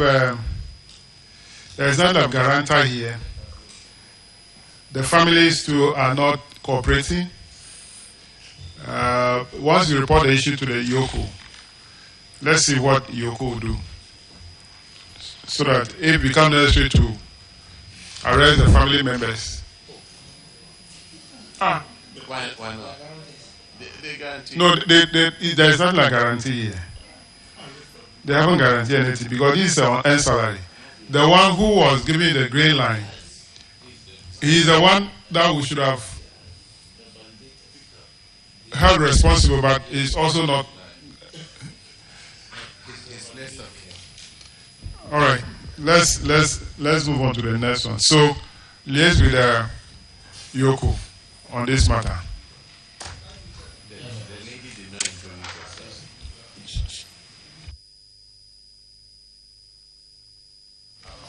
there is not a guarantor here. The families too are not cooperating. Once you report the issue to the Yoko, let's see what Yoko will do. So that if it becomes necessary to arrest the family members. Why not? They guarantee. No, there is not a guarantee here. They haven't guaranteed anything because this is an earned salary. The one who was giving the green line, he is the one that we should have held responsible, but he's also not. All right, let's move on to the next one. So, liaise with Yoko on this matter.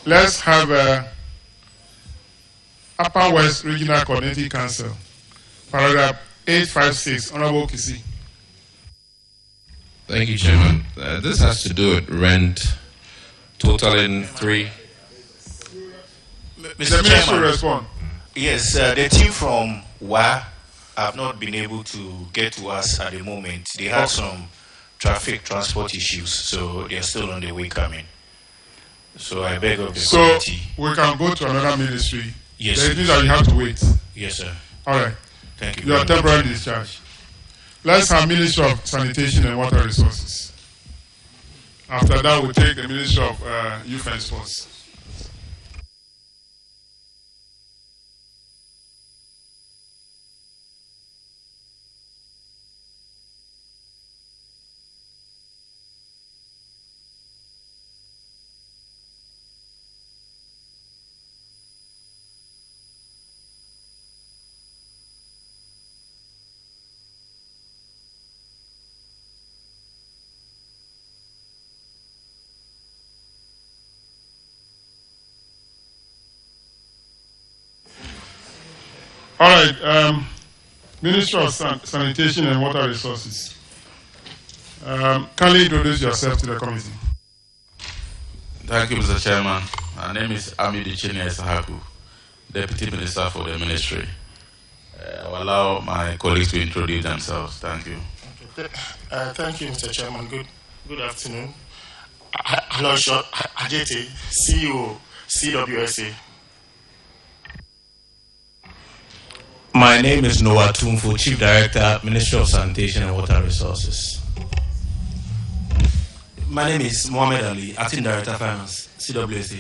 Let's have Upper West Regional Coordinating Council, paragraph 856, Honorable Kisi. Thank you, Chairman. This has to do with rent, totaling 3. Mr. Chairman, respond. Yes, the team from WA have not been able to get to us at the moment. They had some transport issues, so they are still on the way coming. So I beg of the committee. So we can go to another ministry. Yes. There is means that you have to wait. Yes, sir. All right. Thank you. You are temporarily discharged. Let's have Ministry of Sanitation and Water Resources. After that, we'll take the Ministry of Youth and Sports. All right, Minister of Sanitation and Water Resources. Kindly introduce yourself to the committee. Thank you, Mr. Chairman. My name is Amidi Chinya Sahaku, Deputy Minister for the Ministry. I'll allow my colleagues to introduce themselves. Thank you. Thank you, Mr. Chairman. Good afternoon. Hello, Ajete, CEO, CWSA. My name is Noah Tumfu, Chief Director, Ministry of Sanitation and Water Resources. My name is Mohamed Ali, Acting Director Finance, CWSA.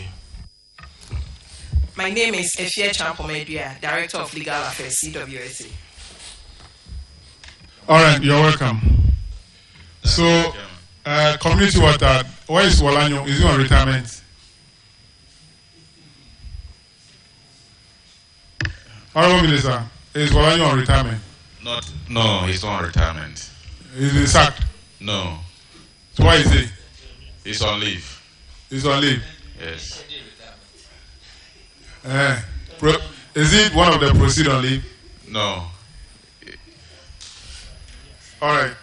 My name is Efie Champomedia, Director of Legal Affairs, CWSA. All right, you're welcome. So, community water, where is Walanyo? Is he on retirement? Honorable Minister, is Walanyo on retirement? No, he's not on retirement. Is he sacked? No. So why is he? He's on leave. He's on leave? Yes. Is it one of the proceed on leave? No. All right.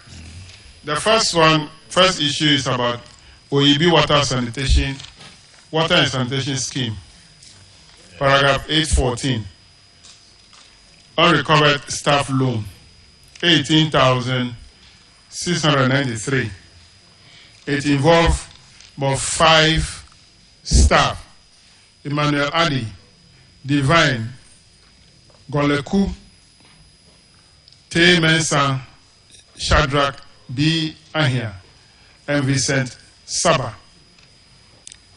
The first issue is about OEB water and sanitation scheme. Paragraph 814. Unrecovered staff loan, 18,693. It involved about 5 staff: Emmanuel Adi, Divine, Goleku, Te Mensah, Shadrach B. Ahia, and Vincent Saba.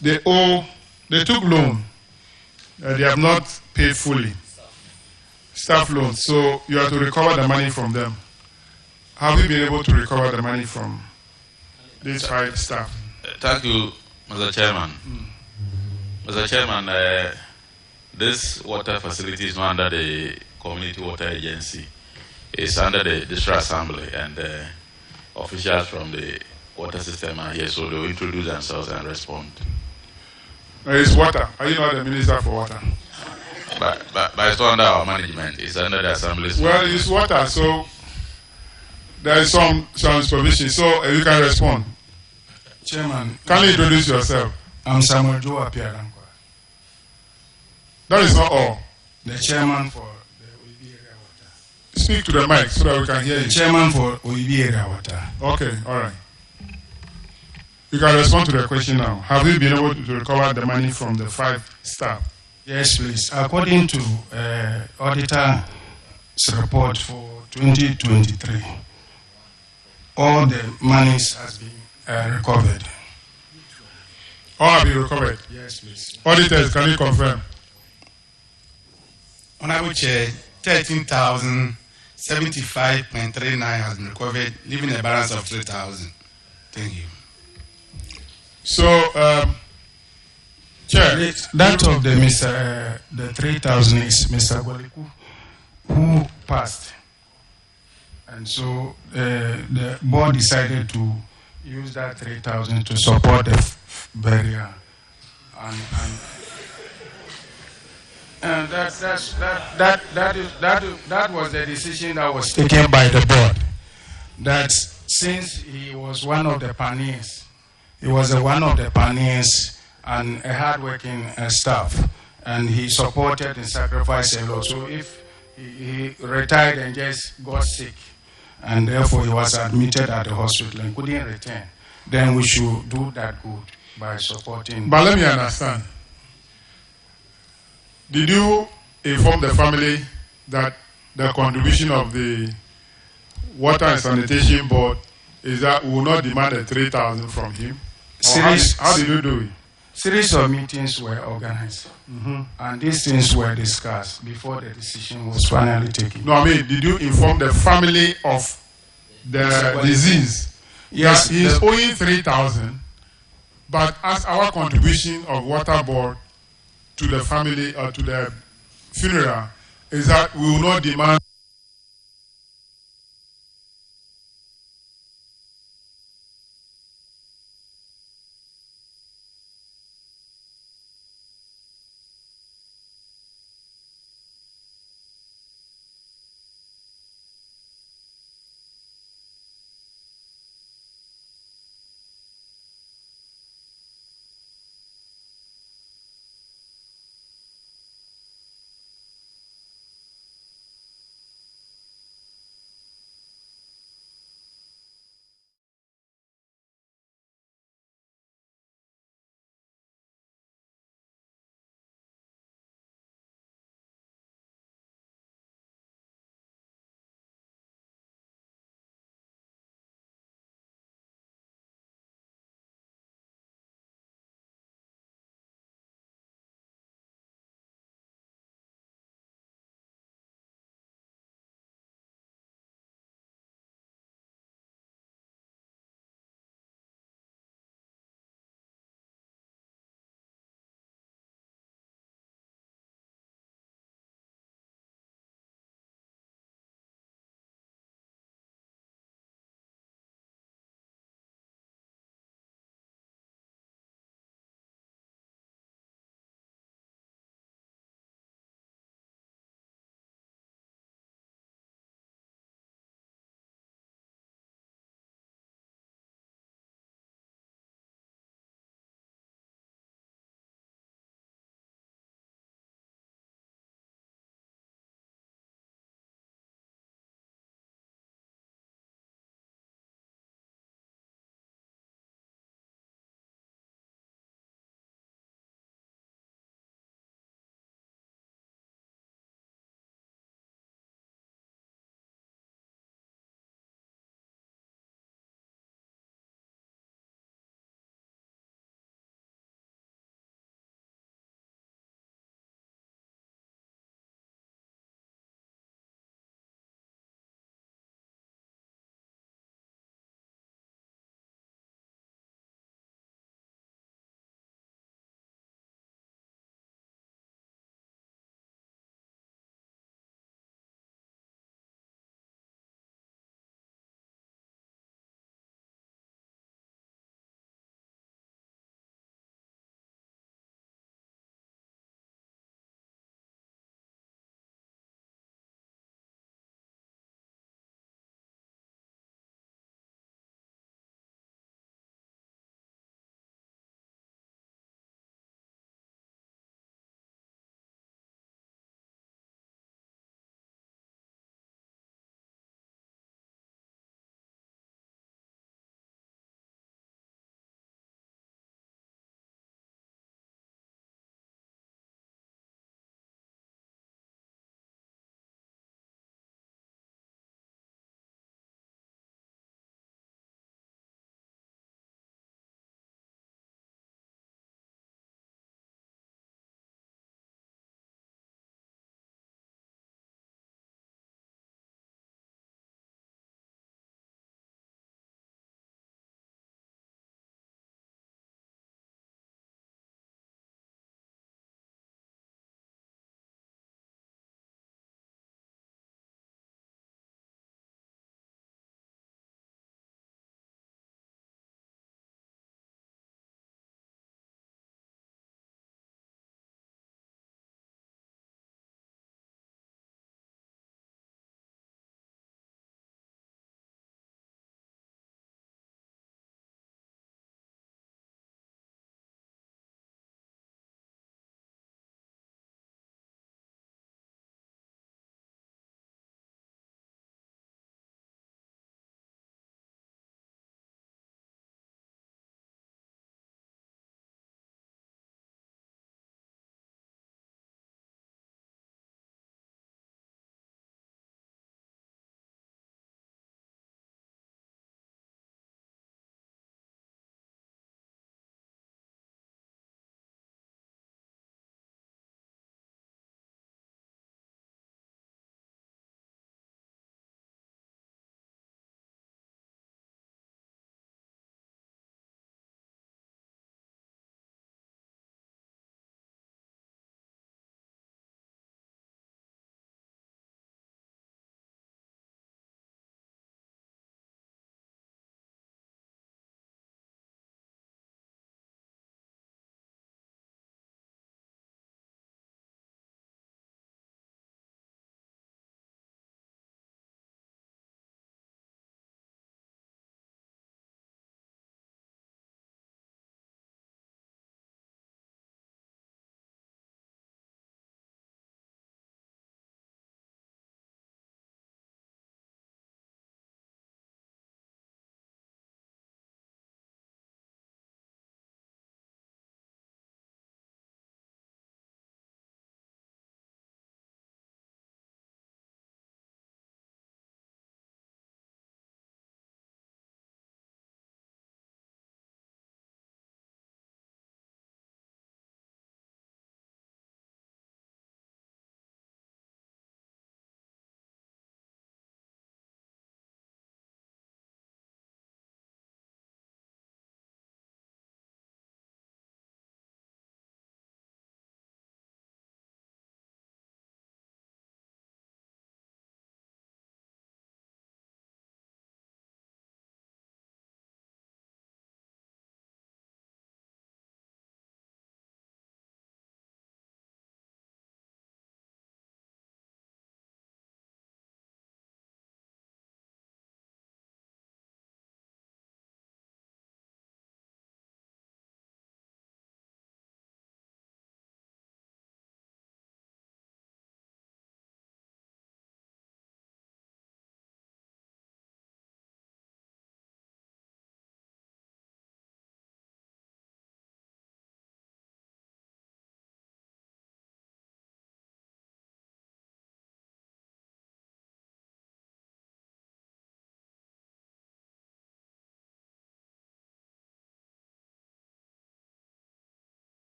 They took loan. They have not paid fully. Staff loan. So you have to recover the money from them. Have you been able to recover the money from these 5 staff? Thank you, Mr. Chairman. Mr. Chairman, this water facility is not under the Community Water Agency. It's under the District Assembly, and officials from the water system are here, so they'll introduce themselves and respond. It's water. Are you not the Minister for Water? But it's not under our management. It's under the Assembly's Well, it's water, so there is some supervision, so you can respond. Chairman, can you introduce yourself? I'm Samuel Joe Apiadankwa. That is not all. The chairman for the OEB area water. Speak to the mic so that we can hear you. The chairman for OEB area water. Okay, all right. You can respond to the question now. Have you been able to recover the money from the 5 staff? Yes, please. According to auditor's report for 2023, all the monies has been recovered. All have been recovered? Yes, please. Auditors, can you confirm? Honorable Chair, 13,075.39 has been recovered, leaving a balance of 3,000. Thank you. So, Chair, that of the the 3,000 is Mr. Gwaliku, who passed, and so the board decided to use that 3,000 to support the burial, and that was the decision that was taken by the board. That since he was one of the pioneers, and a hardworking staff, and he supported and sacrificed a lot. So if he retired and just got sick, and therefore he was admitted at the hospital and couldn't return, then we should do that good by supporting. But let me understand. Did you inform the family that the contribution of the Water and Sanitation Board is that we will not demand the 3,000 from him? How did you do it? Series of meetings were organized, and these things were discussed before the decision was finally taken. No, I mean, did you inform the family of the disease? Yes, he is owing 3,000, but as our contribution of Water Board to the family or to the funeral is that we will not demand.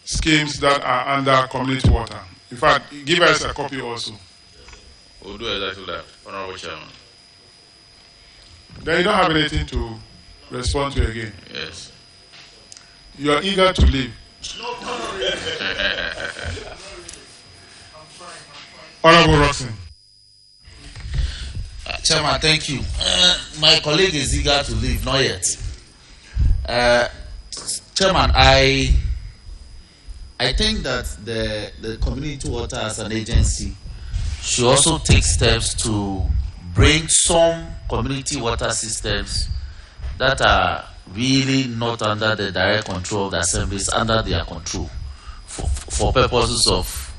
schemes that are under community water. In fact, give us a copy also. We'll do exactly that, Honorable Chairman. Then you don't have anything to respond to again. Yes. You are eager to leave. Honorable Roxon. Chairman, thank you. My colleague is eager to leave, not yet. Chairman, I think that the community water as an agency should also take steps to bring some community water systems that are really not under the direct control of the assemblies, under their control, for purposes of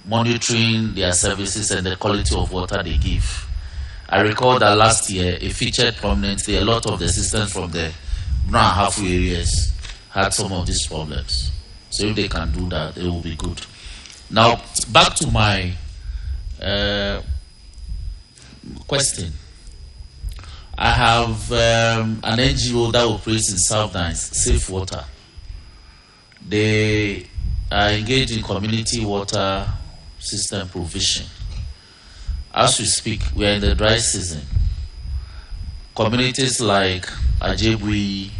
monitoring their services and the quality of water they give. I recall that last year it featured prominently. A lot of the systems from the Brown Halfway areas had some of these problems. So if they can do that, it will be good. Now, back to my question. I have an NGO that operates in South Dines, Safe Water. They are engaged in community water system provision. As we speak, we are in the dry season. Communities like Ajebui,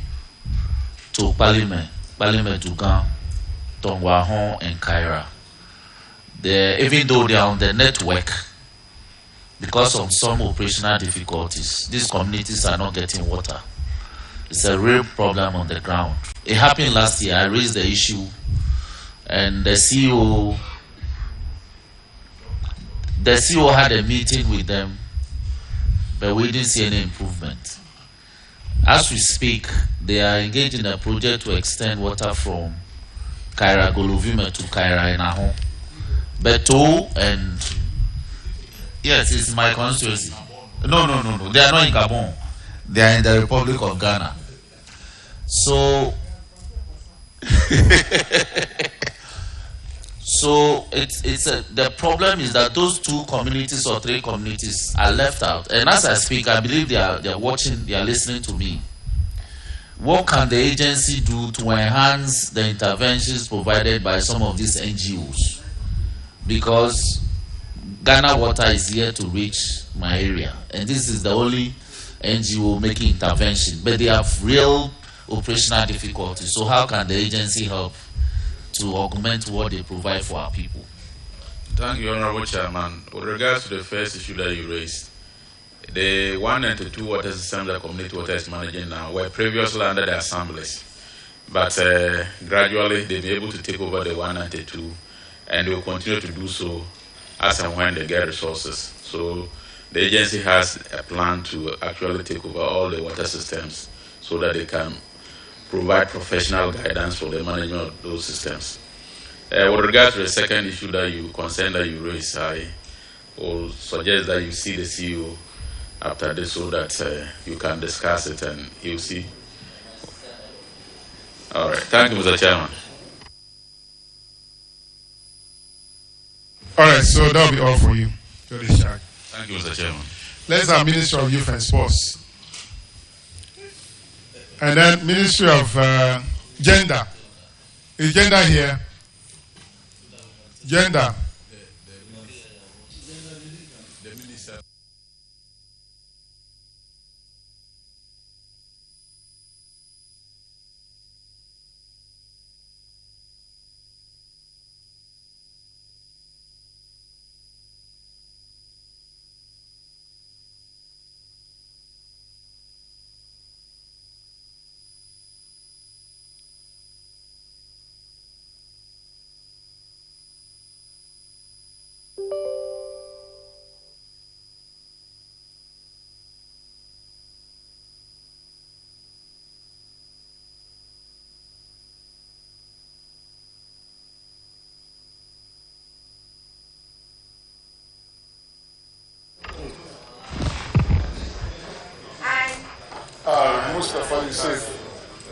Parliament Dugan, Tongwahon, and Kaira, even though they are on the network, because of some operational difficulties, these communities are not getting water. It's a real problem on the ground. It happened last year. I raised the issue, and the CEO had a meeting with them, but we didn't see any improvement. As we speak, they are engaged in a project to extend water from Kaira Golovime to Kaira Enahon. Beto and yes, it's my constituency. No. They are not in Gabon. They are in the Republic of Ghana. So the problem is that those two communities or three communities are left out. And as I speak, I believe they are watching, they are listening to me. What can the agency do to enhance the interventions provided by some of these NGOs? Because Ghana Water is here to reach my area, and this is the only NGO making intervention, but they have real operational difficulties. So how can the agency help to augment what they provide for our people? Thank you, Honorable Chairman. With regards to the first issue that you raised, the 1 and 2 water systems that community water is managing now were previously under the assemblies, but gradually they'll be able to take over the 1 and 2, and they will continue to do so as and when they get resources. So the agency has a plan to actually take over all the water systems so that they can provide professional guidance for the management of those systems. With regard to the second issue that you raised, I will suggest that you see the CEO after this so that you can discuss it and he'll see. All right. Thank you, Mr. Chairman. All right, so that'll be all for you. Thank you, Mr. Chairman. Let's have Ministry of Youth and Sports. And then Ministry of Gender. Is gender here? Gender. Mustafa Yusuf.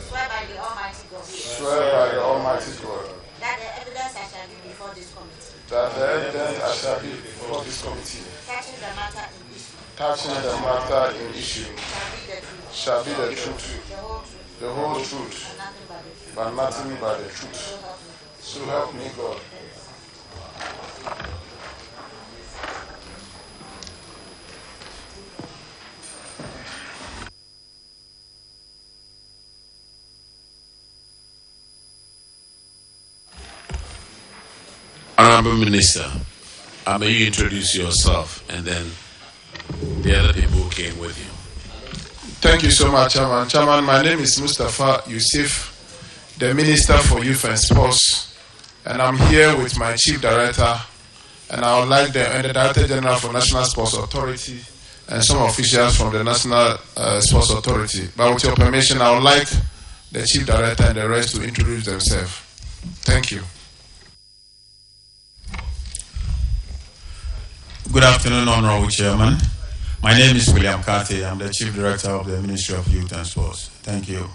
Swear by the Almighty God. Swear by the Almighty God. That the evidence I shall give before this committee. That the evidence I shall give before this committee. Touching the matter in issue. Touching the matter in issue. Shall be the truth. Shall be the truth. The whole truth. But nothing but the truth. So help me God. Honorable Minister, may you introduce yourself and then the other people who came with you. Thank you so much, Chairman. Chairman, my name is Mustafa Yusuf, the Minister for Youth and Sports, and I'm here with my Chief Director, and I would like the Director General for National Sports Authority and some officials from the National Sports Authority. But with your permission, I would like the Chief Director and the rest to introduce themselves. Thank you. Good afternoon, Honorable Chairman. My name is William Kate. I'm the Chief Director of the Ministry of Youth and Sports. Thank you.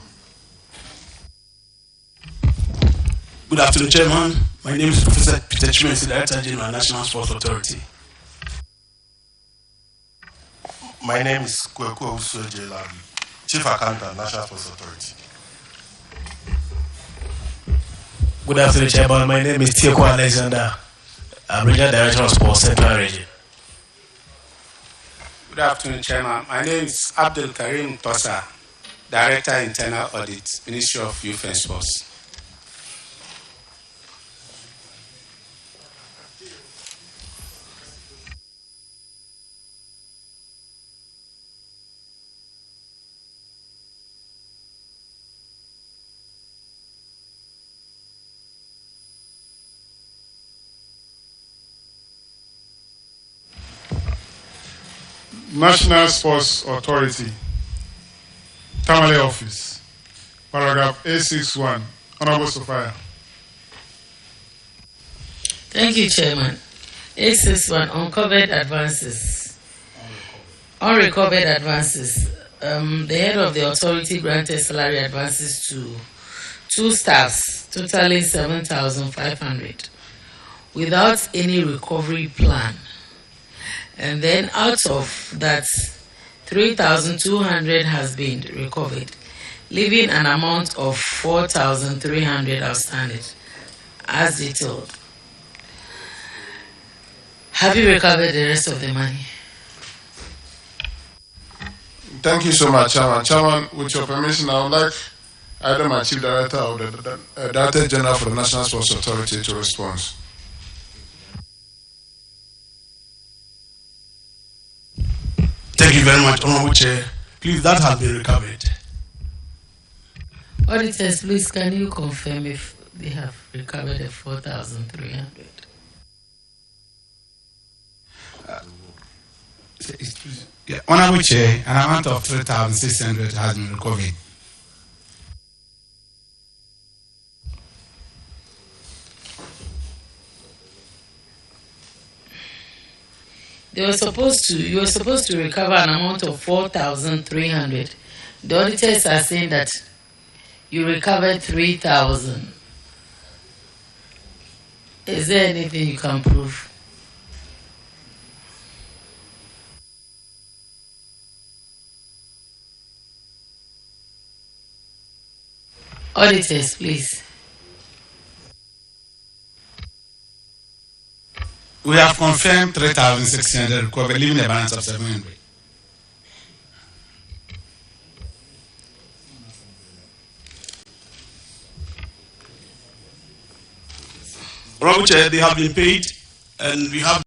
Good afternoon, Chairman. My name is Professor Peter Chimesi, Director General, National Sports Authority. My name is Kweku Usoje Labi, Chief Accountant, National Sports Authority. Good afternoon, Chairman. My name is Tieko Alexander. I'm Regional Director of Sports Central Region. Good afternoon, Chairman. My name is Abdul Karim Tosa, Director Internal Audit, Ministry of Youth and Sports. National Sports Authority, Tamale Office, paragraph A61, Honorable Sophia. Thank you, Chairman. A61, uncovered advances. Unrecovered advances. The head of the authority granted salary advances to 2 staffs, totaling 7,500, without any recovery plan. And then out of that, 3,200 has been recovered, leaving an amount of 4,300 outstanding, as detailed. Have you recovered the rest of the money? Thank you so much, Chairman. Chairman, with your permission, I would like either my Chief Director or the Director General for the National Sports Authority to respond. Thank you very much, Honorable Chair. Please, that has been recovered. Auditors, please, can you confirm if they have recovered the 4,300? Honorable Chair, an amount of 3,600 has been recovered. You were supposed to recover an amount of 4,300. The auditors are saying that you recovered 3,000. Is there anything you can prove? Auditors, please. We have confirmed 3,600 recovered, leaving a balance of 700. Honorable Chair, they have been paid, and we have.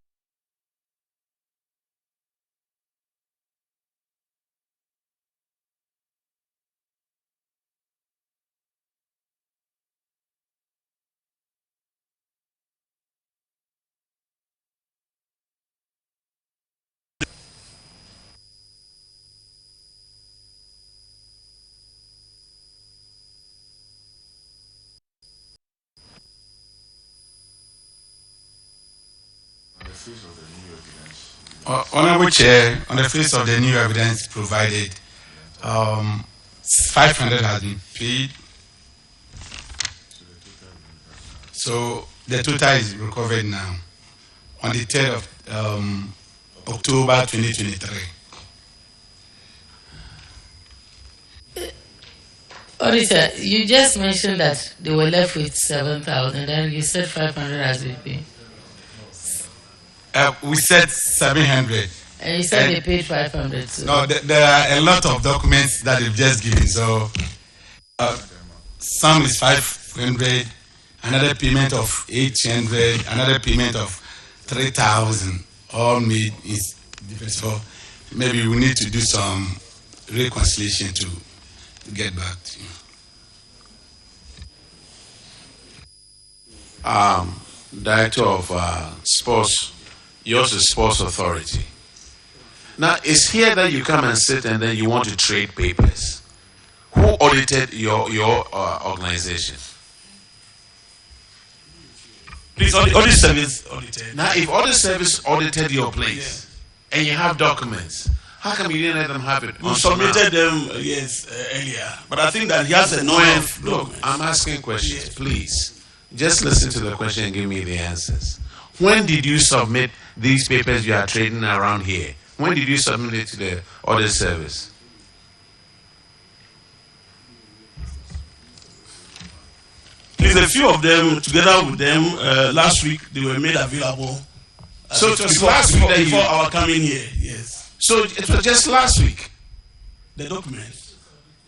Honorable Chair, on the face of the new evidence provided, 500 has been paid. So the total is recovered now on the 3rd of October 2023. Auditor, you just mentioned that they were left with 7,000, and you said 500 has been paid. We said 700. And you said they paid 500 too. No, there are a lot of documents that they've just given. So some is 500, another payment of 800, another payment of 3,000. All made is different. So maybe we need to do some reconciliation to get back to you. Director of Sports, yours is Sports Authority. Now, it's here that you come and sit and then you want to trade papers. Who audited your organization? Please, audit service audited. Now, if audit service audited your place and you have documents, how come you didn't let them have it? We submitted them, earlier. But I think that he has a number of documents. I'm asking questions, please. Just listen to the question and give me the answers. When did you submit these papers you are trading around here? When did you submit it to the audit service? Please, a few of them, together with them, last week, they were made available. So it was last week before our coming here, yes. So it was just last week? The documents.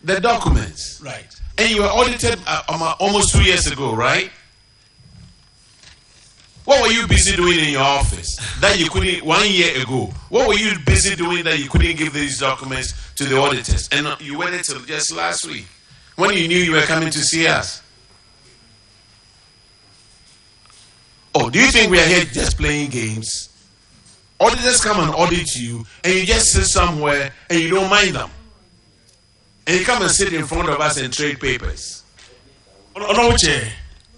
The documents? Right. And you were audited almost 2 years ago, right? What were you busy doing in your office that you couldn't, 1 year ago? What were you busy doing that you couldn't give these documents to the auditors? And you waited till just last week when you knew you were coming to see us. Oh, do you think we are here just playing games? Auditors come and audit you and you just sit somewhere and you don't mind them. And you come and sit in front of us and trade papers.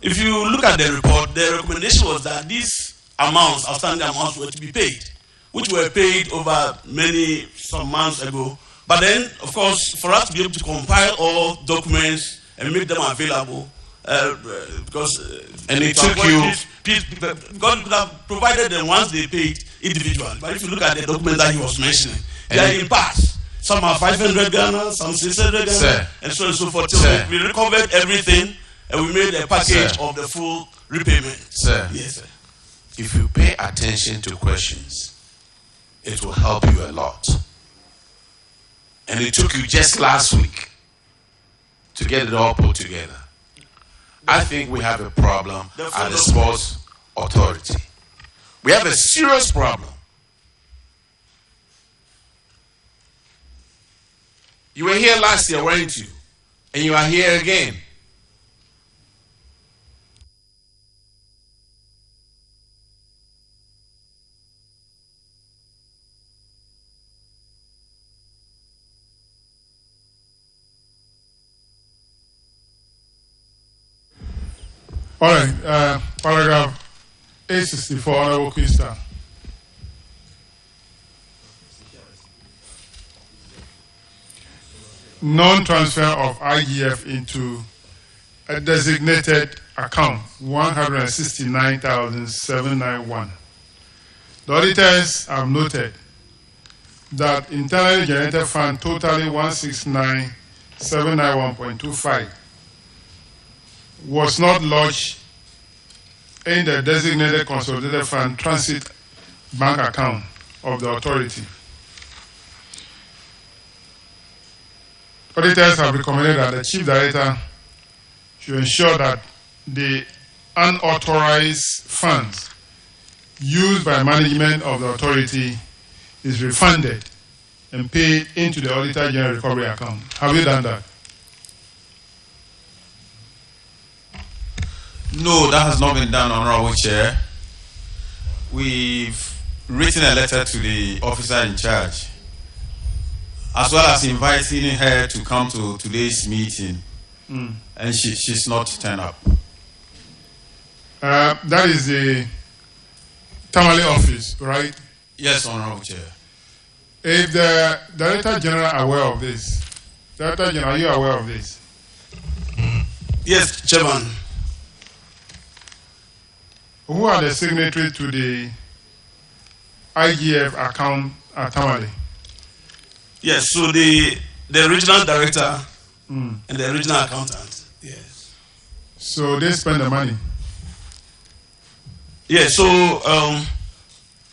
If you look at the report, the recommendation was that these amounts, outstanding amounts, were to be paid, which were paid over some months ago. But then, of course, for us to be able to compile all documents and make them available, and it took you. God could have provided them once they paid individually. But if you look at the documents that he was mentioning, they are in parts. Some are 500 Ghana, some 600 Ghana, and so on and so forth. So we recovered everything. And we made a package of the full repayment. Sir, yes, sir. If you pay attention to questions, it will help you a lot. And it took you just last week to get it all put together. I think we have a problem at the Sports Authority. We have a serious problem. You were here last year, weren't you? And you are here again. All right, paragraph 864, Honorable Queenstown. Non-transfer of IGF into a designated account, 169,791. The auditors have noted that internally generated fund totally 169,791.25 was not lodged in the designated consolidated fund transit bank account of the authority. Auditors have recommended that the Chief Director should ensure that the unauthorized funds used by management of the authority is refunded and paid into the Auditor General Recovery Account. Have you done that? No, that has not been done, Honorable Chair. We've written a letter to the officer in charge, as well as inviting her to come to today's meeting, and she's not turned up. That is the Tamale office, right? Yes, Honorable Chair. If the Director General are aware of this, Director General, are you aware of this? Yes, Chairman. Who are the signatories to the IGF account at Tamale? Yes, so the regional director Mm. and the regional accountant. Yes. So they spend the money. Yeah, so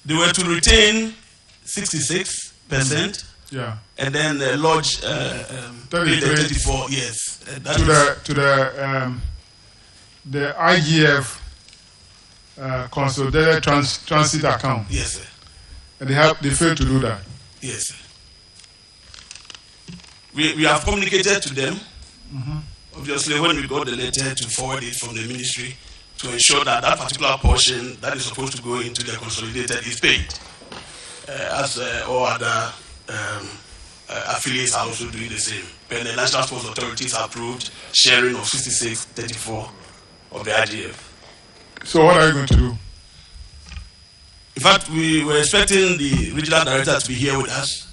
they were to retain 66%. Yeah. And then lodge 34. Yes. To the IGF consolidated transit account. Yes, sir. And they failed to do that. Yes, sir. We have communicated to them. Mm-hmm. Obviously, when we got the letter to forward it from the ministry to ensure that that particular portion that is supposed to go into the consolidated is paid, as all other affiliates are also doing the same. But the National Sports Authorities approved sharing of 66-34 of the IGF. So what are you going to do? In fact, we were expecting the regional director to be here with us.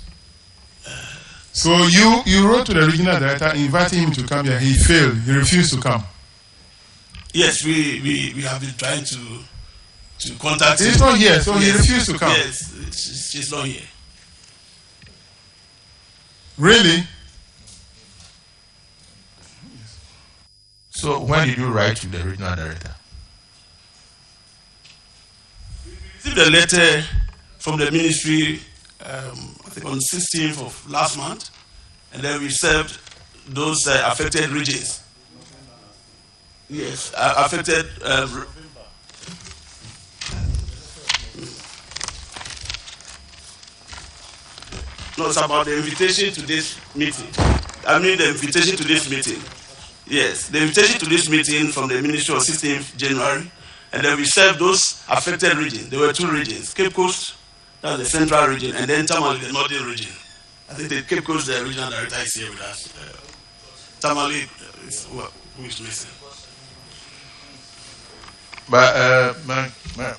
So you wrote to the regional director inviting him to come here. He failed. He refused to come. Yes, we have been trying to contact him. He's not here, so he refused to come. Yes, she's not here. Really? So when did you write to the regional director? We received a letter from the ministry, I think on the 16th of last month, and then we served those affected regions. Yes, affected. No, it's about the invitation to this meeting. I mean the invitation to this meeting. Yes, the invitation to this meeting from the Ministry of 16th January, and then we served those affected regions. There were two regions, Cape Coast, that's the central region, and then Tamale, the northern region. I think the Cape Coast, the regional director is here with us. Tamale is who is missing. But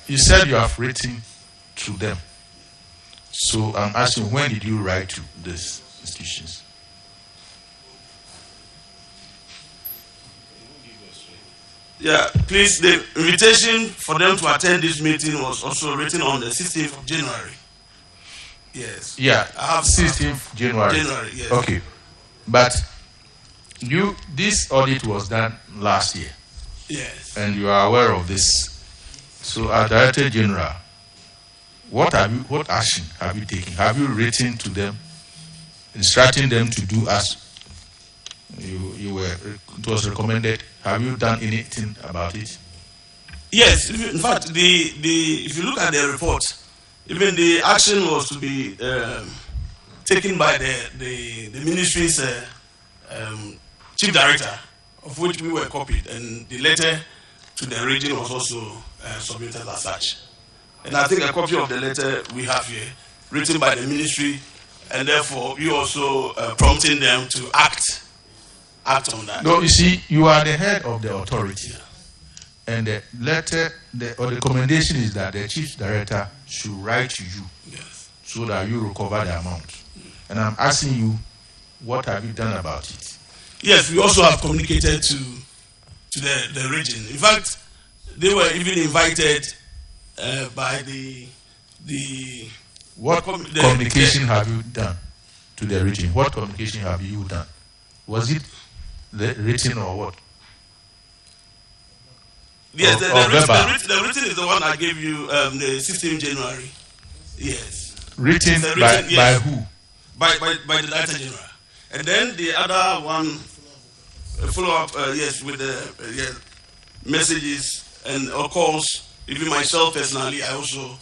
you said you have written to them. So I'm asking, when did you write to these institutions? Yeah, please, the invitation for them to attend this meeting was also written on the 16th of January. Yes. Yeah, I have 16th January. January, yes. Okay. But this audit was done last year. Yes. And you are aware of this. So as Director General, what action have you taken? Have you written to them, instructing them to do as it was recommended? Have you done anything about it? Yes, in fact, if you look at the report, even the action was to be taken by the ministry's chief director, of which we were copied, and the letter to the region was also submitted as such. And I think a copy of the letter we have here, written by the ministry, and therefore you also prompting them to act on that. No, you see, you are the head of the authority. And the letter or the recommendation is that the chief director should write to you, yes, so that you recover the amount. And I'm asking you, what have you done about it? Yes, we also have communicated to the region. In fact, they were even invited by the what communication have you done to the region? What communication have you done? Was it written or what? Yes, the written is the one I gave you, the 16th January. Yes. Written by who? By the Director General. And then the other one, follow up, yes, with the messages and or calls. Even myself personally, I also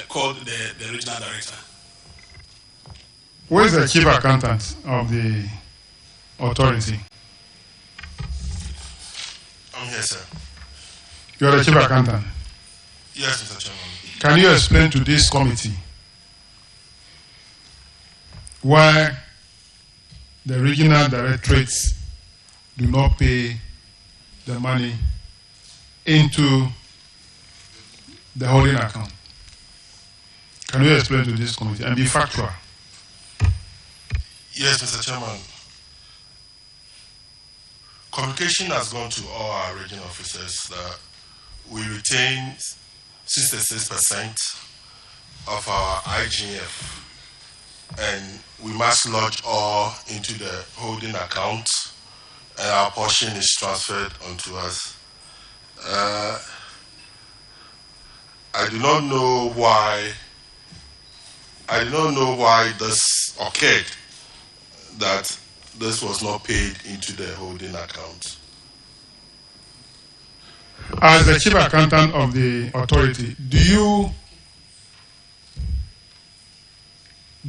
called the regional director. Who is the chief accountant of the authority? I'm here, sir. You are the chief accountant? Yes, Mr. Chairman. Can you explain to this committee why the regional directorates do not pay the money into the holding account? Can you explain to this committee and be factual? Yes, Mr. Chairman. Communication has gone to all our regional officers that we retain 66% of our IGF and we must lodge all into the holding account, and our portion is transferred onto us. I do not know why this occurred, that this was not paid into the holding account. As the chief accountant of the authority, do you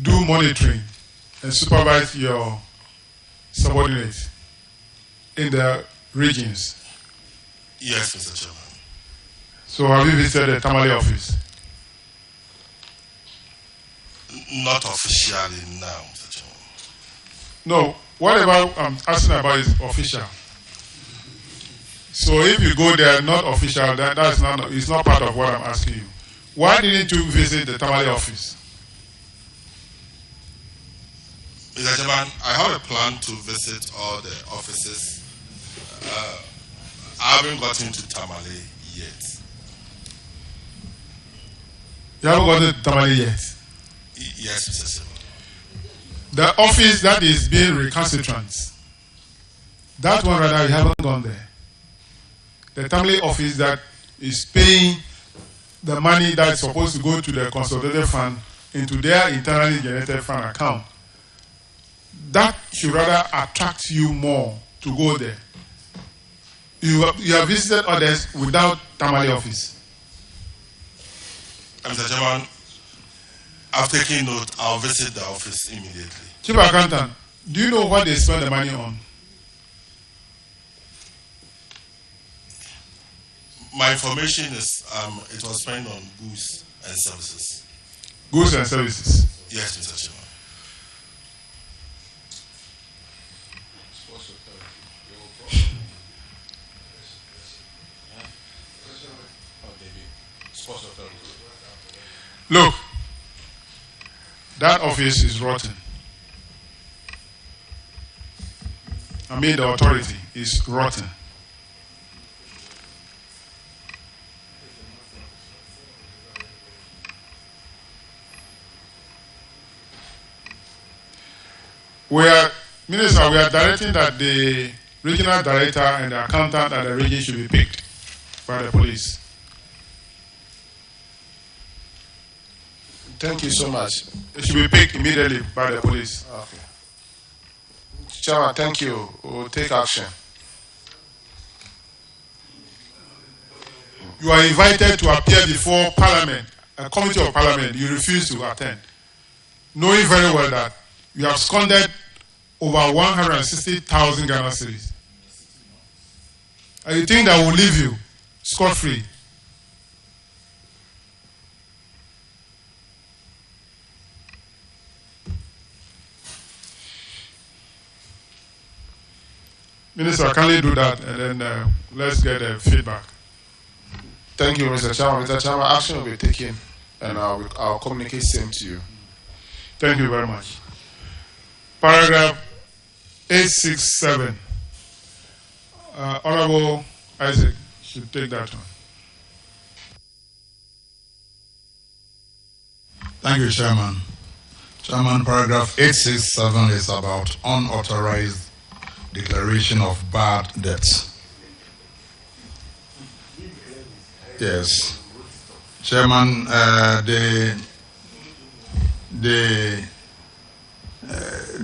do monitoring and supervise your subordinates in the regions? Yes, Mr. Chairman. So have you visited the Tamale office? Not officially now, Mr. Chairman. No, whatever I'm asking about is official. So if you go there not official, that's not, it's not part of what I'm asking you. Why didn't you visit the Tamale office? Mr. Chairman, I have a plan to visit all the offices. I haven't gotten to Tamale yet. You haven't gotten to Tamale yet? Yes, Mr. Chairman. The office that is being recalcitrant, that one rather you haven't gone there. The Tamale office that is paying the money that's supposed to go to the consolidated fund into their internally generated fund account, that should rather attract you more to go there. You have visited others without Tamale office. Mr. Chairman, I've taken note. I'll visit the office immediately. Chief Accountant, do you know what they spend the money on? My information is it was spent on goods and services. Goods and services? Yes, Mr. Chairman. Look, that office is rotten. I mean, the authority is rotten. Minister, we are directing that the regional director and the accountant at the region should be picked by the police. Thank you so much. It should be picked immediately by the police. Okay. Chairman, thank you. We'll take action. You are invited to appear before Parliament, a committee of Parliament. You refuse to attend, knowing very well that you have squandered over 160,000 Ghana cedis. And you think that will leave you scot-free? Minister, can you do that? And then let's get feedback. Thank you, Mr. Chairman. Mr. Chairman, action will be taken, and I'll communicate same to you. Thank you very much. Paragraph 867. Honorable Isaac should take that one. Thank you, Chairman. Chairman, paragraph 867 is about unauthorized declaration of bad debts. Yes. Chairman, the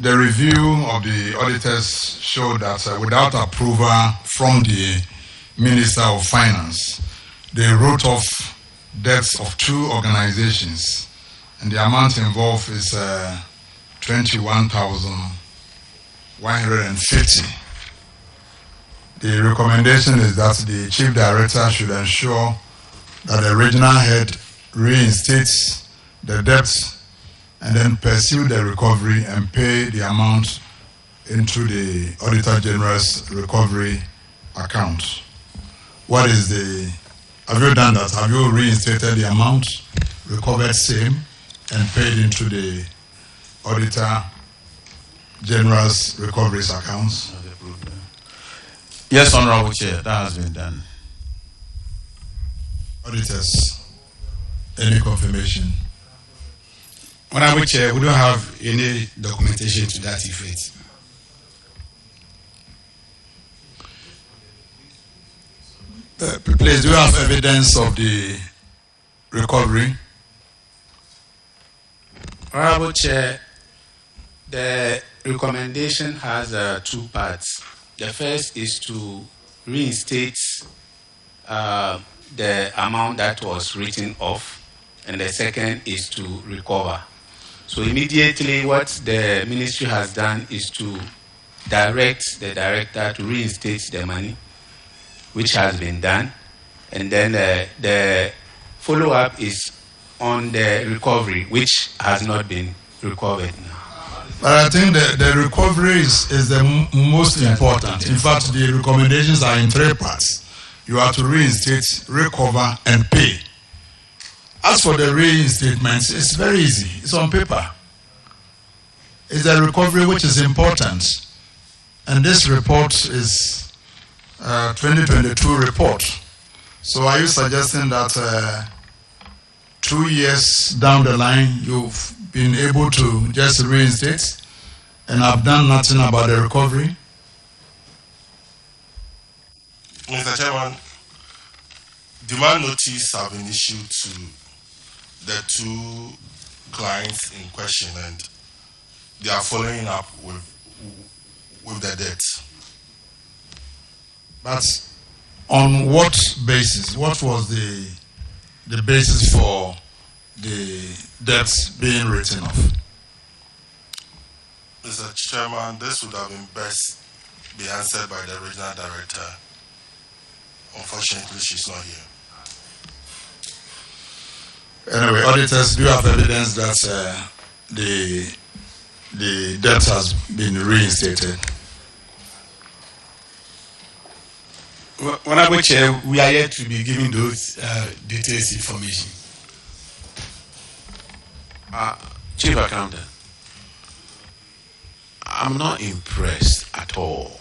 review of the auditors showed that without approval from the Minister of Finance, they wrote off debts of 2 organizations, and the amount involved is 21,150. The recommendation is that the Chief Director should ensure that the regional head reinstates the debts and then pursue the recovery and pay the amount into the Auditor General's recovery account. What is have you done that? Have you reinstated the amount, recovered same, and paid into the Auditor General's recoveries accounts? Yes, Honorable Chair, that has been done. Auditors, any confirmation? Honorable Chair, we don't have any documentation to that effect. Please, do you have evidence of the recovery? Honorable Chair, the recommendation has two parts. The first is to reinstate the amount that was written off, and the second is to recover. So immediately what the ministry has done is to direct the director to reinstate the money, which has been done, and then the follow-up is on the recovery, which has not been recovered now. But I think the recovery is the most important. In fact, the recommendations are in three parts. You have to reinstate, recover, and pay. As for the reinstatements, it's very easy. It's on paper. It's the recovery which is important. And this report is 2022 report. So are you suggesting that 2 years down the line, you've been able to just reinstate and have done nothing about the recovery? Mr. Chairman, demand notice have been issued to the two clients in question, and they are following up with the debt. But on what basis? What was the basis for the debts being written off? Mr. Chairman, this would have been best be answered by the regional director. Unfortunately, she's not here. Anyway, auditors, do you have evidence that the debt has been reinstated? Honorable Chair, we are yet to be giving those details information. Chief Accountant, I'm not impressed at all.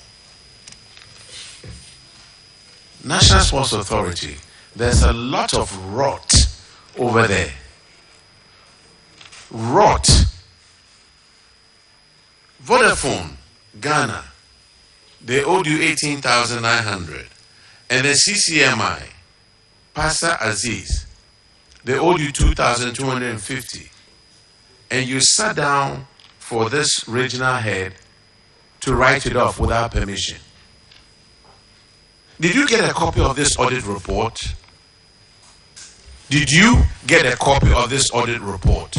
National Sports Authority, there's a lot of rot over there. Rot. Vodafone, Ghana, they owed you 18,900. And the CCMI, Pastor Aziz, they owed you 2,250. And you sat down for this regional head to write it off without permission. Did you get a copy of this audit report? Did you get a copy of this audit report?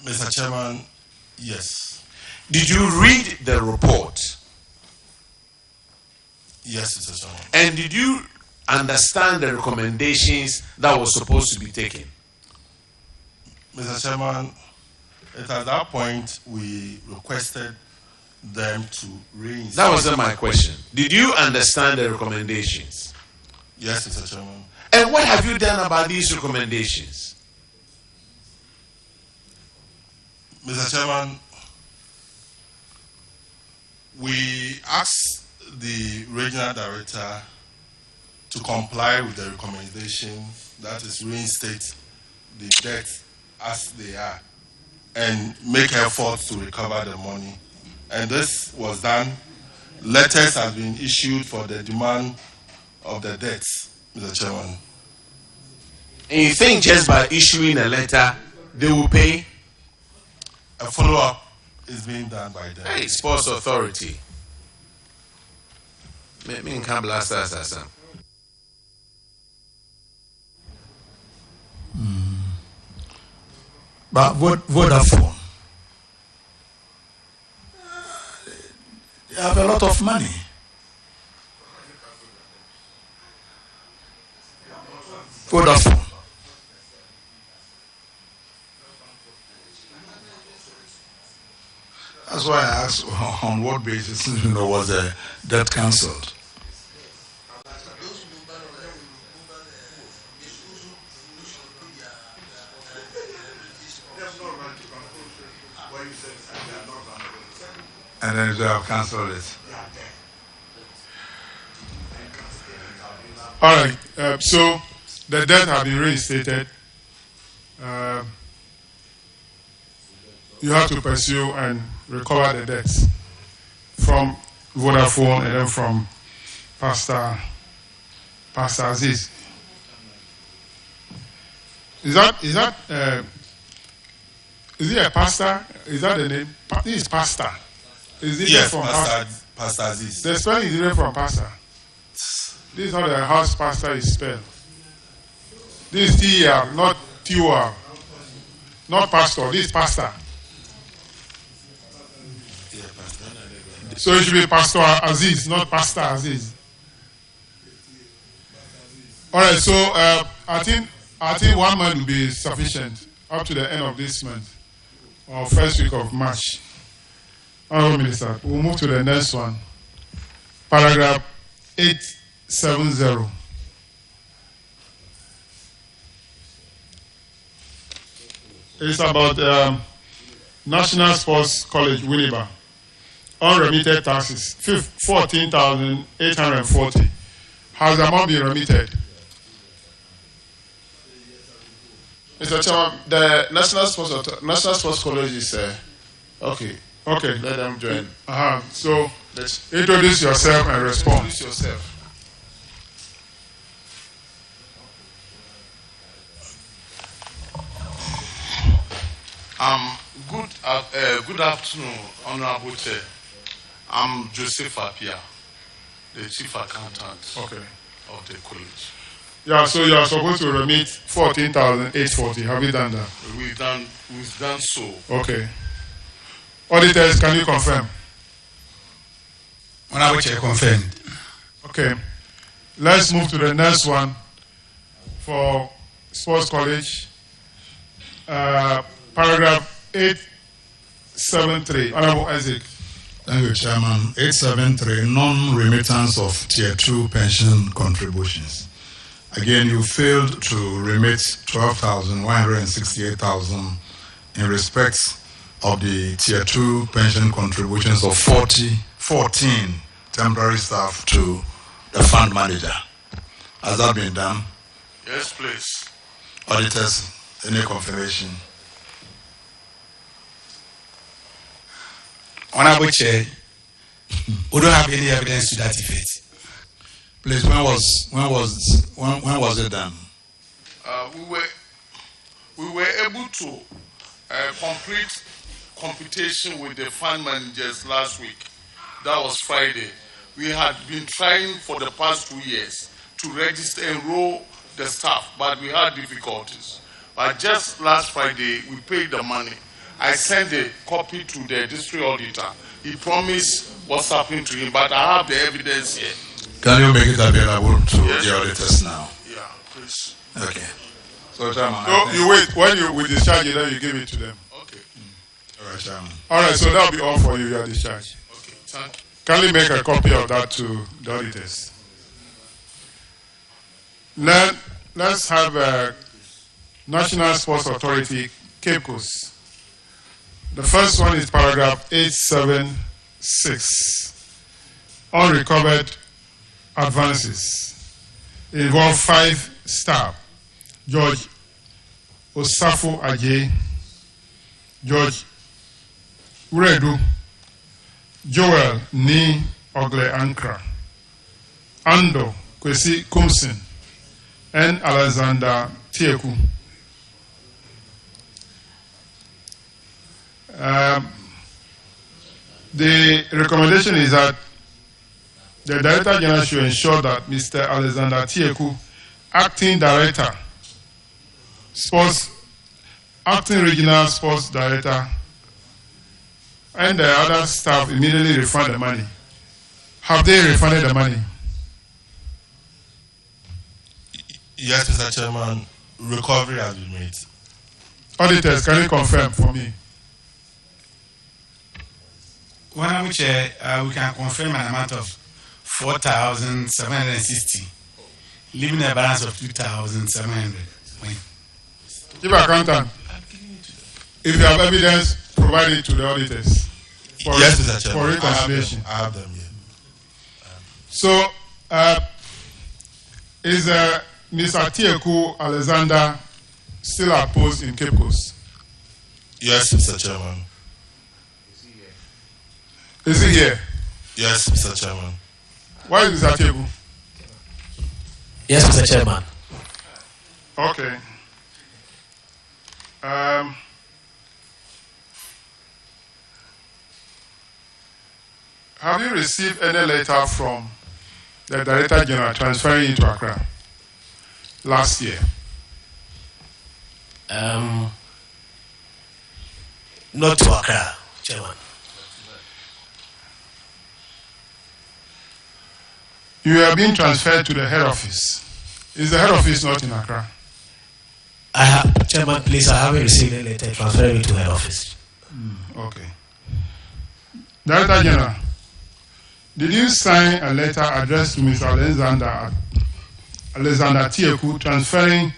Mr. Chairman, yes. Did you read the report? Yes, Mr. Chairman. And did you understand the recommendations that were supposed to be taken? Mr. Chairman, at that point, we requested them to reinstate. That wasn't my question. Did you understand the recommendations? Yes, Mr. Chairman. And what have you done about these recommendations? Mr. Chairman, we asked the regional director to comply with the recommendation, that is reinstate the debt as they are and make efforts to recover the money. And this was done. Letters have been issued for the demand of the debts, Mr. Chairman. And you think just by issuing a letter, they will pay? A follow-up is being done by them. Hey, Sports Authority. Me can't blast us. But Vodafone, they have a lot of money. Vodafone. That's why I asked on what basis was the debt cancelled. And then they have cancelled it. All right. So the debt has been reinstated. you have to pursue and recover the debts from Vodafone and then from Pastor Aziz. Is he a pastor? Is that the name? This is pastor. Is it Yes, from Pastor Aziz. The spelling is different from pastor. This is how the house pastor is spelled. This is T-R, not T-O-R. Not pastor, this is pastor. So it should be Pastor Aziz, not Pastor Aziz. All right, so I think 1 month will be sufficient up to the end of this month or first week of March. Honorable Minister, we'll move to the next one. Paragraph 870. It's about National Sports College, Winneba. Unremitted taxes, 14,840. Has the amount been remitted? Mr. Chairman, the National Sports College is okay. Okay. Let them join. So introduce yourself and respond. Introduce yourself. Good afternoon, Honorable Chair. I'm Joseph Apia, the Chief Accountant of the college. Yeah, so you are supposed to remit 14,840. Have you done that? We've done so. Okay. Auditors, can you confirm? Honorable Chair, confirmed. Okay. Let's move to the next one for Sports College. Paragraph 873. Honorable Isaac. Thank you, Chairman. 873, non-remittance of Tier 2 pension contributions. Again, you failed to remit 12,168,000 in respect of the Tier 2 pension contributions of 14 temporary staff to the fund manager. Has that been done? Yes, please. Auditors, any confirmation? Honorable Chair, we don't have any evidence to that effect. Please, when was it done? We were able to complete computation with the fund managers last week. That was Friday. We had been trying for the past 2 years to register, enroll the staff, but we had difficulties. But just last Friday, we paid the money. I sent a copy to the district auditor. He promised what's happening to him, but I have the evidence here. Can you make it available to the auditors now? Yeah, please. Okay. So, Chairman. So you wait. When you discharge it, then you give it to them. Okay. All right, Chairman. All right, so that'll be all for you. You are discharged. Okay, thank you. Kindly make a copy of that to the auditors. Then let's have National Sports Authority, Cape Coast. The first one is paragraph 876. Unrecovered advances involve 5 staff: George Osafo Ajay, George Uredu, Joel Ni Ogle Ankra, Ando Kwesi Kumsin, and Alexander Tieku. The recommendation is that the Director General should ensure that Mr. Alexander Tieku, Acting Director, Acting Regional Sports Director, and the other staff immediately refund the money. Have they refunded the money? Yes, Mr. Chairman. Recovery has been made. Auditors, can you confirm for me? Honorable Chair, we can confirm an amount of 4,760, leaving a balance of 2,700. Chief Accountant, if you have evidence, provide it to the auditors. Yes, Mr. Chairman. For reconciliation. I have them here. So, is Mr. Tieku Alexander still at post in Cape Coast? Yes, Mr. Chairman. Is he here? Yes, Mr. Chairman. Why is Mr. Tebu? Yes, Mr. Chairman. Okay. Have you received any letter from the Director General transferring you to Accra last year? Not to Accra, Chairman. You have been transferred to the head office. Is the head office not in Accra? Chairman, please, I haven't received a letter transferring me to head office. Okay. Director General, did you sign a letter addressed to Mr. Alexander Tieku transferring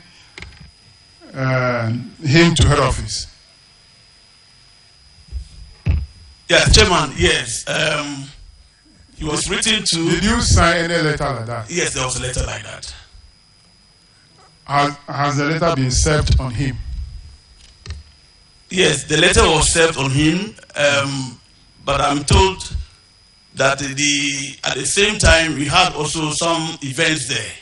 him to head office? Yes, Chairman, yes. He was written to... Did you sign any letter like that? Yes, there was a letter like that. Has the letter been served on him? Yes, the letter was served on him, but I'm told that at the same time we had also some events there.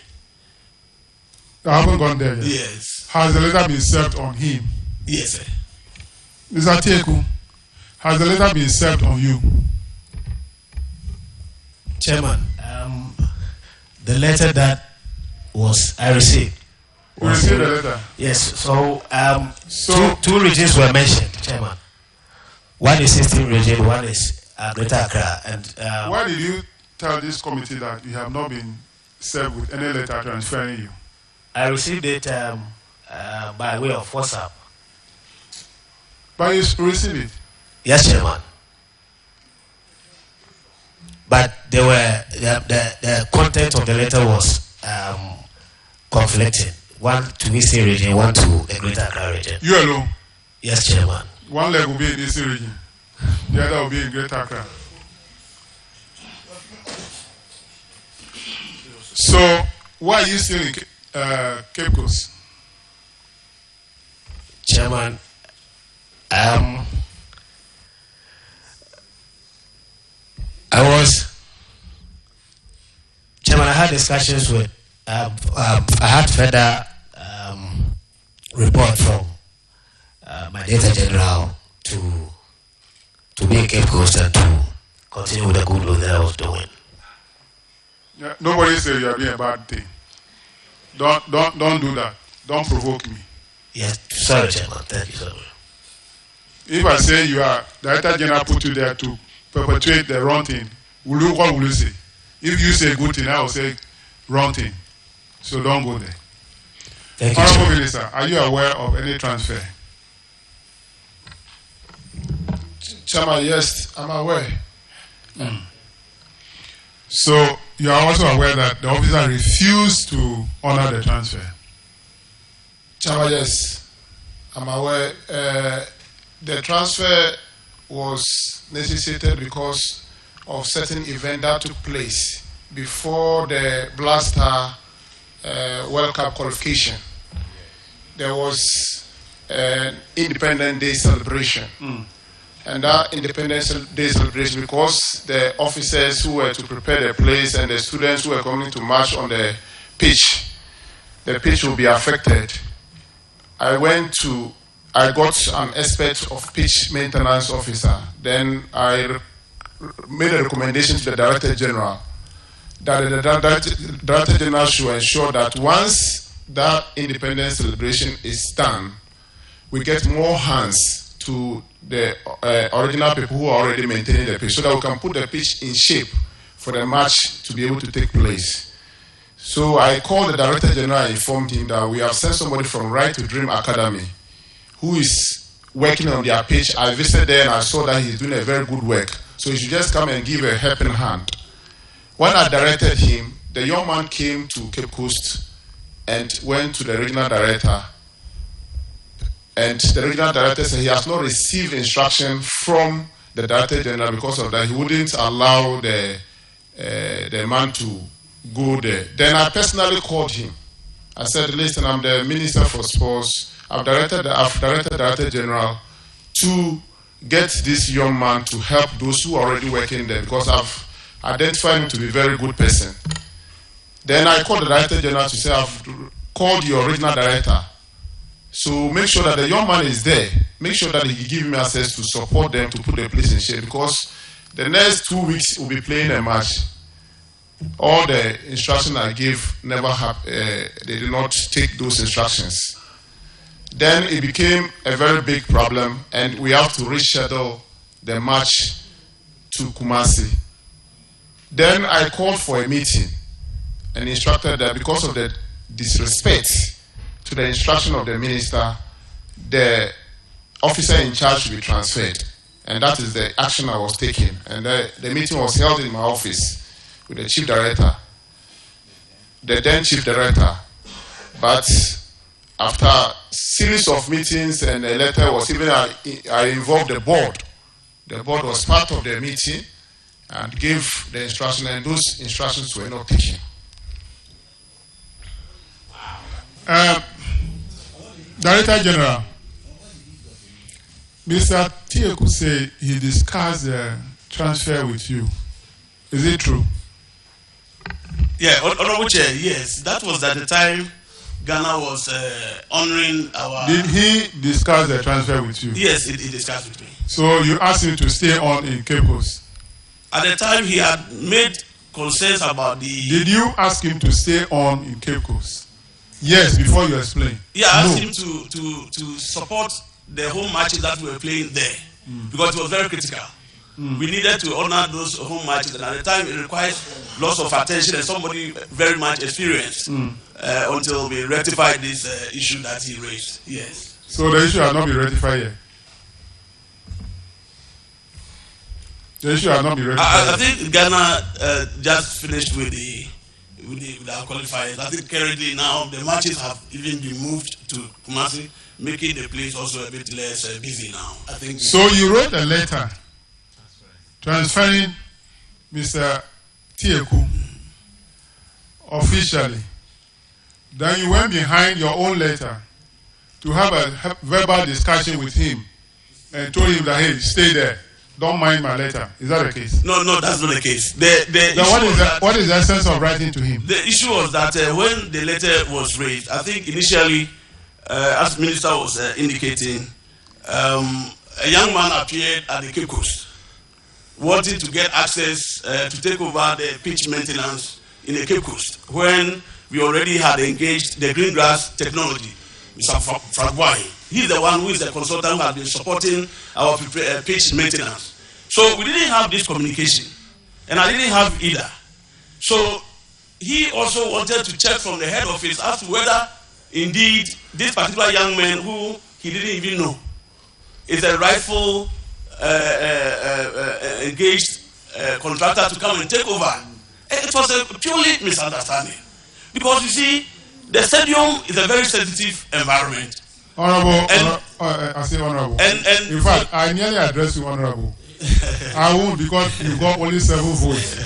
I haven't gone there yet. Yes. Has the letter been served on him? Yes, sir. Mr. Tieku, has the letter been served on you? Chairman, the letter that I received. You received the letter? Yes. So, two regions were mentioned, Chairman. One is 16 region, one is Greater Accra. And why did you tell this committee that you have not been served with any letter transferring you? I received it by way of WhatsApp. But you received it? Yes, Chairman. But they were the content of the letter was conflicting. One to Eastern region, one to the Greater Accra region. You alone? Yes, Chairman. One leg will be in the Eastern region, the other will be in Greater Accra. So, why are you still in Cape Coast? Chairman, Chairman, I had discussions with, I had further report from my Director General to be in Cape Coast and to continue with the good work that I was doing. Yeah, nobody said you are doing a bad thing. Don't do that. Don't provoke me. Yes, sorry, Chairman. Thank you, sir. If I say you are Director General put you there to perpetuate the wrong thing, what will you say? If you say good thing, I will say wrong thing. So don't go there. Thank you, Honorable Minister, are you aware of any transfer? Chairman, yes, I'm aware. So you are also aware that the officer refused to honor the transfer? Chairman, yes, I'm aware. The transfer was necessitated because of certain event that took place before the Blaster World Cup qualification. There was an Independence Day celebration. And that Independence Day celebration, because the officers who were to prepare the place and the students who were coming to march on the pitch will be affected. I got an expert of pitch maintenance officer. Then I made a recommendation to the Director General that the Director General should ensure that once that independence celebration is done, we get more hands to the original people who are already maintaining the pitch so that we can put the pitch in shape for the match to be able to take place. So I called the Director General and informed him that we have sent somebody from Right to Dream Academy who is working on their pitch. I visited there and I saw that he's doing a very good work. So he should just come and give a helping hand. When I directed him, the young man came to Cape Coast and went to the regional director. And the regional director said he has not received instruction from the Director General. Because of that, he wouldn't allow the man to go there. Then I personally called him I said, listen, I'm the Minister for Sports. I've directed the Director General to get this young man to help those who are already working there, because I've identified him to be a very good person. Then I called the Director General to say, I've called your regional director. So make sure that the young man is there. Make sure that he give me access to support them to put the place in shape, because the next 2 weeks we'll be playing a match. All the instructions I gave never happened. They did not take those instructions. Then it became a very big problem, and we have to reschedule the match to Kumasi. Then I called for a meeting and instructed that because of the disrespect to the instruction of the minister, the officer in charge should be transferred. And that is the action I was taking. And the meeting was held in my office with the chief director, the then chief director. But after a series of meetings and a letter was even, I involved the board. The board was part of the meeting and gave the instruction, and those instructions were not taken. Director General, Mr. Tieku said he discussed the transfer with you. Is it true? Yeah, Honorable Chair, yes. That was at the time Ghana was honoring our... Did he discuss the transfer with you? Yes, he discussed with me. So you asked him to stay on in Cape Coast? At the time, he had made concerns about the... Did you ask him to stay on in Cape Coast? Yes, before you explain. Yeah, I asked him to support the home matches that we were playing there, because it was very critical. We needed to honor those home matches, and at the time it required lots of attention and somebody very much experienced until we rectified this issue that he raised. Yes. So the issue has not been rectified yet? The issue has not been rectified I think Ghana just finished with our qualifiers. I think currently now the matches have even been moved to Kumasi, making the place also a bit less busy now. I think. So you wrote a letter transferring Mr. Tieku officially. Then you went behind your own letter to have a verbal discussion with him and told him that, hey, stay there. Don't mind my letter. Is that the case? No, that's not the case. What is the essence of writing to him? The issue was that when the letter was raised, I think initially, as the minister was indicating, a young man appeared at the Cape Coast, wanting to get access to take over the pitch maintenance in the Cape Coast, when we already had engaged the green grass technology, Mr. Frank Wai. He's the one who is the consultant who has been supporting our pitch maintenance. So we didn't have this communication, and I didn't have either. So he also wanted to check from the head office as to whether indeed this particular young man, who he didn't even know, is a rightful engaged contractor to come and take over. It was a purely misunderstanding, because you see, the stadium is a very sensitive environment. Honorable, I say honorable. And in fact, I nearly address you honorable. I won't, because you got only 7 votes.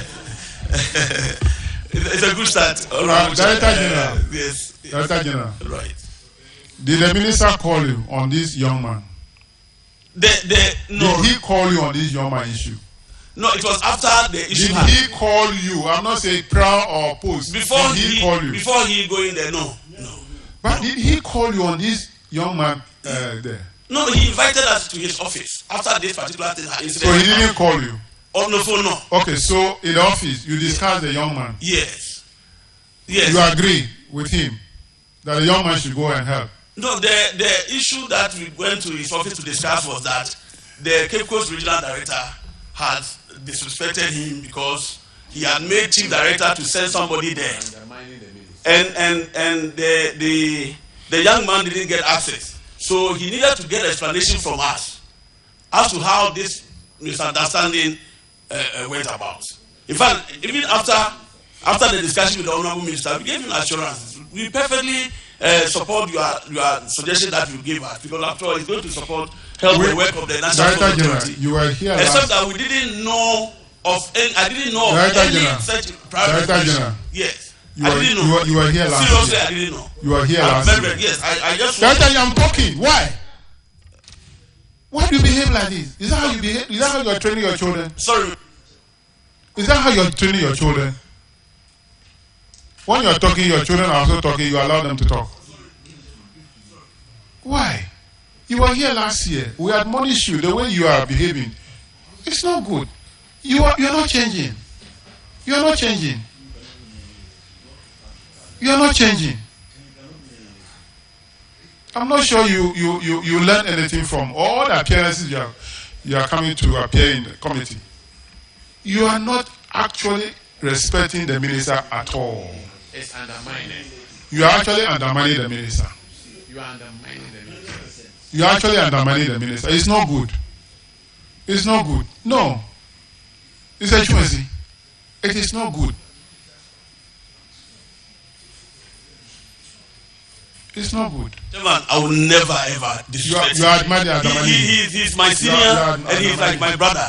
It's a good start. Director General. Yes. Director General. Right. Did the minister call you on this young man? No. Did he call you on this young man issue? No, it was after the issue. Did he call you? I'm not saying prior or post. Before did he call you? Before he go in there, no. But did he call you on this young man there? No, he invited us to his office after this particular thing incident. So he didn't call you? On the phone, no. Okay, so in the office, you discussed the young man? Yes. You agree with him that the young man should go and help? No, the issue that we went to his office to discuss was that the Cape Coast Regional Director had disrespected him because he had made Chief Director to send somebody there. And the young man didn't get access. So he needed to get explanation from us as to how this misunderstanding went about. In fact, even after the discussion with the Honorable Minister, we gave him assurance. We perfectly support your suggestion that you gave us, because after all, it's going to help the work of the National Football Authority. You were here except that we didn't know of any, I didn't know of any such private information. Yes. You were here last Seriously, year. I didn't know. You were here last year. Yes, I just. That time I'm talking. Why? Why do you behave like this? Is that how you behave? Is that how you are training your children? Sorry. Is that how you are training your children? When you are talking, your children are also talking. You allow them to talk. Why? You were here last year. We admonished you the way you are behaving. It's not good. You are not changing. You are not changing. You are not changing. I'm not sure you learn anything from all the appearances you are coming to appear in the committee. You are not actually respecting the minister at all. It's undermining. You are actually undermining the minister. You are undermining the minister. You are actually undermining the minister. It's not good. It's not good. No. It's a choice. It is not good. It's not good. Man, I will never ever disrespect you him. He's my senior and he's like my brother.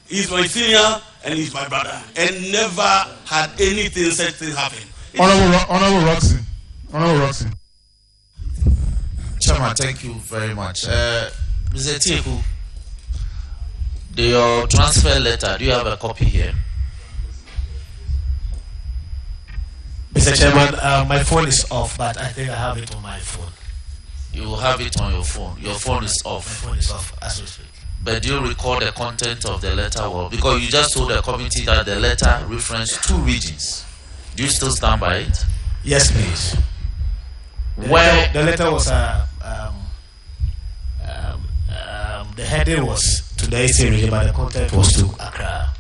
He's my senior and he's my brother. And never had anything such thing happen. Honorable Roxy. Honorable Roxy. Chairman, thank you very much. Mr. Tieku, your transfer letter, do you have a copy here? Mr. Chairman, my phone is off, but I think I have it on my phone. You have it on your phone. Your phone is off. My phone is off as we speak. But do you recall the content of the letter? Well, because you just told the committee that the letter referenced 2 regions. Do you still stand by it? Yes, please. The letter was the heading was to the Eastern region, but the content was to Accra.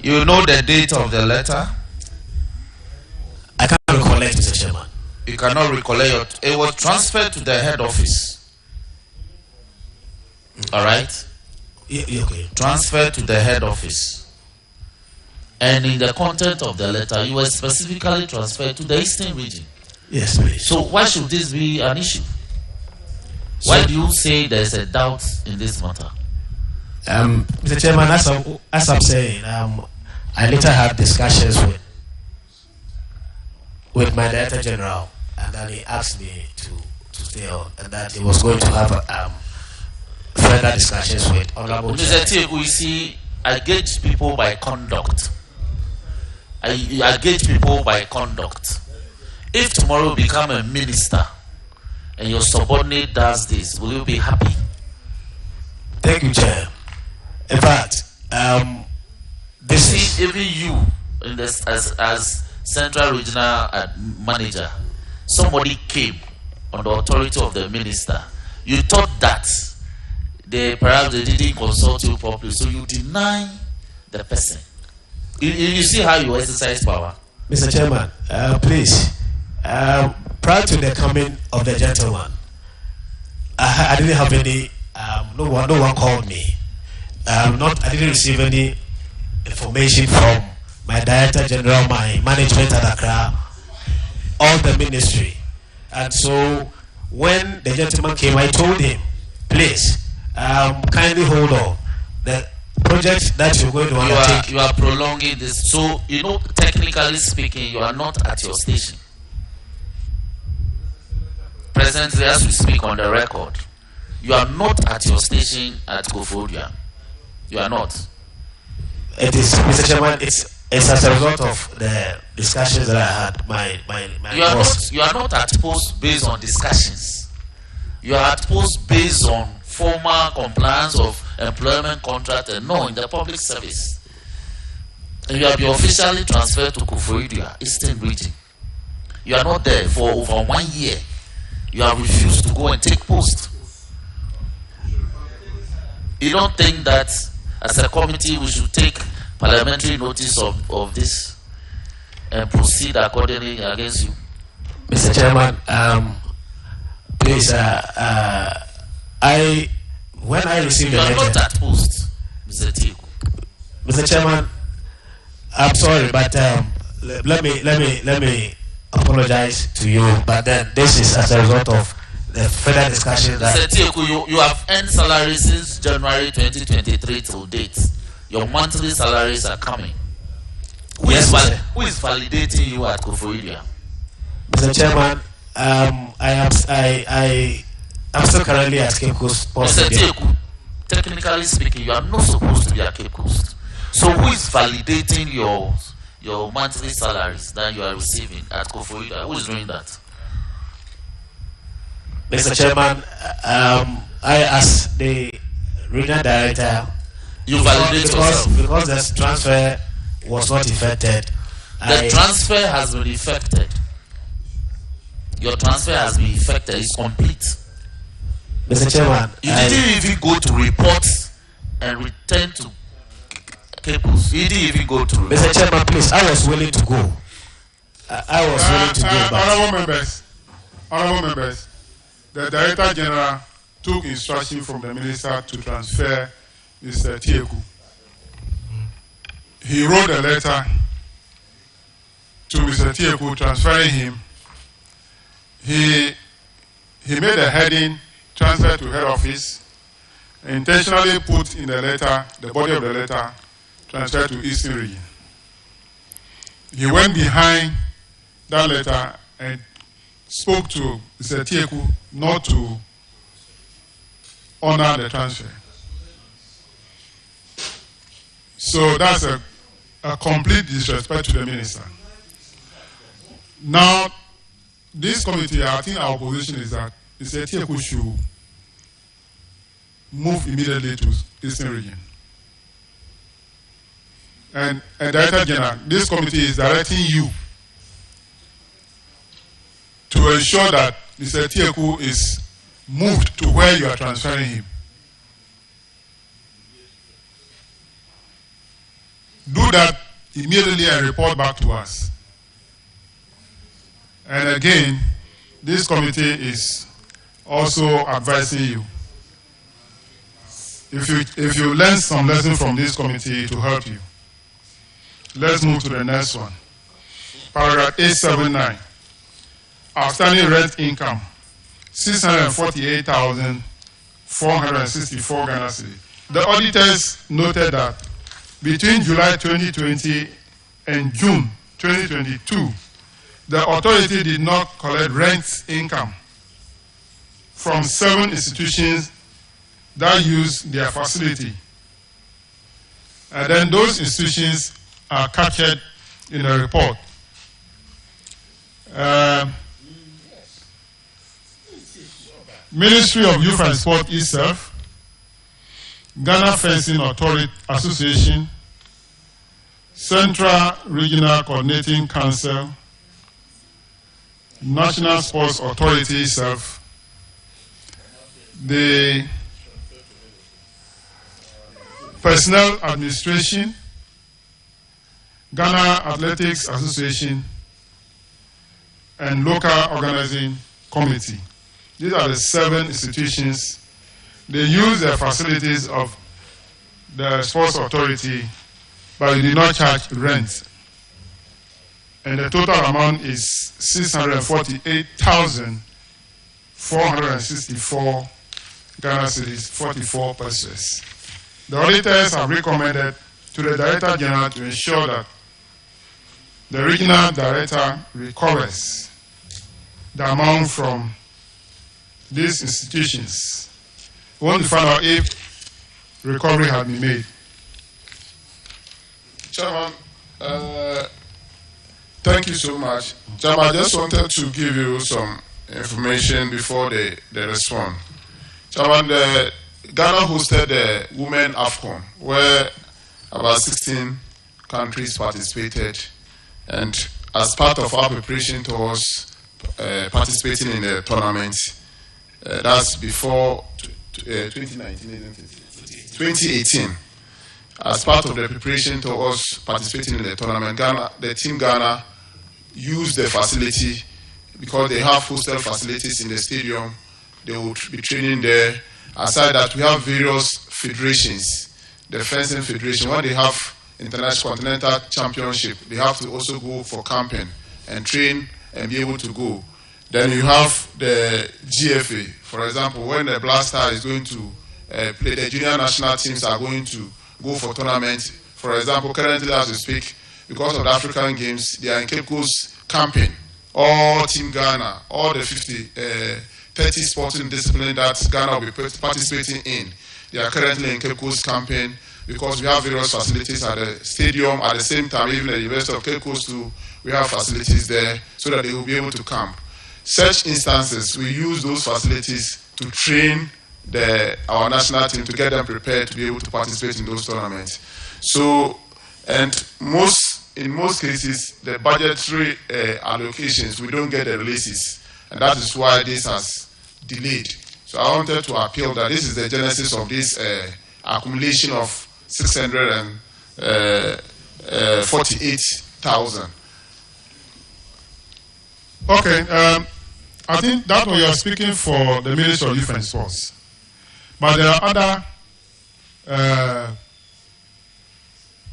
You know the date of the letter? I can't recollect, Mr. Chairman. You cannot recollect. It was transferred to the head office. All right? Yeah, okay. Transferred to the head office. And in the content of the letter, you were specifically transferred to the Eastern region. Yes, please. So why should this be an issue? Why do you say there is a doubt in this matter? Mr. Chairman, as I'm saying, I later had discussions with my Director General, and then he asked me to stay on, and that he was going to have further discussions with Honorable Mr. Tieku, you see, I gauge people by conduct. I gauge people by conduct. If tomorrow you become a minister and your subordinate does this, will you be happy? Thank you, Chair. In fact, even you, in this, as Central Regional Manager, somebody came on the authority of the minister. You thought that perhaps they didn't consult you properly, so you deny the person. You see how you exercise power. Mr. Chairman, please, prior to the coming of the gentleman, I didn't have any. No one called me. I didn't receive any information from my Director General, my management at Accra, or the ministry. And so when the gentleman came, I told him, please, kindly hold on. The project that you're going to undertake. You are prolonging this. So, technically speaking, you are not at your station. Presently, as we speak on the record, you are not at your station at Koforidua. You are not. It is, Mr. Chairman, it's as a result of the discussions that I had. You are not at post based on discussions. You are at post based on formal compliance of employment contract and no in the public service. And you have been officially transferred to Koforidua, Eastern Region. You are not there for over 1 year. You have refused to go and take post. You don't think that as a committee we should take parliamentary notice of this and proceed accordingly against you? Mr. Chairman, please, when I received the letter, you are not at post, Mr. Tieku. Mr. Chairman, I'm sorry, but let me apologize to you. But then this is as a result of the further discussion that Mr. Tieku, you have earned salary since January 2023 till date. your monthly salaries are coming. Who is validating you at Koforidua? Mr. Chairman, I'm still currently at Cape Coast. Mr. Teku, technically speaking, you are not supposed to be at Cape Coast. So who is validating your monthly salaries that you are receiving at Koforidua? Who is doing that? Mr. Chairman, I, as the regional director, you validate yourself because the transfer was not effected. The transfer has been effected. Your transfer has been effected. It's complete. Mr. Chairman, you didn't even go to report and return to cables. You didn't even go to report. Mr. Chairman, please, I was willing to go. I was willing to go. But Honorable members, the Director General took instruction from the Minister to transfer Mr. Teku. He wrote a letter to Mr. Teku transferring him. He made a heading, transfer to head office, intentionally put in the letter, the body of the letter, transfer to Eastern Region. He went behind that letter and spoke to Mr. Teku not to honor the transfer. So that's a complete disrespect to the minister. Now, this committee, I think our position is that Mr. Teku should move immediately to Eastern Region. And Director General, this committee is directing you to ensure that Mr. Teku is moved to where you are transferring him. Do that immediately and report back to us. And again, this committee is also advising you. If you learn some lesson from this committee to help you. Let's move to the next one. Paragraph 879. Outstanding rent income, 648,464 Ghana cedis. The auditors noted that between July 2020 and June 2022, the authority did not collect rent income from 7 institutions that use their facility. And then those institutions are captured in a report. Ministry of Youth and Sport itself, Ghana Fencing Authority Association, Central Regional Coordinating Council, National Sports Authority itself, the Personnel Administration, Ghana Athletics Association, and Local Organizing Committee. These are the 7 institutions. They use the facilities of the Sports Authority, but they do not charge rent. And the total amount is 648,464 Ghana cedis, 44 pesos. The auditors have recommended to the Director General to ensure that the regional director recovers the amount from these institutions. We want to find out if recovery has been made. Chairman, thank you so much. Chairman, I just wanted to give you some information before they respond. Chairman, Ghana hosted the Women AFCON, where about 16 countries participated. And as part of our preparation towards participating in the tournament, that's before 2019, isn't it? 2018. As part of the preparation towards participating in the tournament, the Team Ghana used the facility because they have hostel facilities in the stadium. They will be training there. Aside that, we have various federations. The Fencing Federation, when they have International Continental Championship, they have to also go for camping and train and be able to go. Then you have the GFA. For example, when the Black Star is going to play, the junior national teams are going to go for tournaments. For example, currently as we speak, because of the African Games, they are in Cape Coast camping. All Team Ghana, all the 30 sporting disciplines that Ghana will be participating in, they are currently in Cape Coast camping because we have various facilities at the stadium. At the same time, even at the University of Cape Coast too, we have facilities there so that they will be able to camp. Such instances, we use those facilities to train our national team to get them prepared to be able to participate in those tournaments. So, and in most cases, the budgetary allocations, we don't get the releases. And that is why this has delayed. So I wanted to appeal that this is the genesis of this accumulation of 648,000. Okay, I think that one you are speaking for the Ministry of Youth and Sports. But there are other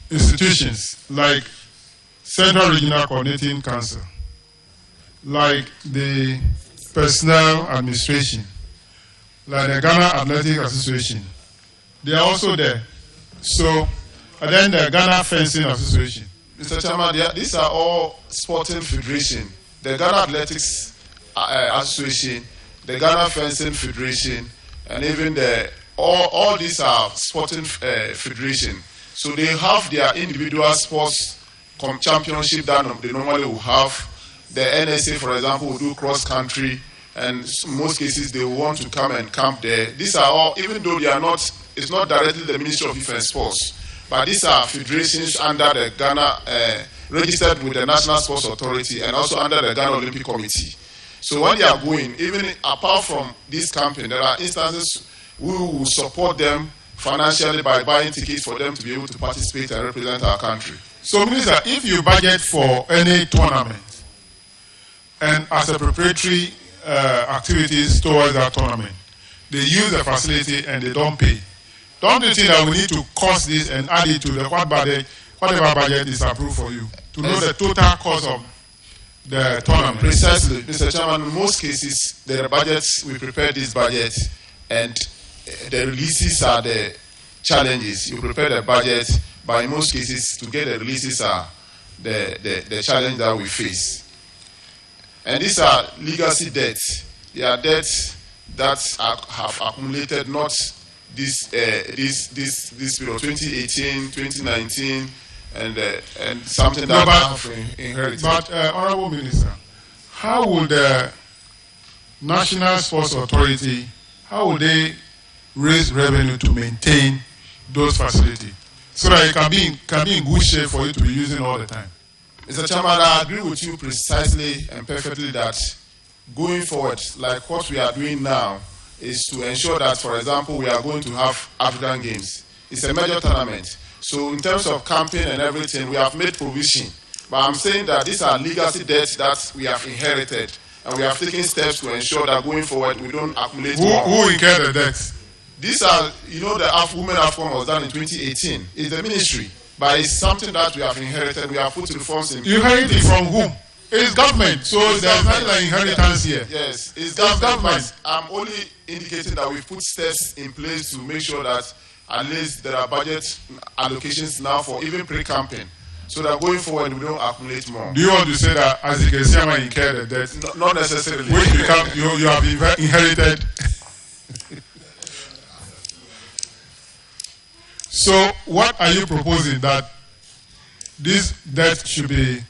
institutions like Central Regional Coordinating Council, like the Personnel Administration, like the Ghana Athletic Association. They are also there. So, and then the Ghana Fencing Association. Mr. Chairman, these are all sporting federations. The Ghana Athletics Association, the Ghana Fencing Federation, and even all these are sporting federation. So they have their individual sports championship that they normally will have. The NSA, for example, will do cross country, and in most cases they will want to come and camp there. These are all, even though they are not, it's not directly the Ministry of Youth and Sports, but these are federations under the Ghana, registered with the National Sports Authority and also under the Ghana Olympic Committee. So when they are going, even apart from this campaign, there are instances we will support them financially by buying tickets for them to be able to participate and represent our country. So, Minister, if you budget for any tournament and as a preparatory activities towards that tournament, they use the facility and they don't pay, don't you think that we need to cost this and add it to the whatever budget is approved for you to know the total cost of the tournament? Precisely, Mr. Chairman. In most cases, the budgets, we prepare this budget and the releases are the challenges. You prepare the budget, but in most cases, to get the releases are the challenge that we face. And these are legacy debts. They are debts that have accumulated, not this period, 2018, 2019, and something that we have inherited. But, Honorable Minister, how would the National Sports Authority, how would they raise revenue to maintain those facilities so that it can be in good shape for you to be using all the time? Mr. Chairman, I agree with you precisely and perfectly that going forward, like what we are doing now, is to ensure that, for example, we are going to have African Games. It's a major tournament. So in terms of camping and everything, we have made provision. But I'm saying that these are legacy debts that we have inherited. And we have taken steps to ensure that going forward, we don't accumulate more. Who incurred the debts? These are, the Women AFCON was done in 2018. It's the ministry. But it's something that we have inherited. We have put reforms in. You inherited it from whom? It's government. So there's not like inheritance here. Yes, it's government. I'm only indicating that we've put steps in place to make sure that at least there are budget allocations now for even pre-camping, so that going forward we don't accumulate more. Do you want to say that as you can see, I incurred the debt? Not necessarily. Which you have inherited. So what are you proposing, that this debt should be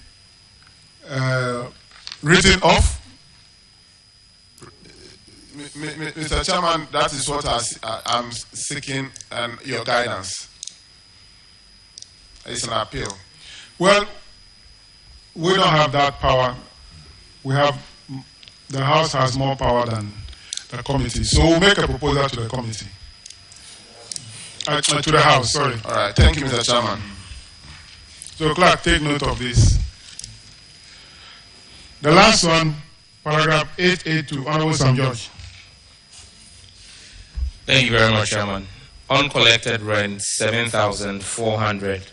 written off? Mr. Chairman, that is what I'm seeking and your guidance. It's an appeal. Well, we don't have that power. The House has more power than the committee. So we'll make a proposal to the committee. To the House, sorry. All right, thank you, Mr. Chairman. So, clerk, take note of this. The last one, paragraph 882, Honorable Sam George. Thank you very much, Chairman. Uncollected rent, 7,400.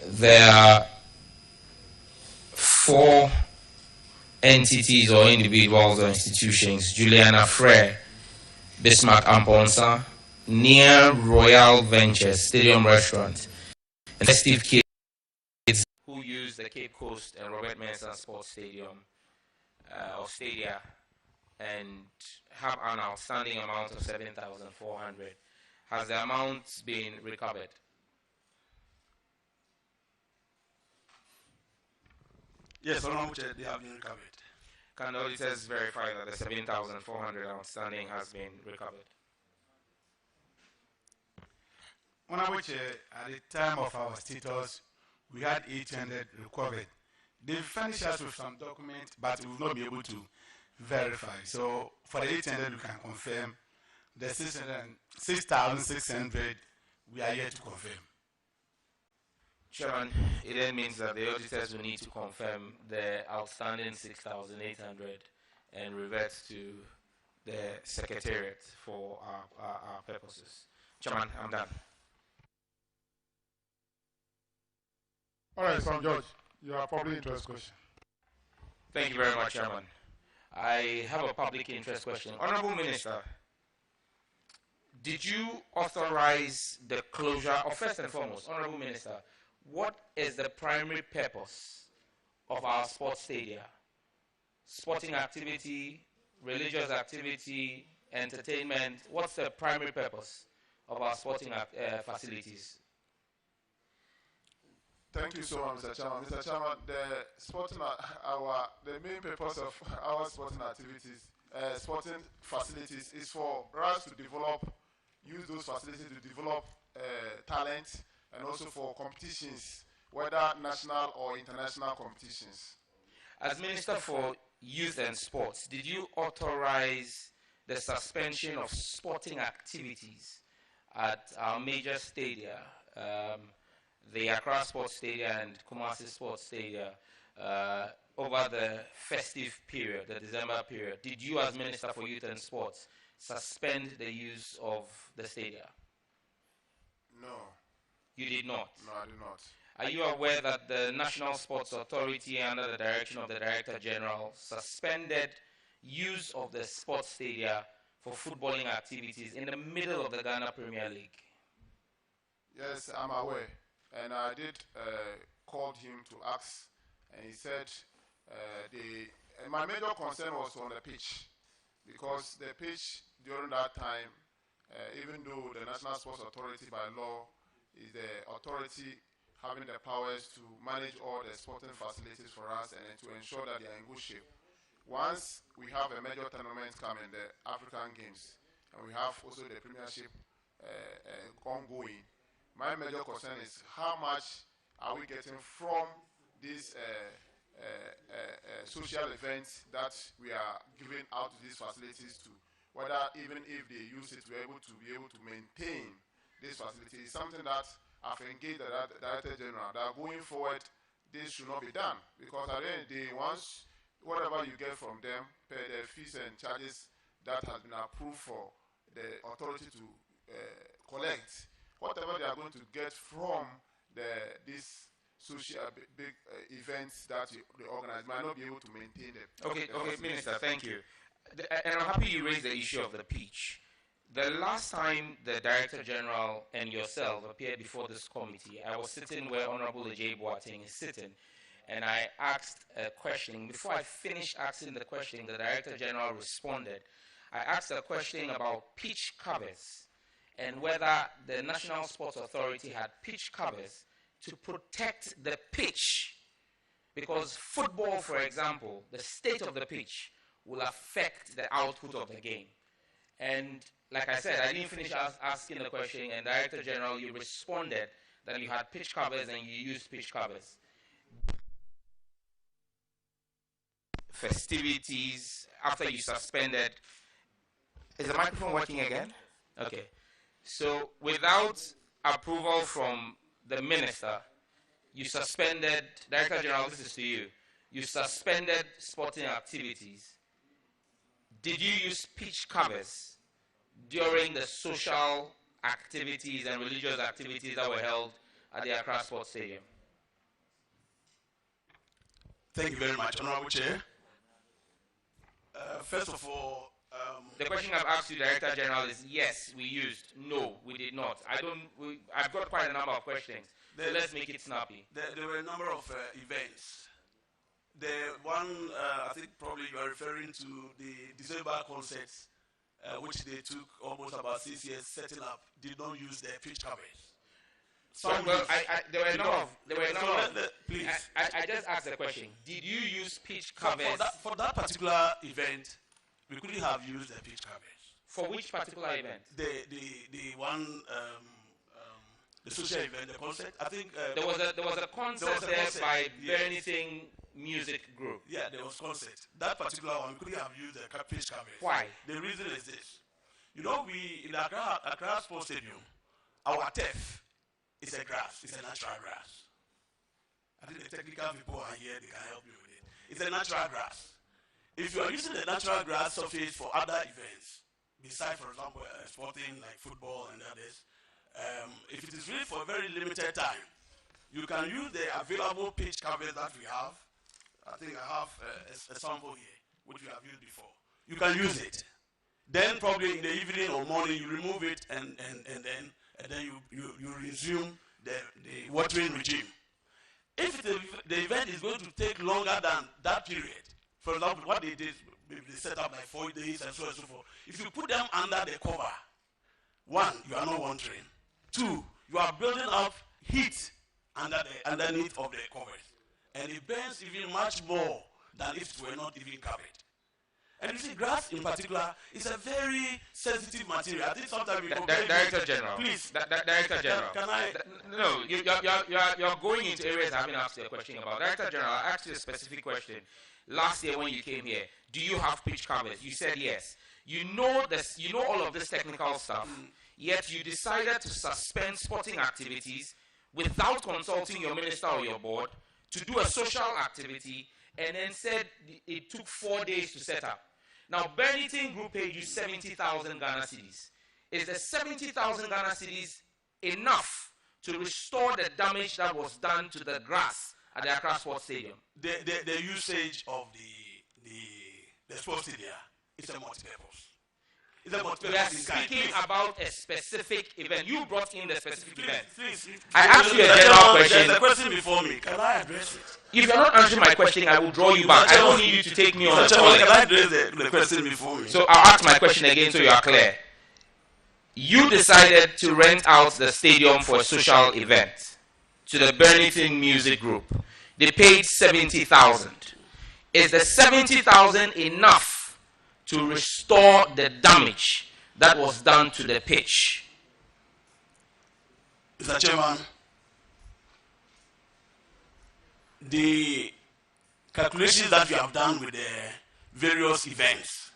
There are 4 entities or individuals or institutions: Juliana Frere, Bismarck Amponsa, near Royal Ventures Stadium Restaurant. And festive kids who use the Cape Coast and Robert Mensah Sports Stadium or Stadia and have an outstanding amount of 7,400. Has the amount been recovered? Yes, Honorable Chair, they have been recovered. Can the auditors verify that the 7,400 outstanding has been recovered? Honorable Chair, at the time of our status, we had 800 recovered. They furnished us with some documents, but we will not be able to verify. So for the 800, we can confirm. The 6,600, we are yet to confirm. Chairman, it then means that the auditors will need to confirm the outstanding 6,800 and revert to the Secretariat for our purposes. Chairman, I'm done. All right, Sam George, you have public interest question. Thank you very much, Chairman. I have a public interest question. Honorable Minister, did you authorize the closure of, first and foremost, Honorable Minister, what is the primary purpose of our sports stadia? Sporting activity, religious activity, entertainment, what's the primary purpose of our sporting facilities? Thank you so much, Mr. Chairman. Mr. Chairman, the main purpose of our sporting activities, sporting facilities, is for us to use those facilities to develop talent, and also for competitions, whether national or international competitions. As Minister for Youth and Sports, did you authorize the suspension of sporting activities at our major stadia, the Accra Sports Stadia and Kumasi Sports Stadia, over the festive period, the December period? Did you, as Minister for Youth and Sports, suspend the use of the stadia? No. You did not? No, I did not. Are you aware that the National Sports Authority, under the direction of the Director General, suspended use of the sports stadia for footballing activities in the middle of the Ghana Premier League? Yes, I'm aware. And I did call him to ask, and he said my major concern was on the pitch, because the pitch during that time, even though the National Sports Authority by law is the authority having the powers to manage all the sporting facilities for us and to ensure that they are in good shape. Once we have a major tournament coming, the African Games, and we have also the Premiership ongoing, my major concern is how much are we getting from these social events that we are giving out to these facilities to, whether even if they use it, we're able to maintain this facility. Is something that I've engaged the Director General that going forward this should not be done, because at the end of the day, once whatever you get from them per the fees and charges that has been approved for the authority to collect, whatever they are going to get from these social big events that they organize might not be able to maintain them. Okay, Minister, thank you. And I'm happy you raised the issue of the pitch. The last time the Director General and yourself appeared before this committee, I was sitting where Honorable Ajay Boateng is sitting, and I asked a question. Before I finished asking the question, the Director General responded. I asked a question about pitch covers and whether the National Sports Authority had pitch covers to protect the pitch, because football, for example, the state of the pitch will affect the output of the game. And like I said, I didn't finish asking the question, and Director General, you responded that you had pitch covers and you used pitch covers. Festivities, after you suspended. Is the microphone working again? Okay. So without approval from the minister, you suspended, Director General, this is to you, you suspended sporting activities. Did you use pitch covers during the social activities and religious activities that were held at the Accra Sports Stadium? Thank you very much, Honorable Chair. First of all, The question I've asked you, Director General, is yes, we used. No, we did not. I've got quite a number of questions. So let's make it snappy. There were a number of events. The one, I think probably you are referring to the December concerts, which they took almost about 6 years setting up, did not use the pitch covers. There were none of. Please. I just asked the question. Did you use pitch covers? For that particular event, we couldn't have used the pitch covers. For which particular event? The one, the social event, the concert. I think there was a concert there by Bernithing Music Group. Yeah, there was concert. That particular one, we couldn't have used the pitch covers. Why? The reason is this. You know, we in Accra Sports Stadium, our turf is a grass. It's a natural grass. I think the technical people are here. They can help you with it. It's a natural grass. If you are using the natural grass surface for other events, besides, for example, sporting like football and others, if it is really for a very limited time, you can use the available pitch covers that we have. I think I have a sample here, which we have used before. You can use it. Then probably in the evening or morning, you remove it and then you resume the watering regime. If the event is going to take longer than that period, for example, what they did, maybe they set up like 4 days and so on and so forth. If you put them under the cover, 1, you are not watering. 2, you are building up heat underneath of the covers. And it burns even much more than if it were not even covered. And you see, grass in particular is a very sensitive material. I think sometimes we compare. Director General. Please. Director General. Can I? No, you're going into areas I haven't asked you a question about. Director General, I asked you a specific question. Last year when you came here, do you have pitch covers? You said yes. You know this. You know all of this technical stuff. Yet you decided to suspend sporting activities without consulting your minister or your board to do a social activity, and then said it took 4 days to set up. Now, Bernithing Group paid you 70,000 Ghana cedis. Is the 70,000 Ghana cedis enough to restore the damage that was done to the grass at the Accra Sports Stadium? The usage of the sports stadium is a multi-purpose. It's a multi-purpose. We are speaking about a specific event. You brought in the specific event. Please. I asked you a general question. There's a question before me. Can I address it? If you're not answering my question, I will draw you back. I don't need you to take me on a toilet. Can I address the question before me? So I'll ask my question again so you are clear. You decided to rent out the stadium for a social event to the Bernithing Music Group. They paid 70,000. Is the 70,000 enough to restore the damage that was done to the pitch? Mr. Chairman, the calculations that we have done with the various events,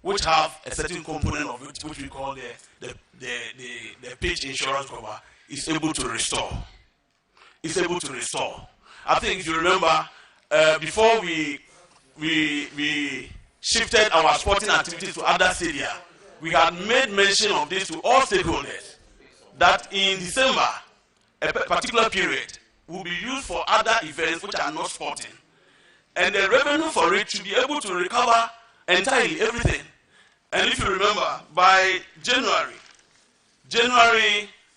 which have a certain component of it, which we call the pitch insurance cover, is able to restore. It's able to restore. I think if you remember, before we shifted our sporting activities to other stadia, we had made mention of this to all stakeholders, that in December, a particular period will be used for other events which are not sporting. And the revenue for it should be able to recover entirely everything. And if you remember, by January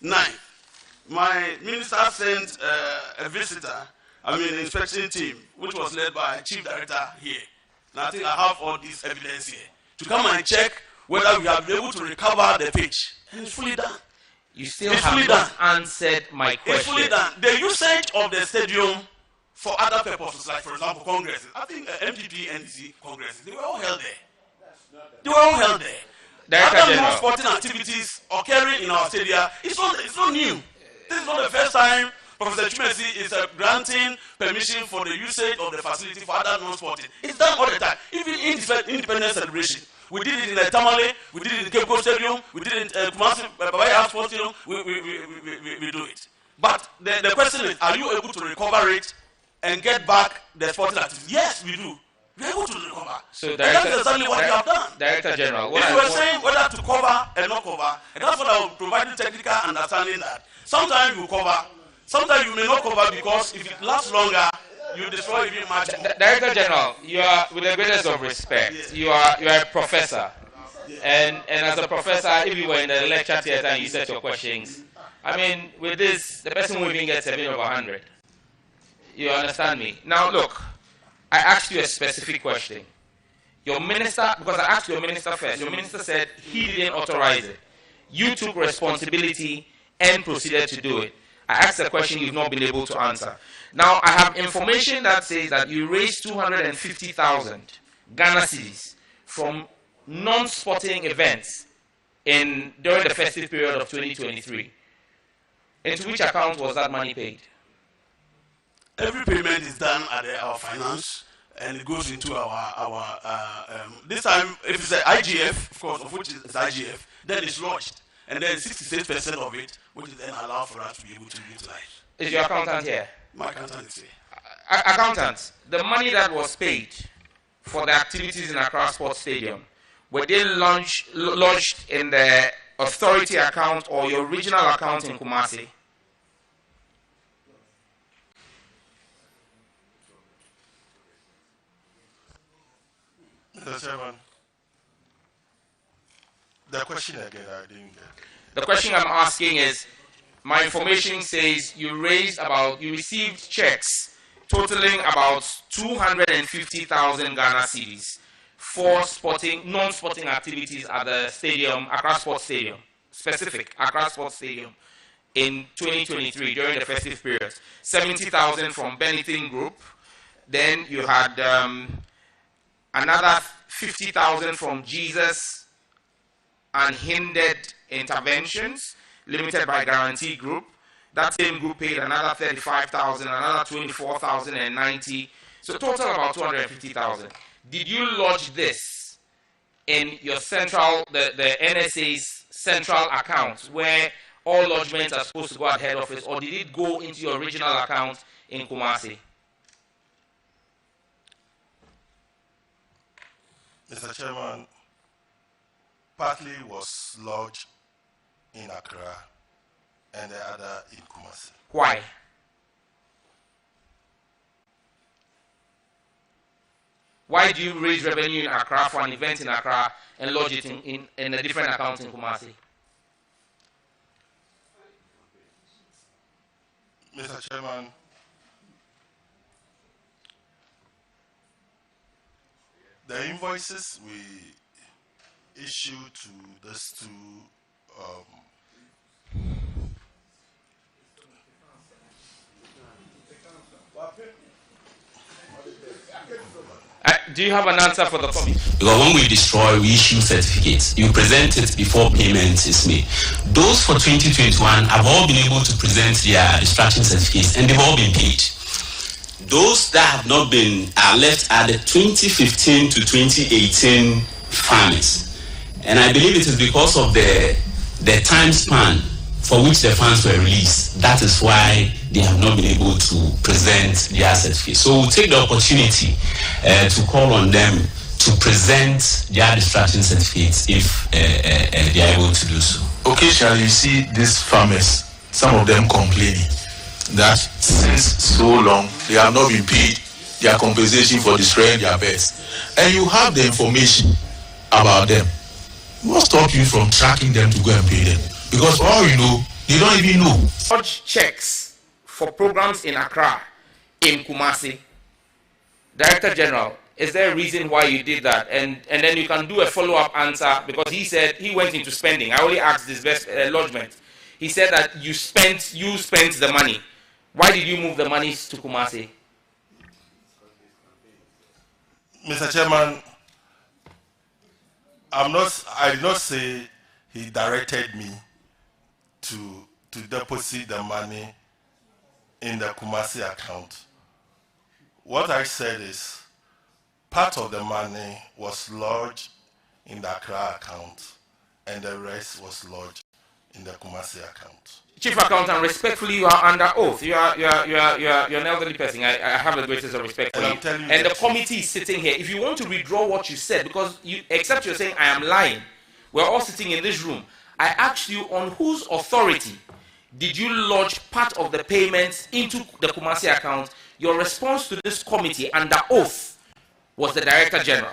9th, my minister sent a visitor, inspection team, which was led by Chief Director here. And I think I have all this evidence here, to come and check whether we have been able to recover the pitch. And it's fully done. You still have not answered my question. It's fully done. The usage of the stadium for other purposes, like for example congresses, I think MPP, NDC congresses, they were all held there. Other non-sporting activities occurring in our stadium, it's not new. This is not the first time Professor Chumesi is granting permission for the usage of the facility for other non-sporting. It's done all the time. Even independence celebration. We did it in the Tamale, we did it in the Cape Coast Stadium, we did it in Kumasi Babaya Sports Stadium, we do it. But the question is, are you able to recover it and get back the sporting activity? Yes, we do. We're able to recover. So that's exactly what we have done. Director General, if you were saying whether to cover and not cover, and that's what I will provide you technical understanding that sometimes you cover, sometimes you may not cover because if it lasts longer, you destroy even much more. Director General, you are, with the greatest of respect, you are a professor. And as a professor, if you were in the lecture theater and you set your questions, I mean, with this, the person will even get 7/100. You understand me? Now, look, I asked you a specific question. Your minister, because I asked your minister first, your minister said he didn't authorize it. You took responsibility and proceeded to do it. I asked a question you've not been able to answer. Now, I have information that says that you raised 250,000 Ghana cedis from non-sporting events during the festive period of 2023. Into which account was that money paid? Every payment is done at our finance, and it goes into our this time, if it's an IGF, of course, of which is IGF, then it's lodged. And then 66% of it, which is then allowed for us to be able to utilize. Is your accountant here? My accountant is here. Accountant, the money that was paid for the activities in Accra Sports Stadium, were they lodged in the authority account or your original account in Kumasi? Mr. Chairman, the question again, I didn't get. The question I'm asking is, my information says you received checks totaling about 250,000 Ghana cedis for non-sporting activities at the stadium, Accra Sports Stadium, specific Accra Sports Stadium, in 2023 during the festive period. 70,000 from Benetton Group. Then you had another 50,000 from Jesus Unhindered Interventions, limited by Guarantee Group. That same group paid another 35,000, another 24,090. So total about 250,000. Did you lodge this in your central, the NSA's central account, where all lodgements are supposed to go at head office, or did it go into your original account in Kumasi? Mr. Chairman, partly was lodged in Accra and the other in Kumasi. Why? Why do you raise revenue in Accra for an event in Accra and lodge it in a different account in Kumasi? Mr. Chairman, the invoices we issued to these two do you have an answer for the committee? Because when we destroy, we issue certificates. You present it before payment is made. Those for 2021 have all been able to present their distraction certificates and they've all been paid. Those that have not been are left at the 2015 to 2018 farmers. And I believe it is because of the time span for which the funds were released. That is why they have not been able to present their certificates. So we'll take the opportunity to call on them to present their distraction certificates if they are able to do so. Occasionally you see these farmers, some of them complaining that since so long they have not been paid their compensation for destroying their pets. And you have the information about them. What stops you from tracking them to go and pay them? Because all you know, they don't even know. Such checks for programs in Accra, in Kumasi. Director General, is there a reason why you did that? And then you can do a follow-up answer, because he said he went into spending. I only asked this best lodgement. He said that you spent the money. Why did you move the money to Kumasi? Mr. Chairman, I did not say he directed me to deposit the money in the Kumasi account. What I said is part of the money was lodged in the Accra account and the rest was lodged in the Kumasi account. Chief Accountant, respectfully, you are under oath. You are an elderly person. I have the greatest of respect for you. And the committee is sitting here. If you want to withdraw what you said, because except you're saying I am lying, we're all sitting in this room. I asked you on whose authority did you lodge part of the payments into the Kumasi account your response to this committee under oath was the Director General.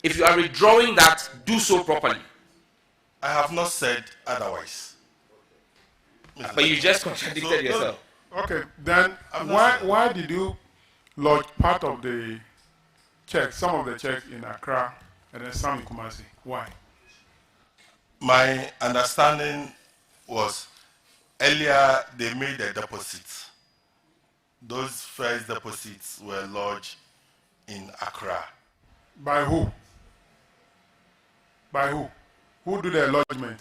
If you are withdrawing that, do so properly. I have not said otherwise. But you just contradicted yourself. Okay, then why did you lodge part of the checks, some of the checks in Accra and then some in Kumasi? Why? My understanding was earlier they made a deposit. Those first deposits were lodged in Accra. By who? By who? Who did the lodgement?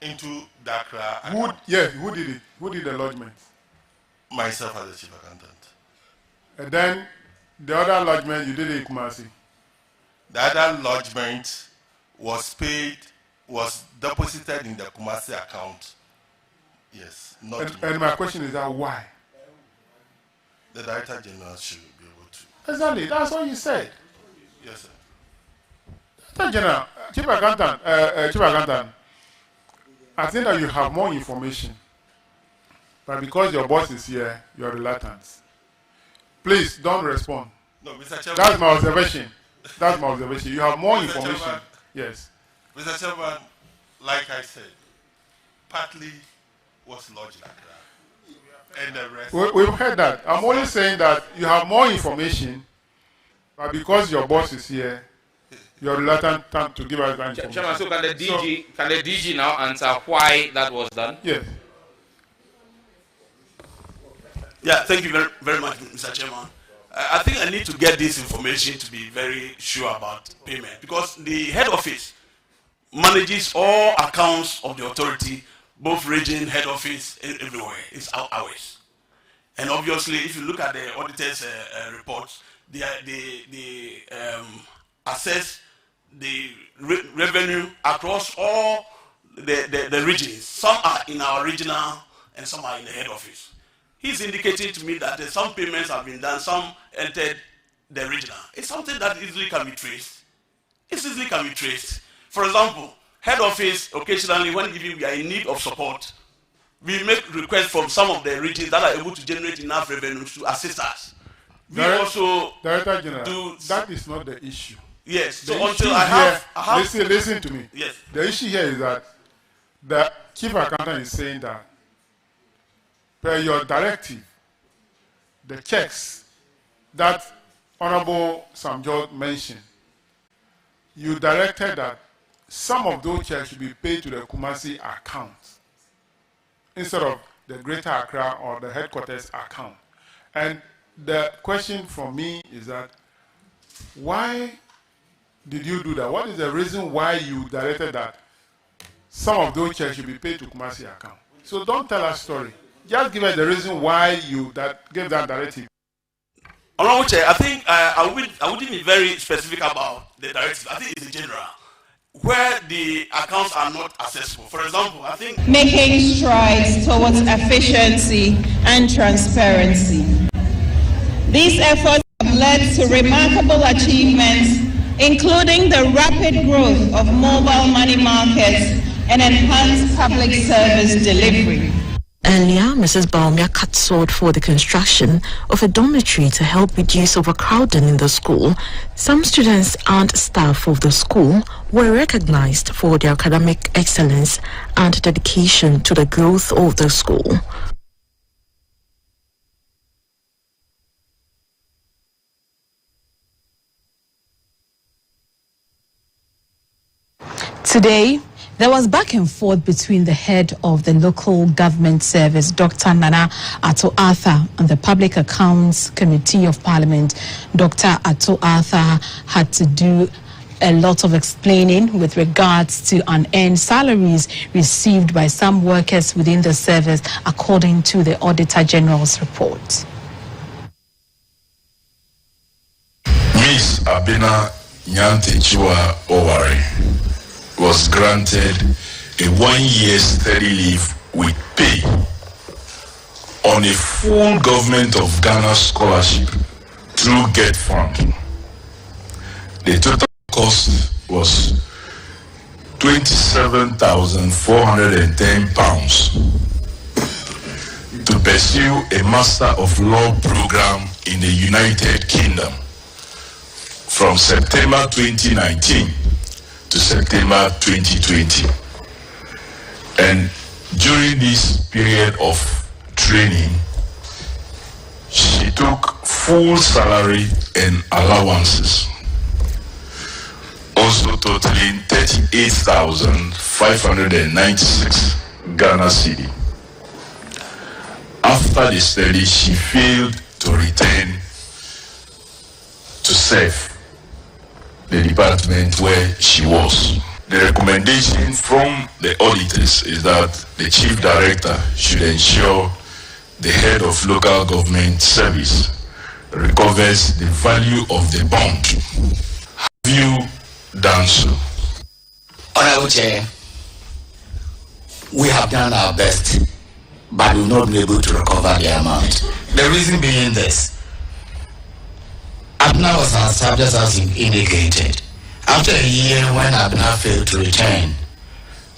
Into the Accra. Who did it? Who did the lodgement? Myself as the chief accountant. And then the other lodgement you did it in Kumasi? The other lodgement was paid, was deposited in the Kumasi account. Yes. And my question is that why? The Director General should be able to. Exactly. That's what you said. Yes, sir. Director General, Chief Accountant, I think that you have more information. But because your boss is here, you are reluctant. Please don't respond. No, Mr. Chairman. That's my observation. That's my observation. You have more Mr. information. Chairman, yes. Mr. Chairman, like I said, partly was lodged in Accra. And the rest. We've heard that. I'm only saying that you have more information, but because your boss is here, you're reluctant to give us that information. Chairman, so can the DG now answer why that was done? Yes. Yeah, thank you very, very much, Mr. Chairman. I think I need to get this information to be very sure about payment, because the head office manages all accounts of the authority, both region, head office, everywhere. It's ours. And obviously, if you look at the auditor's reports, they assess the revenue across all the regions. Some are in our regional and some are in the head office. He's indicating to me that some payments have been done, some entered the regional. It's something that easily can be traced. It easily can be traced. For example, head office, occasionally when we are in need of support, we make requests from some of the regions that are able to generate enough revenue to assist us. We also Director General, that is not the issue. Yes. So The until issue I have listen to me. Yes. The issue here is that the chief accountant is saying that per your directive, the checks that Honorable Sam George mentioned, you directed that some of those checks should be paid to the Kumasi account instead of the Greater Accra or the headquarters account. And the question from me is that why did you do that? What is the reason why you directed that some of those checks should be paid to Kumasi account? So don't tell us story. Just give us the reason why you gave that directive. Honorable Chair, I think I wouldn't be very specific about the directive. I think it's in general, where the accounts are not accessible. For example, I think making strides towards efficiency and transparency. These efforts have led to remarkable achievements, including the rapid growth of mobile money markets and enhanced public service delivery. Earlier, Mrs. Baumia cut sword for the construction of a dormitory to help reduce overcrowding in the school. Some students and staff of the school were recognized for their academic excellence and dedication to the growth of the school. Today, there was back and forth between the head of the local government service, Dr. Nana Atto Arthur, and the Public Accounts Committee of Parliament. Dr. Atto Arthur had to do a lot of explaining with regards to unearned salaries received by some workers within the service, according to the Auditor General's report. Miss Abina Nyantichua Owari was granted a 1 year's study leave with pay on a full Government of Ghana scholarship through GET Fund. The total cost was £27,410 to pursue a Master of Law program in the United Kingdom from September 2019 to September 2020. And during this period of training, she took full salary and allowances, also totaling 38,596 Ghana cedi. After the study, she failed to return to serve the department where she was. The recommendation from the auditors is that the chief director should ensure the head of local government service recovers the value of the bond. Have you done so? Honorable Chair, we have done our best, but we've not been able to recover the amount. The reason being this: Abna was an established as indicated. After a year when Abna failed to return,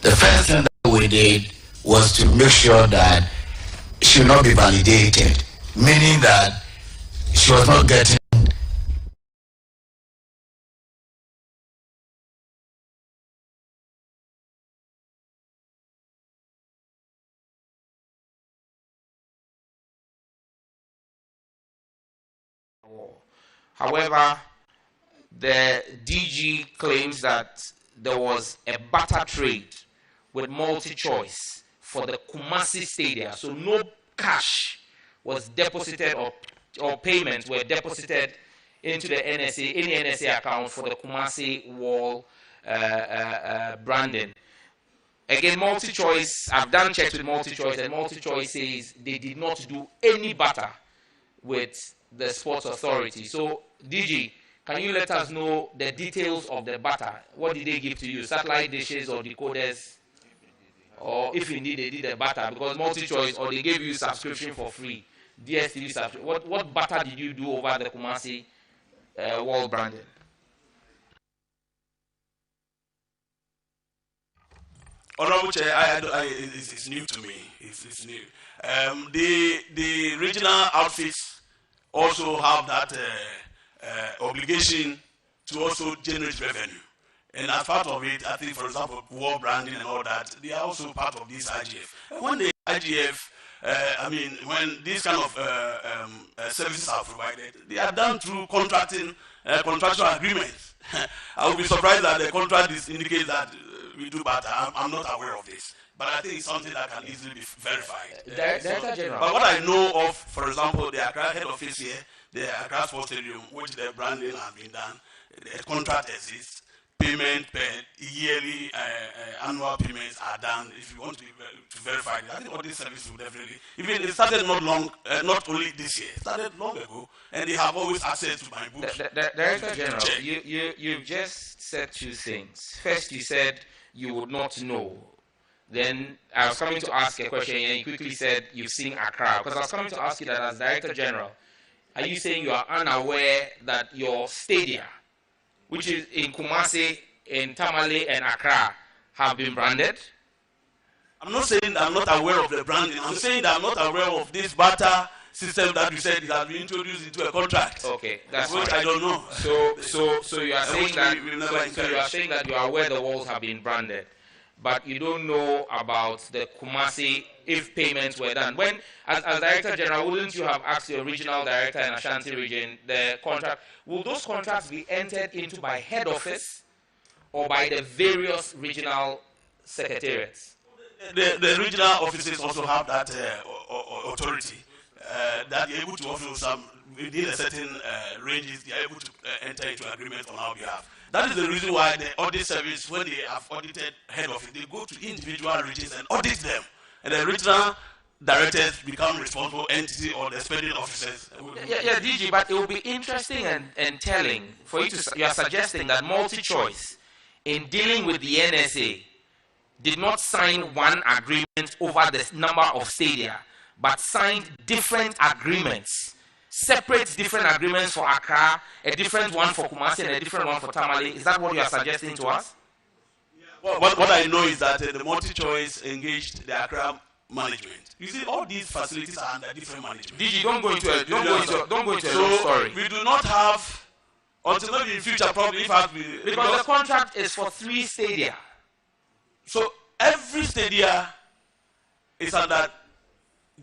the first thing that we did was to make sure that she would not be validated, meaning that she was not getting However, the DG claims that there was a barter trade with multi-choice for the Kumasi Stadium, so no cash was deposited or payments were deposited into the NSA, any NSA account for the Kumasi wall branding. Again, multi-choice, I've done checks with multi-choice, and multi-choice says they did not do any barter with the Sports Authority. So, DG, can you let us know the details of the barter? What did they give to you? Satellite dishes or decoders? Or if indeed they did a barter, because multi-choice, or they gave you subscription for free, DSTV subscription. What barter did you do over the Kumasi wall branding? Honorable Chair, it's new to me. It's new. The regional outfits also have that obligation to also generate revenue. And as part of it, I think, for example, wall branding and all that, they are also part of this IGF. And when the IGF, when these kind of services are provided, they are done through contractual agreements. I would be surprised that the contract indicates that we do better. I'm not aware of this. But I think it's something that can easily be verified. But what I know of, for example, the Accra head office here, the Accra Sports Stadium, which the branding has been done, the contract exists, payment per yearly annual payments are done. If you want to verify it, I think all this service will definitely, even it started not only this year, it started long ago, and they have always access to my books. Director General, you've just said two things. First, you said you would not know. Then I was coming to ask a question, and you quickly said you've seen Accra. Because I was coming to ask you that as Director General, are you saying you are unaware that your stadia, which is in Kumasi, in Tamale, and Accra, have been branded? I'm not saying that I'm not aware of the branding. I'm saying that I'm not aware of this barter system that you said has been introduced into a contract. Okay, that's which fine. I don't know. So you are saying that you are saying that you are aware the walls have been branded, but you don't know about the Kumasi if payments were done. When, as Director General, wouldn't you have asked your regional director in Ashanti region the contract? Will those contracts be entered into by head office or by the various regional secretariats? The regional offices also have that authority that they're able to offer some within a certain ranges. They are able to enter into agreement on our behalf. That is the reason why the audit service, when they have audited head office, they go to individual regions and audit them, and the regional directors become responsible entity or the spending officers. Yeah, DG, but it will be interesting and telling for you to. You are suggesting that multi-choice in dealing with the NSA did not sign one agreement over the number of stadia, but signed different agreements, separate different agreements for Accra, a different one for Kumasi, and a different one for Tamale. Is that what you are suggesting to us? What I know is that the multi-choice engaged the Accra management. You see, all these facilities are under different management. DG, don't go into a long story. We do not have, until maybe in future, probably if I because the contract is for 3 stadia. So every stadia is under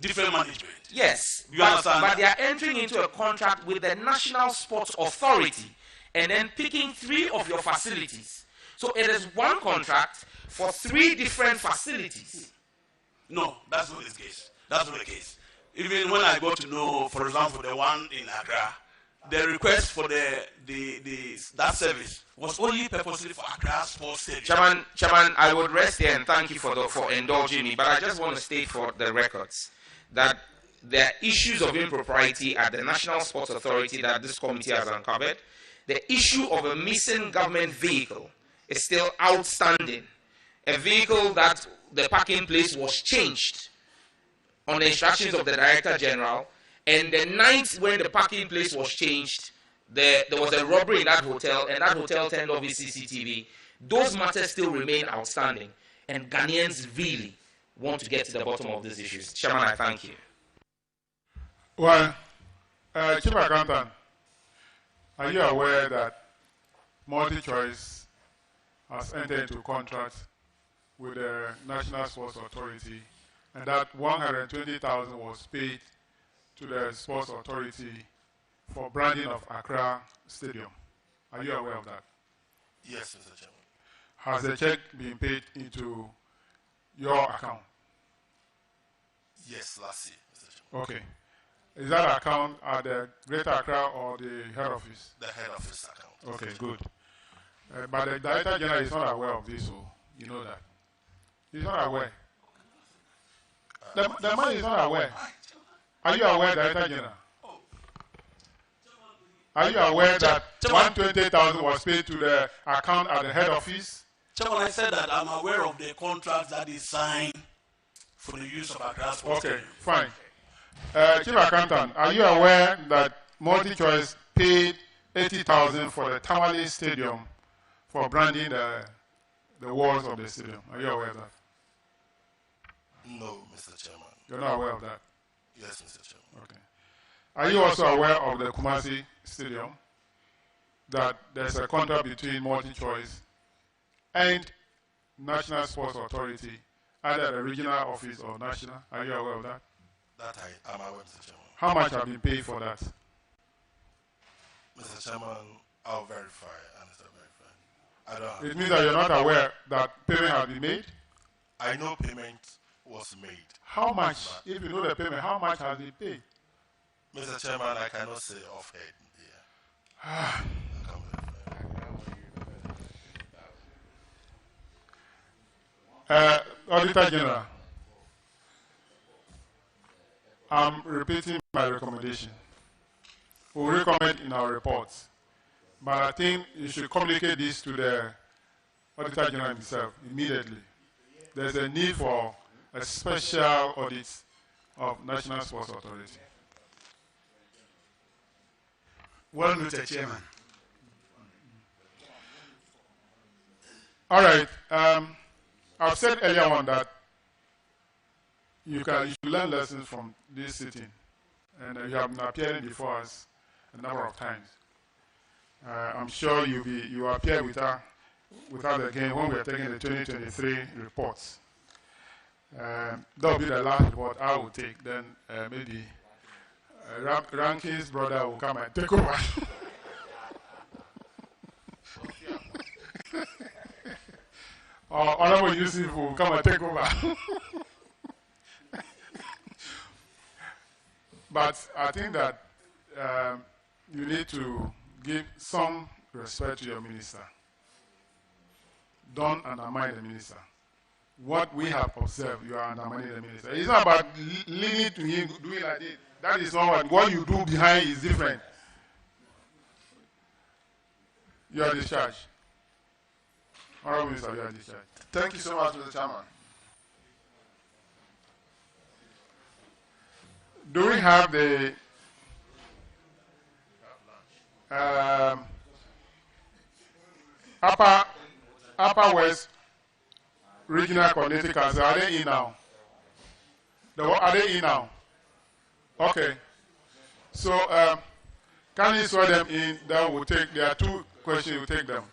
different management. Yes, You understand? but they are entering into a contract with the National Sports Authority and then picking 3 of your facilities. So it is one contract for 3 different facilities. No, that's not the case. That's not the case. Even when I got to know, for example, the one in Accra, the request for that service was only purposely for Accra Sports Stadium. Chairman, I would rest here and thank you for indulging me, but I just want to state for the records that there are issues of impropriety at the National Sports Authority that this committee has uncovered. The issue of a missing government vehicle is still outstanding. A vehicle that the parking place was changed on the instructions of the Director General, and the night when the parking place was changed, there was a robbery in that hotel, and that hotel turned off its CCTV. Those matters still remain outstanding, and Ghanaians really want to get to the bottom of these issues. Chairman, I thank you. Well, Chief Accountant, are you aware that MultiChoice has entered into contract with the National Sports Authority, and that 120,000 was paid to the Sports Authority for branding of Accra Stadium? Are you aware of that? Yes, Mr. Chairman. Has the check been paid into your account? Yes, last year, Mr. Chairman. Okay. Is that account at the Greater Accra or the head office? The head office account. Okay, good. But the Director General is not aware of this, so you know that. He's not aware. The man is not aware. Are you aware, Director General? Are you aware that 120,000 was paid to the account at the head office? Chairman, I said that I'm aware of the contract that is signed for the use of Accra Sports. Okay, fine. Chief Accountant, are you aware that MultiChoice paid 80,000 for the Tamale Stadium for branding the walls of the stadium? Are you aware of that? No, Mr. Chairman. You're not aware of that? Yes, Mr. Chairman. Okay. Are you also aware of the Kumasi Stadium, that there's a contract between MultiChoice and National Sports Authority, either the regional office or national? Are you aware of that? That I am aware, Mr. Chairman. How much have been paid for that? Mr. Chairman, I'll verify. I don't have It means that you're not aware that payment has been made? I know payment was made. How much? If you know the payment, how much has been paid? Mr. Chairman, I cannot say offhand here. Auditor General, I'm repeating my recommendation. We'll recommend in our reports. But I think you should communicate this to the Auditor General himself immediately. There's a need for a special audit of National Sports Authority. Well, Mr. Chairman. All right. I've said earlier on that you should learn lessons from this sitting, and you have been appearing before us a number of times. I'm sure you appear with us again when we are taking the 2023 reports. That will be the last report I will take. Then maybe Rankin's brother will come and take over. Or Honorable Yusuf will come and take over. But I think that you need to give some respect to your minister. Don't undermine the minister. What we have observed, you are undermining the minister. It's not about leaning to him doing like this. That is not what you do behind is different. You are discharged. Honorable Minister, you are discharged. Thank you so much, Mr. Chairman. Do we have the Upper West Regional Coordinating Council? Are they in now? Are they in now? Okay. So, can you swear them in? That will take. There are 2 questions. We'll take them.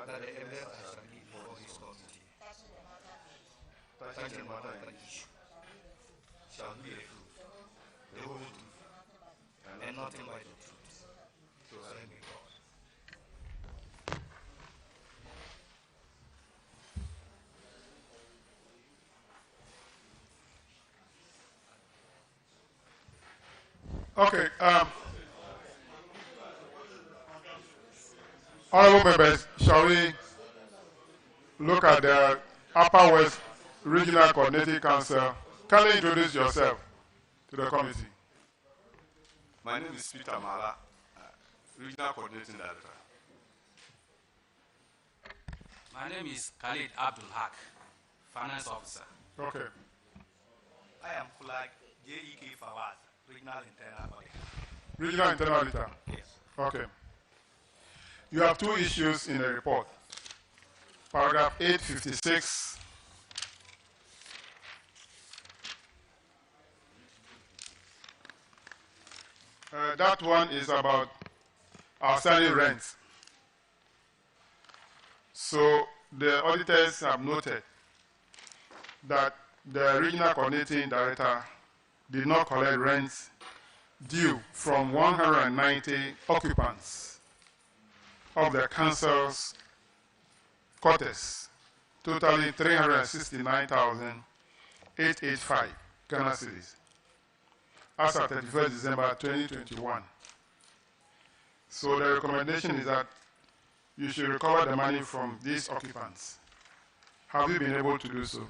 That the evidence I shall give before this committee, touching the matter in issue, shall be the truth, the whole truth, and nothing but the truth. So help me God. Okay. Honorable members, shall we look at the Upper West Regional Coordinating Council? Can you introduce yourself to the committee? My name is Peter Mala, Regional Coordinating Director. My name is Khalid Abdul Haq, Finance Officer. Okay. I am Kulak J.E.K. Fawaz, Regional Internal Auditor. Regional Internal Auditor? Yes. Okay. You have 2 issues in the report. Paragraph 856. That one is about outstanding rent. So the auditors have noted that the Regional Coordinating Director did not collect rents due from 190 occupants of the council's quarters, totaling 369,885 Ghana cedis, as at 31st December 2021. So the recommendation is that you should recover the money from these occupants. Have you been able to do so?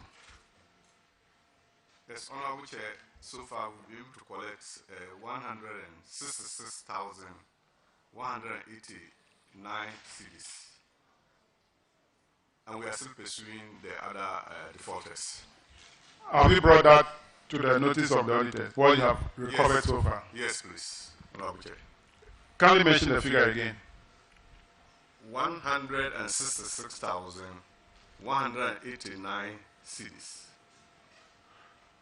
Yes, Honorable Chair, so far we've been able to collect 166,189 cedis. And we are still pursuing the other defaulters. Have you brought that to the notice of the auditors, what you have recovered so far? Yes, please, Honorable Chair. Can you mention the figure again? 166,189 cedis.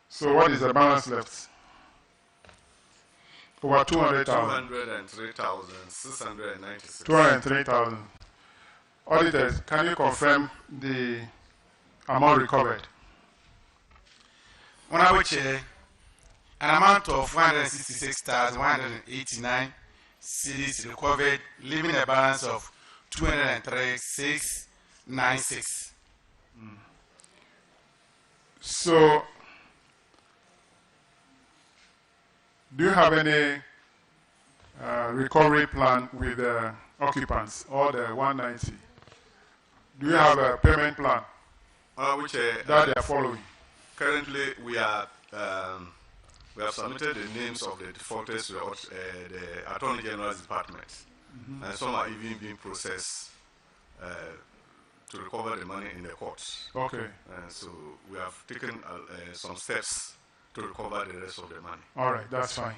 So what is the balance left? Over 200,000. 203,696. 203,000. Auditors, can you confirm the amount recovered? Honorable Chair, an amount of 166,189 cedis recovered, leaving a balance of 203,696. So, do you have any recovery plan with the occupants or the 190? Do you have a payment plan Which that they are following? Currently, we have submitted the names of the defaulters to the Attorney General's Department, and some are even being processed to recover the money in the courts. Okay. So we have taken some steps to recover the rest of the money. All right, that's fine.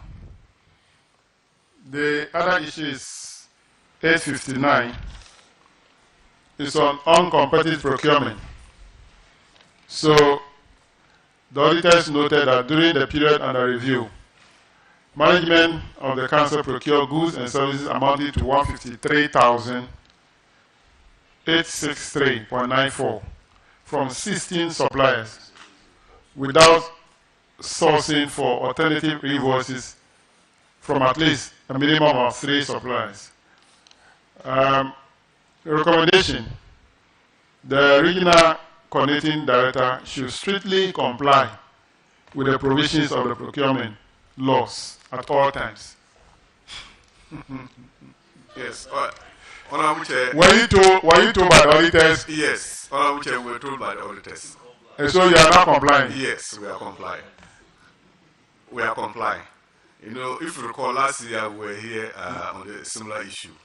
The other issue is 859. It's on uncompetitive procurement. So the auditors noted that during the period under review, management of the council procured goods and services amounting to 153,863.94 from 16 suppliers without sourcing for alternative invoices from at least a minimum of 3 suppliers. Recommendation: the regional coordinating director should strictly comply with the provisions of the procurement laws at all times. Yes. Honorable Chair. Were you told by the auditors? Yes. Honorable Chair, we were told by the auditors. And so you are not complying? Yes, we are complying. We are complying. You know, if you recall, last year we were here on a similar issue.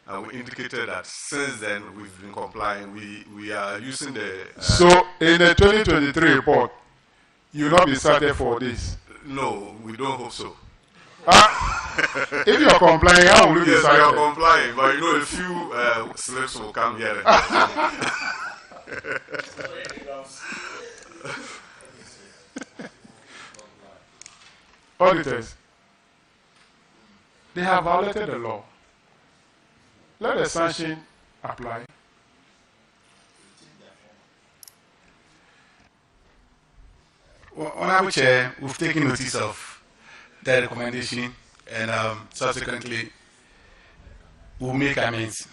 And we indicated that since then we've been complying. We are using the... so in the 2023 report, you will not be cited for this? No, we don't hope so. If you are complying, how will you be cited? Yes, we are complying, but you know, a few slips will come here and there. Auditors, they have violated the law. Let the sanction apply. Well, Honorable Chair, we've taken notice of the recommendation and subsequently we'll make amends.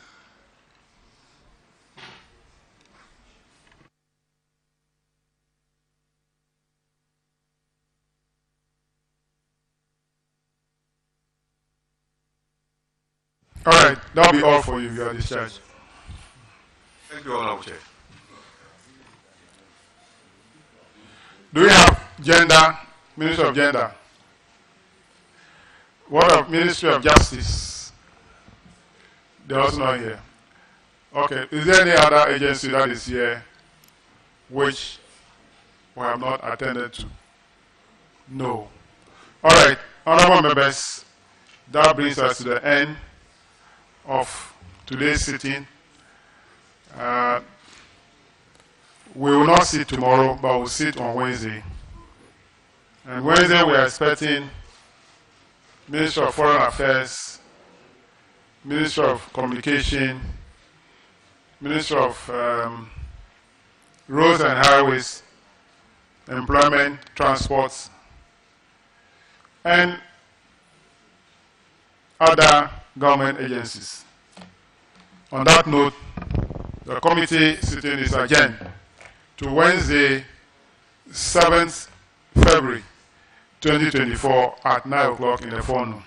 All right, that'll be all for you. You are discharged. Thank you, Honorable Chair. Do we have gender, Ministry of Gender? What of Ministry of Justice? They're also not here. Okay, is there any other agency that is here which we have not attended to? No. All right, honorable members, that brings us to the end of today's sitting. We will not sit tomorrow, but we'll sit on Wednesday. And Wednesday we are expecting Minister of Foreign Affairs, Minister of Communication, Minister of Roads and Highways, Employment, Transports, and other government agencies. On that note, the committee sitting is adjourned to Wednesday, 7th February 2024 at 9 o'clock in the forenoon.